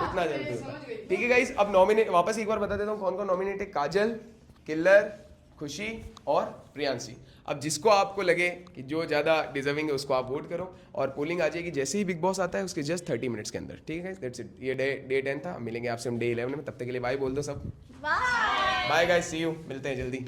उतना जल्दी होता है। ठीक है गाइस, अब नॉमिनेट वापस एक बार बता देता हूँ कौन कौन नॉमिनेट है। काजल, किल्लर, खुशी और प्रियांशी। अब जिसको आपको लगे कि जो ज़्यादा डिजर्विंग है उसको आप वोट करो और पोलिंग आ जाएगी जैसे ही बिग बॉस आता है उसके जस्ट 30 मिनट्स के अंदर। ठीक है, दैट्स इट। ये डे 10 था। मिलेंगे आपसे हम डे 11 में। तब तक के लिए बाय बोल दो सब। बाय गाइस, सी यू, मिलते हैं जल्दी।